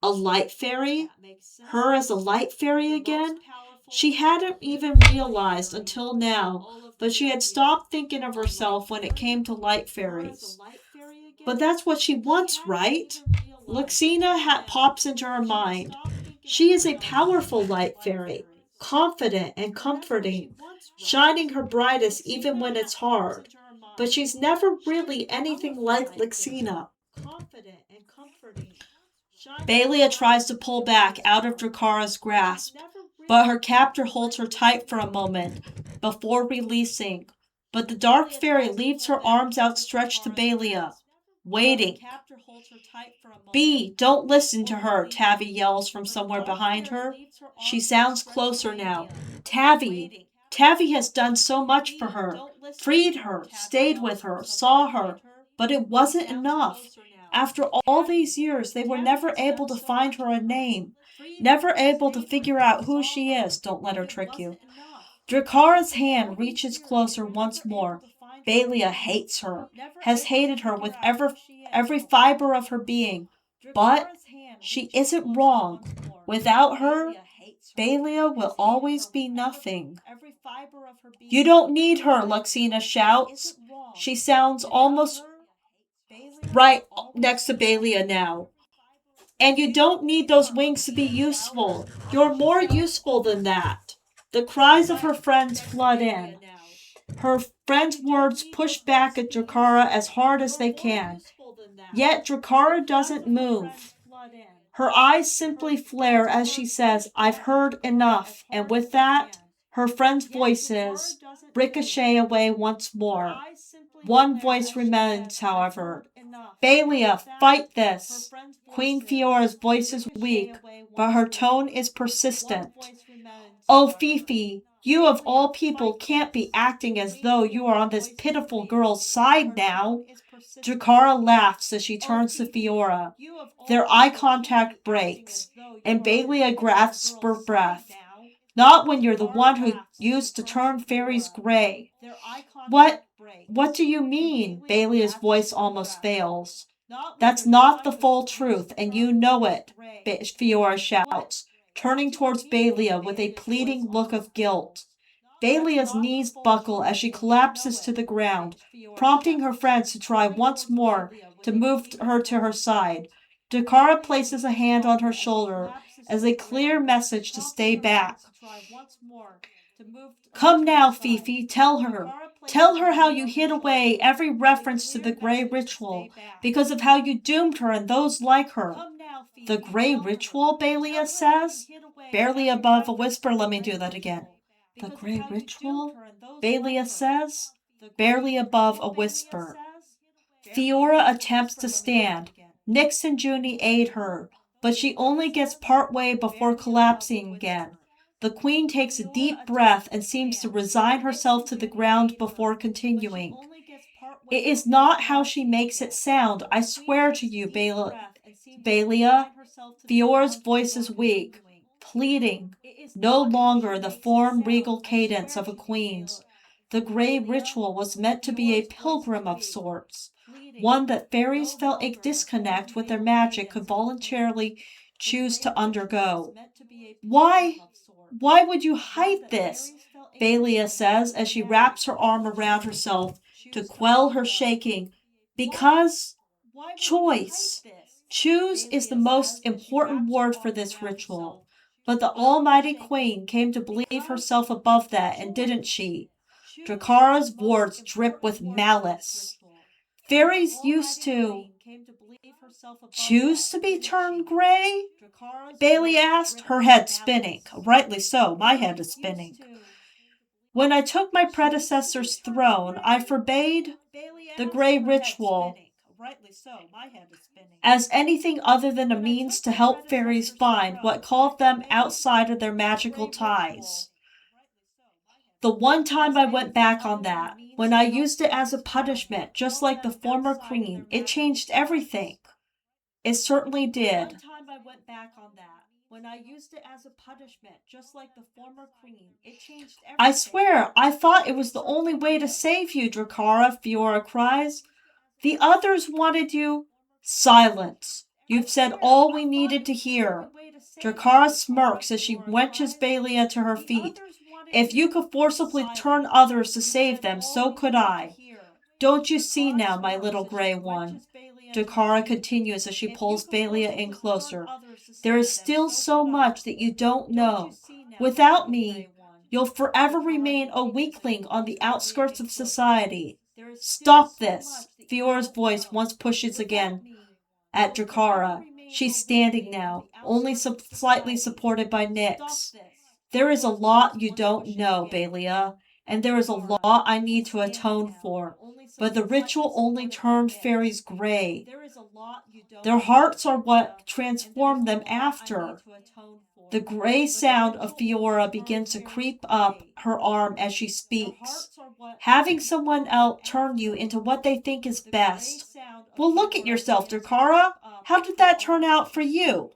A light fairy? Her as a light fairy again? She hadn't even realized until now, but she had stopped thinking of herself when it came to light fairies. But that's what she wants, right? Luxina pops into her mind. She is a powerful light fairy, confident and comforting, shining her brightest even when it's hard. But she's never really anything like Luxina. Baelia tries to pull back out of Drakara's grasp, but her captor holds her tight for a moment before releasing. But the dark fairy leaves her arms outstretched to Baelia, waiting. Don't listen to her, Tavi yells from somewhere behind her. She sounds closer now. Tavi has done so much for her, freed her, stayed with her, saw her, but it wasn't enough. After all these years, they were never able to find her a name, never able to figure out who she is. Don't let her trick you. Drakara's hand reaches closer once more. Baelia hates her, has hated her with every fiber of her being. But she isn't wrong. Without her, Baelia will always be nothing. You don't need her, Luxina shouts. She sounds almost right next to Baelia now. And you don't need those wings to be useful. You're more useful than that. The cries of her friends flood in. Her friends' words push back at Drakara as hard as they can. Yet Drakara doesn't move. Her eyes simply flare as she says, I've heard enough. And with that, her friends' voices ricochet away once more. One voice remains, however. Baelia, fight this! Queen Fiora's voice is weak, but her tone is persistent. Oh, Fifi, you of all people can't be acting as though you are on this pitiful girl's side now. Drakara laughs as she turns to Fiora. Their eye contact breaks, and Baelia grasps for breath. Not when you're the one who used to turn fairies gray. What do you mean? Baelia's voice almost fails. That's not the full truth, and you know it, Fiora shouts, turning towards Baelia with a pleading look of guilt. Baelia's knees buckle as she collapses to the ground, prompting her friends to try once more to move her to her side. Drakara places a hand on her shoulder as a clear message to stay back. Come now, Fifi, tell her. Tell her how you hid away every reference to the Grey Ritual because of how you doomed her and those like her. The Grey Ritual, Baelia says? Barely above a whisper, let me do that again. The Grey Ritual? Baelia says, barely above a whisper. Fiora attempts to stand. Nyx and Junie aid her, but she only gets part way before collapsing again. The queen takes a deep breath and seems to resign herself to the ground before continuing. It is not how she makes it sound, I swear to you, Baelia. Fiora's voice is weak, pleading, no longer the form regal cadence of a queen's. The Grey Ritual was meant to be a pilgrim of sorts, one that fairies felt a disconnect with their magic could voluntarily choose to undergo. Why would you hide this? Baelia says as she wraps her arm around herself to quell her shaking. Because choice. Choose is the most important word for this ritual. But the Almighty Queen came to believe herself above that, and didn't she? Drakara's words drip with malice. Fairies used to choose to be turned gray? Bailey asked, her head spinning. Rightly so, my head is spinning. When I took my predecessor's throne, I forbade the Grey Ritual as anything other than a means to help fairies find what called them outside of their magical ties. The one time I went back on that, when I used it as a punishment, just like the former queen, it changed everything. It certainly did. I swear, I thought it was the only way to save you, Drakara, Fiora cries. The others wanted you. Silence. You've said all we needed to hear. Drakara smirks as she wenches Baelia to her feet. If you could forcibly turn others to save them, so could I. Don't you see now, my little gray one? Drakara continues as she pulls Baelia in closer. There is still so much that you don't know. Without me, you'll forever remain a weakling on the outskirts of society. Stop this! Fiora's voice once pushes again at Drakara. She's standing now, only slightly supported by Nyx. There is a lot you don't know, Baelia, and there is a lot I need to atone for. But the ritual only turned fairies gray. Their hearts are what transformed them after. The gray sound of Fiora begins to creep up her arm as she speaks. Having someone else turn you into what they think is best. Well, look at yourself, Drakara. How did that turn out for you?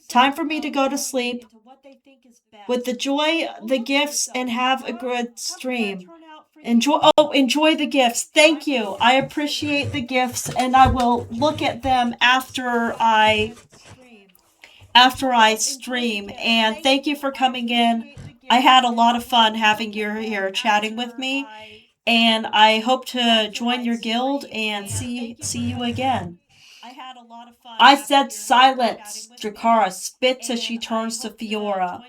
Time for me to go to sleep. With the joy, the gifts, and have a good stream. Enjoy the gifts. Thank you. I appreciate the gifts, and I will look at them after I stream. And thank you for coming in. I had a lot of fun having you here chatting with me, and I hope to join your guild and see you again. I said silence. Drakara spits as she turns to Fiora.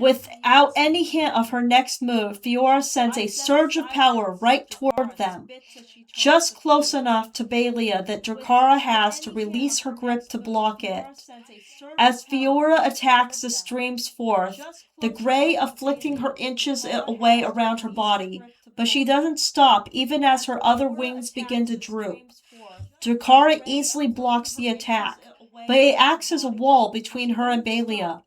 Without any hint of her next move, Fiora sends a surge of power right toward them, just close enough to Baelia that Drakara has to release her grip to block it. As Fiora attacks, the streams forth, the gray afflicting her inches away around her body, but she doesn't stop even as her other wings begin to droop. Drakara easily blocks the attack, but it acts as a wall between her and Balia.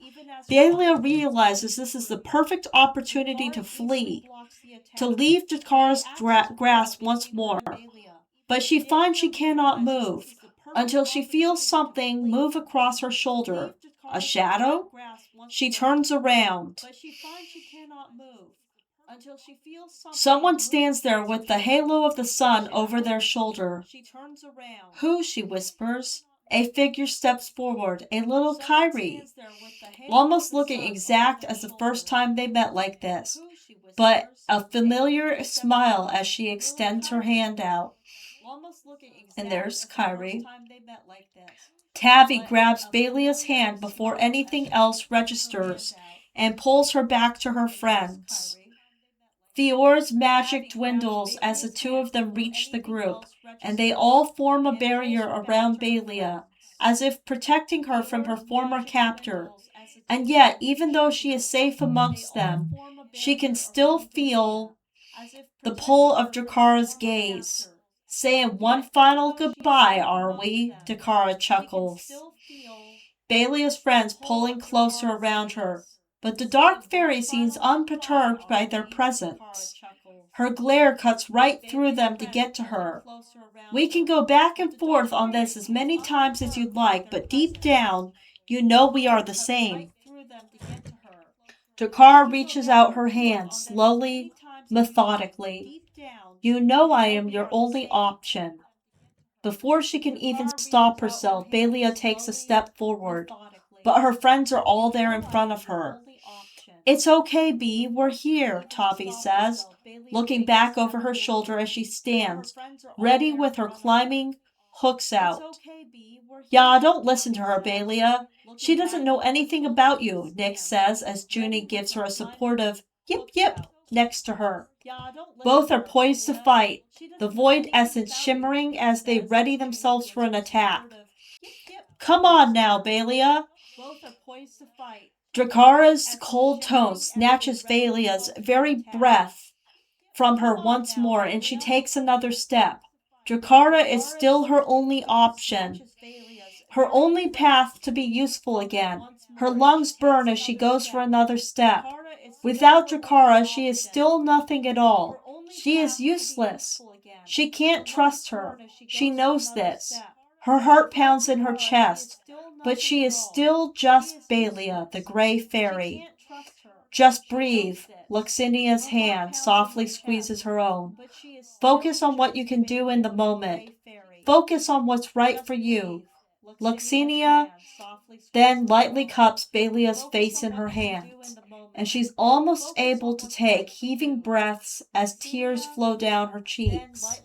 Balia realizes this is the perfect opportunity to flee, to leave Drakara's grasp once more. But she finds she cannot move until she feels something move across her shoulder. A shadow? She turns around. Someone stands there with the halo of the sun over their shoulder. Who? She whispers. A figure steps forward, a little Kyrie, almost looking exact as the first time they met like this, but a familiar smile as she extends her hand out. And there's Kyrie. Tavi grabs Balia's hand before anything else registers and pulls her back to her friends. Fior's magic dwindles as the two of them reach the group, and they all form a barrier around Balia, as if protecting her from her former captor. And yet, even though she is safe amongst them, she can still feel the pull of Drakara's gaze. Saying one final goodbye, are we? Drakara chuckles. Balia's friends pulling closer around her, but the dark fairy seems unperturbed by their presence. Her glare cuts right through them to get to her. We can go back and forth on this as many times as you'd like, but deep down, you know we are the same. Drakara reaches out her hand, slowly, methodically. You know I am your only option. Before she can even stop herself, Balia takes a step forward, but her friends are all there in front of her. It's okay, Bee, we're here, Tavi says, looking back over her shoulder as she stands, ready with her climbing hooks out. Yeah, don't listen to her, Balia. She doesn't know anything about you, Nick says as Junie gives her a supportive yip yip next to her. Both are poised to fight, the void essence shimmering as they ready themselves for an attack. Come on now, Balia. Drakara's cold tone snatches Balia's very breath from her once more, and she takes another step. Drakara is still her only option, her only path to be useful again. Her lungs burn as she goes for another step. Without Drakara, she is still nothing at all. She is useless. She can't trust her. She knows this. Her heart pounds in her chest, but she is still just Balia, the gray fairy. Just breathe. Luxinia's hand softly squeezes her own. Focus on what you can do in the moment. Focus on what's right for you. Luxinia then lightly cups Balia's face in her hands, and she's almost able to take heaving breaths as tears flow down her cheeks.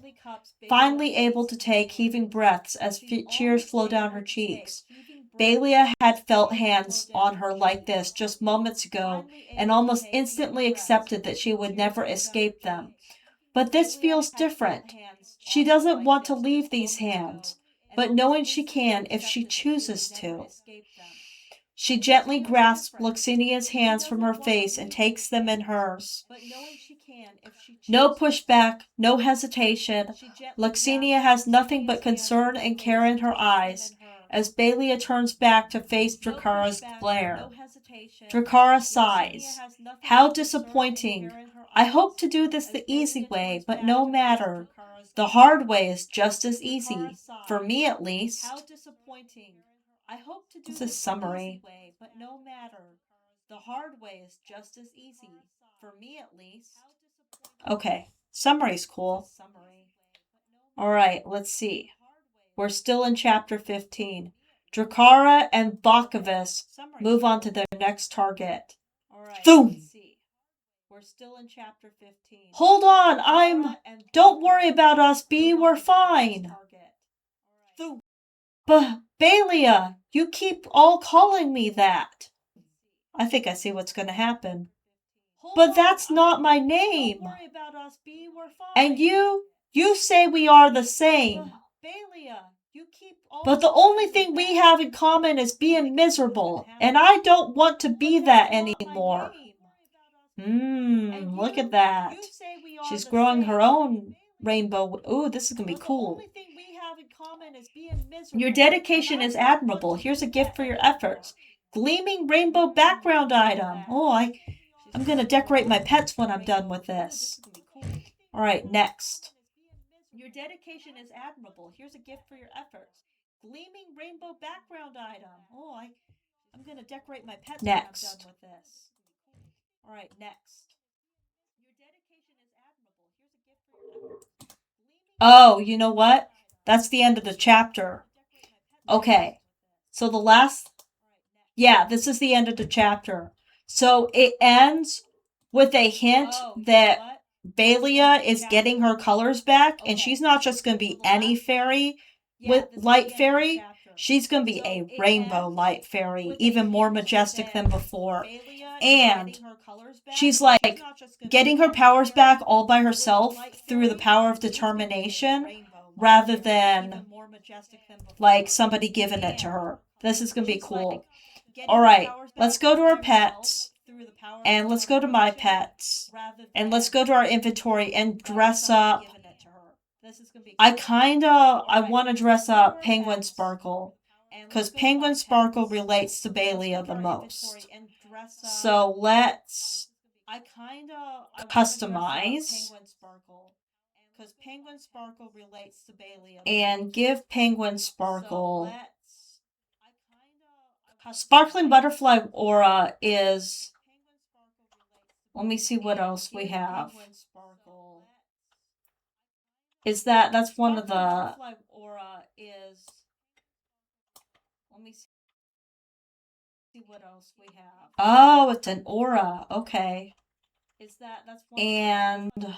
Finally able to take heaving breaths as tears flow down her cheeks. Balia had felt hands on her like this just moments ago and almost instantly accepted that she would never escape them. But this feels different. She doesn't want to leave these hands, but knowing she can if she chooses to. She gently grasps Luxinia's hands from her face and takes them in hers. No pushback, no hesitation. Luxinia has nothing but concern and care in her eyes as Balia turns back to face Drakara's glare. Drakara sighs. How disappointing. I hope to do this the easy way, but no matter. The hard way is just as easy, for me at least. It's a summary. Okay, summary's cool. Alright, let's see. We're still in chapter 15. Drakara and Bakovis move on to their next target. Boom! Hold on, Don't worry about us, Bee, we're fine. Balia, you keep all calling me that. I think I see what's going to happen. But that's not my name. And you say we are the same. But the only thing we have in common is being miserable, and I don't want to be that anymore. Look at that. She's growing her own rainbow. Ooh, this is going to be cool. Your dedication is admirable. Here's a gift for your efforts. Gleaming rainbow background item. Oh, I'm going to decorate my pets when I'm done with this. All right, next. Your dedication is admirable. Here's a gift for your efforts. Gleaming rainbow background item. Oh, I'm going to decorate my pets when I'm done with this. All right, next. Your dedication is admirable. Here's a gift for your efforts. Oh, you know what? That's the end of the chapter. Okay. So the last, yeah, this is the end of the chapter. So it ends with a hint that Balia is getting her colors back, and she's not just going to be any fairy with light fairy. She's going to be a rainbow light fairy, even more majestic than before. And she's like getting her powers back all by herself through the power of determination rather than like somebody giving it to her. This is going to be cool. All right, let's go to our pets. And let's go to my pets. And let's go to our inventory and dress up. I want to dress up Penguin Sparkle. Because Penguin Sparkle relates to Balia the most. So let's customize. And give Penguin Sparkle. Sparkling Butterfly Aura is. Let me see what else we have. Is that's one of the. Let me see what else we have. Oh, it's an aura. Okay. That's one. And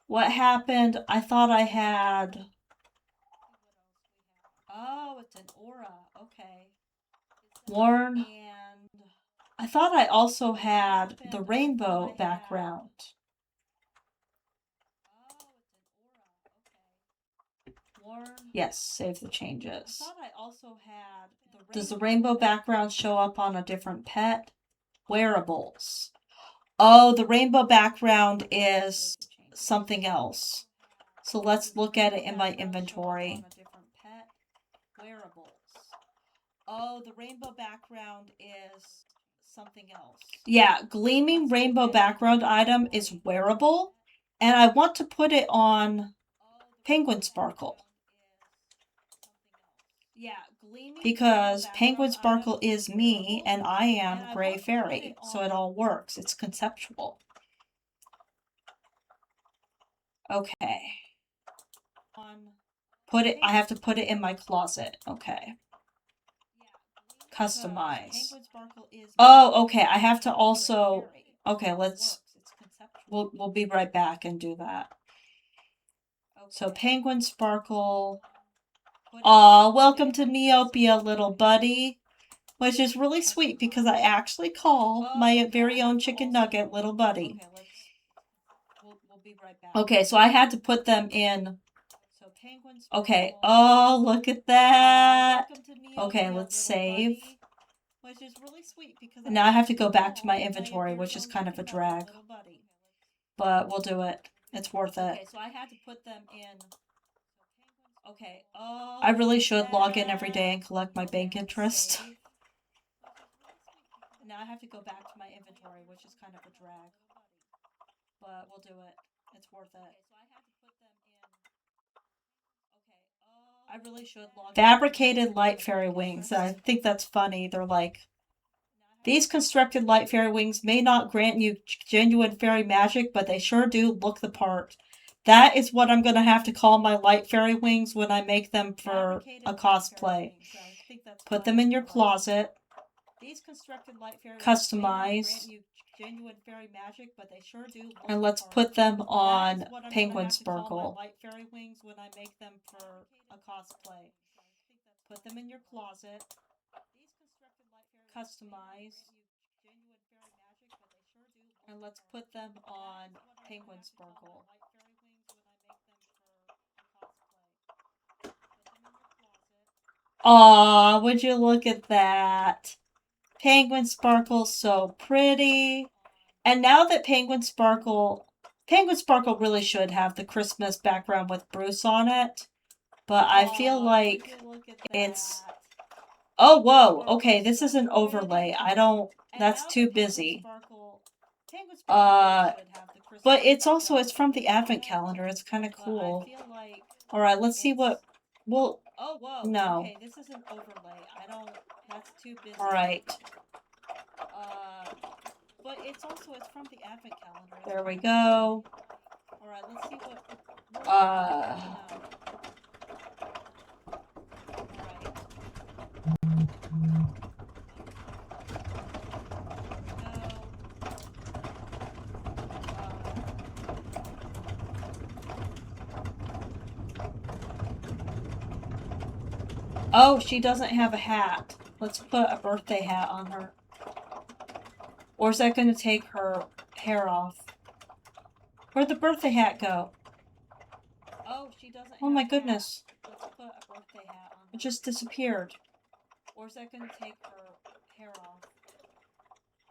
what happened? I thought I had. Oh, it's an aura. Okay. Warn. And I thought I also had the rainbow background. Yes, save the changes. Does the rainbow background show up on a different pet? Wearables. Oh, the rainbow background is something else. So let's look at it in my inventory. Wearables. Oh, the rainbow background is something else. Yeah, gleaming rainbow background item is wearable, and I want to put it on Penguin Sparkle. Yeah, because Penguin Sparkle is me and I am Gray Fairy, so it all works. It's conceptual. Okay. I have to put it in my closet. Okay. Customize. Oh, okay. I have to also. Okay, we'll be right back and do that. So Penguin Sparkle. Aw, welcome to Neopia, little buddy. Which is really sweet because I actually call my very own chicken nugget little buddy. Okay, so I had to put them in. Okay, oh, look at that. Okay, let's save. Now I have to go back to my inventory, which is kind of a drag. But we'll do it. It's worth it. Okay, so I had to put them in. Okay, oh. I really should log in every day and collect my bank interest. Now I have to go back to my inventory, which is kind of a drag. But we'll do it. It's worth it. I really should log in. Fabricated light fairy wings. I think that's funny. They're like, these constructed light fairy wings may not grant you genuine fairy magic, but they sure do look the part. That is what I'm going to have to call my light fairy wings when I make them for a cosplay. Put them in your closet. Customize. And let's put them on Penguin Sparkle. Put them in your closet. Customize. And let's put them on Penguin Sparkle. Aw, would you look at that? Penguin Sparkle's so pretty. And now that Penguin Sparkle really should have the Christmas background with Bruce on it. but I feel like it's... Oh, whoa. Okay, this is an overlay. I don't... That's too busy. But it's also, it's from the advent calendar. It's kind of cool. Alright, let's see what... Well, no. Okay, this is an overlay. I don't... That's too busy. Alright. But it's also, it's from the advent calendar. There we go. Alright, let's see what... Oh, she doesn't have a hat. Let's put a birthday hat on her. Or is that going to take her hair off? Where'd the birthday hat go? Oh, she doesn't. Oh my goodness. Let's put a birthday hat on her. It just disappeared. Or is that going to take her hair off?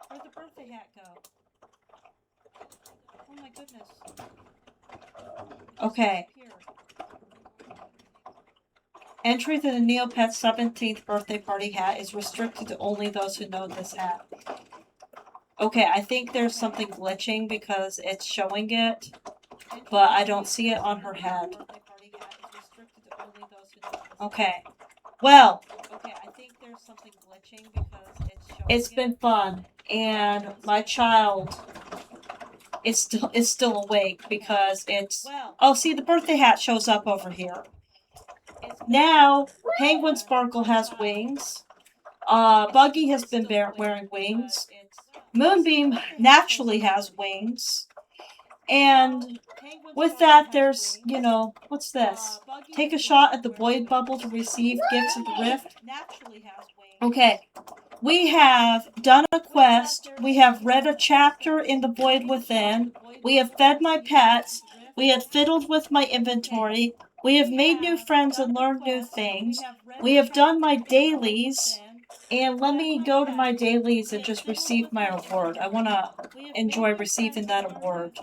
Where'd the birthday hat go? Oh my goodness. Okay. Entry to the Neopets 17th birthday party hat is restricted to only those who know this hat. Okay, I think there's something glitching because it's showing it, but I don't see it on her head. Okay. Well, it's been fun, and my child is still awake because it's... Oh, see, the birthday hat shows up over here. Now, Penguin Sparkle has wings. Buggy has been wearing wings. Moonbeam naturally has wings. And with that, there's, you know, what's this? Take a shot at the void bubble to receive gifts of the rift. Okay. We have done a quest. We have read a chapter in the void within. We have fed my pets. We have fiddled with my inventory. We have made new friends and learned new things. We have done my dailies. And let me go to my dailies and just receive my award. I want to enjoy receiving that award.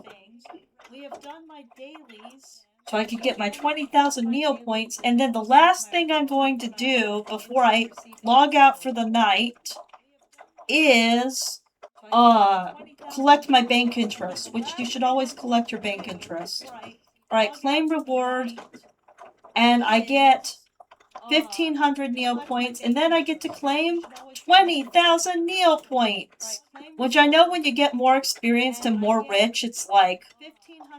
So I can get my 20,000 Neopoints. And then the last thing I'm going to do before I log out for the night is collect my bank interest, which you should always collect your bank interest. Alright, claim reward. And I get 1,500 Neopoints, and then I get to claim 20,000 Neopoints! Which I know when you get more experienced and more rich, it's like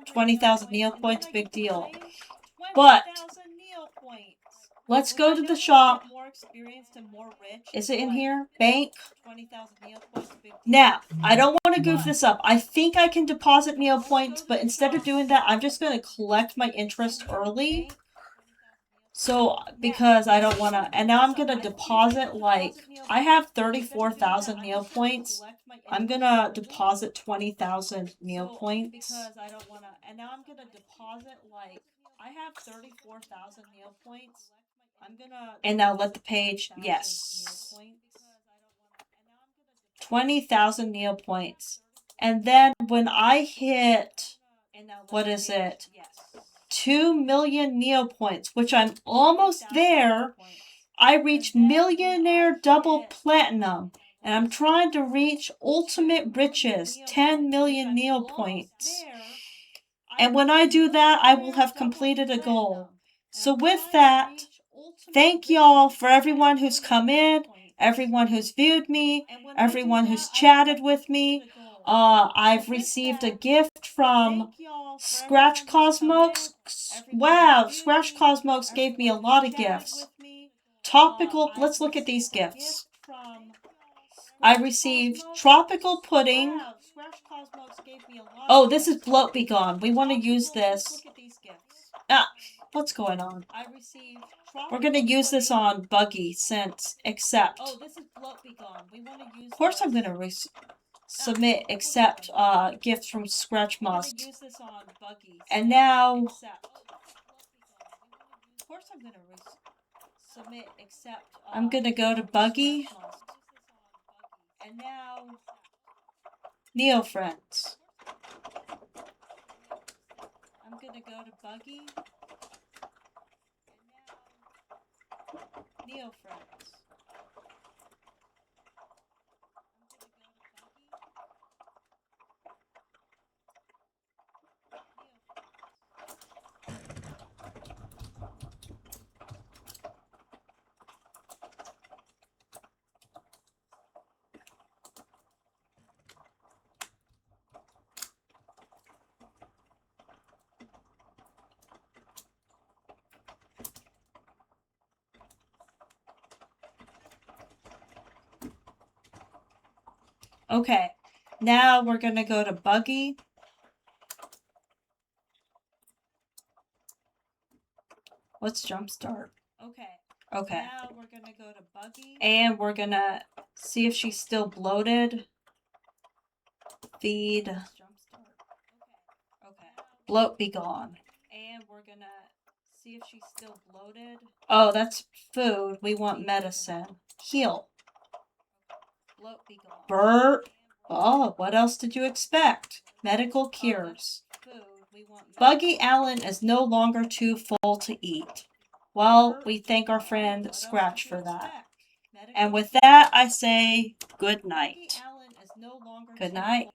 20,000 Neopoints, big deal. But let's go to the shop. Is it in here? Bank. Now, I don't want to goof this up. I think I can deposit Neopoints, but instead of doing that, I'm just going to collect my interest early. So, because I don't want to, and now I'm going to deposit, like, I have 34,000 Neopoints. I'm going to deposit 20,000 Neopoints. And now let the page, yes. 20,000 Neopoints. And then when I hit, what is it? 2 million Neopoints, which I'm almost there, I reach Millionaire Double Platinum. And I'm trying to reach Ultimate Riches, 10 million Neopoints. And when I do that, I will have completed a goal. So with that, thank y'all for everyone who's come in, everyone who's viewed me, everyone who's chatted with me. I've received a gift from Scratch Cosmos. Wow, Scratch Cosmos gave me a lot of gifts. Topical, let's look at these gifts. I received Tropical Pudding. Oh, this is Bloat Be Gone. We want to use this. What's going on? We're going to use this on Buggy since accept. Of course I'm going to submit accept gift from Scratch Musk. And now I'm going to go to Buggy. And now Neo Friends. I'm going to go to Buggy. Neopets. Okay, now we're gonna go to Buggy. Let's jumpstart. Okay. Now we're gonna go to Buggy. And we're gonna see if she's still bloated. Feed. Okay. Bloat be gone. And we're gonna see if she's still bloated. Oh, that's food. We want medicine. Heal. Bloat be gone. Burp. Oh, what else did you expect? Medical cures. Buggy Allen is no longer too full to eat. Well, we thank our friend Scratch for that. And with that, I say good night. Good night.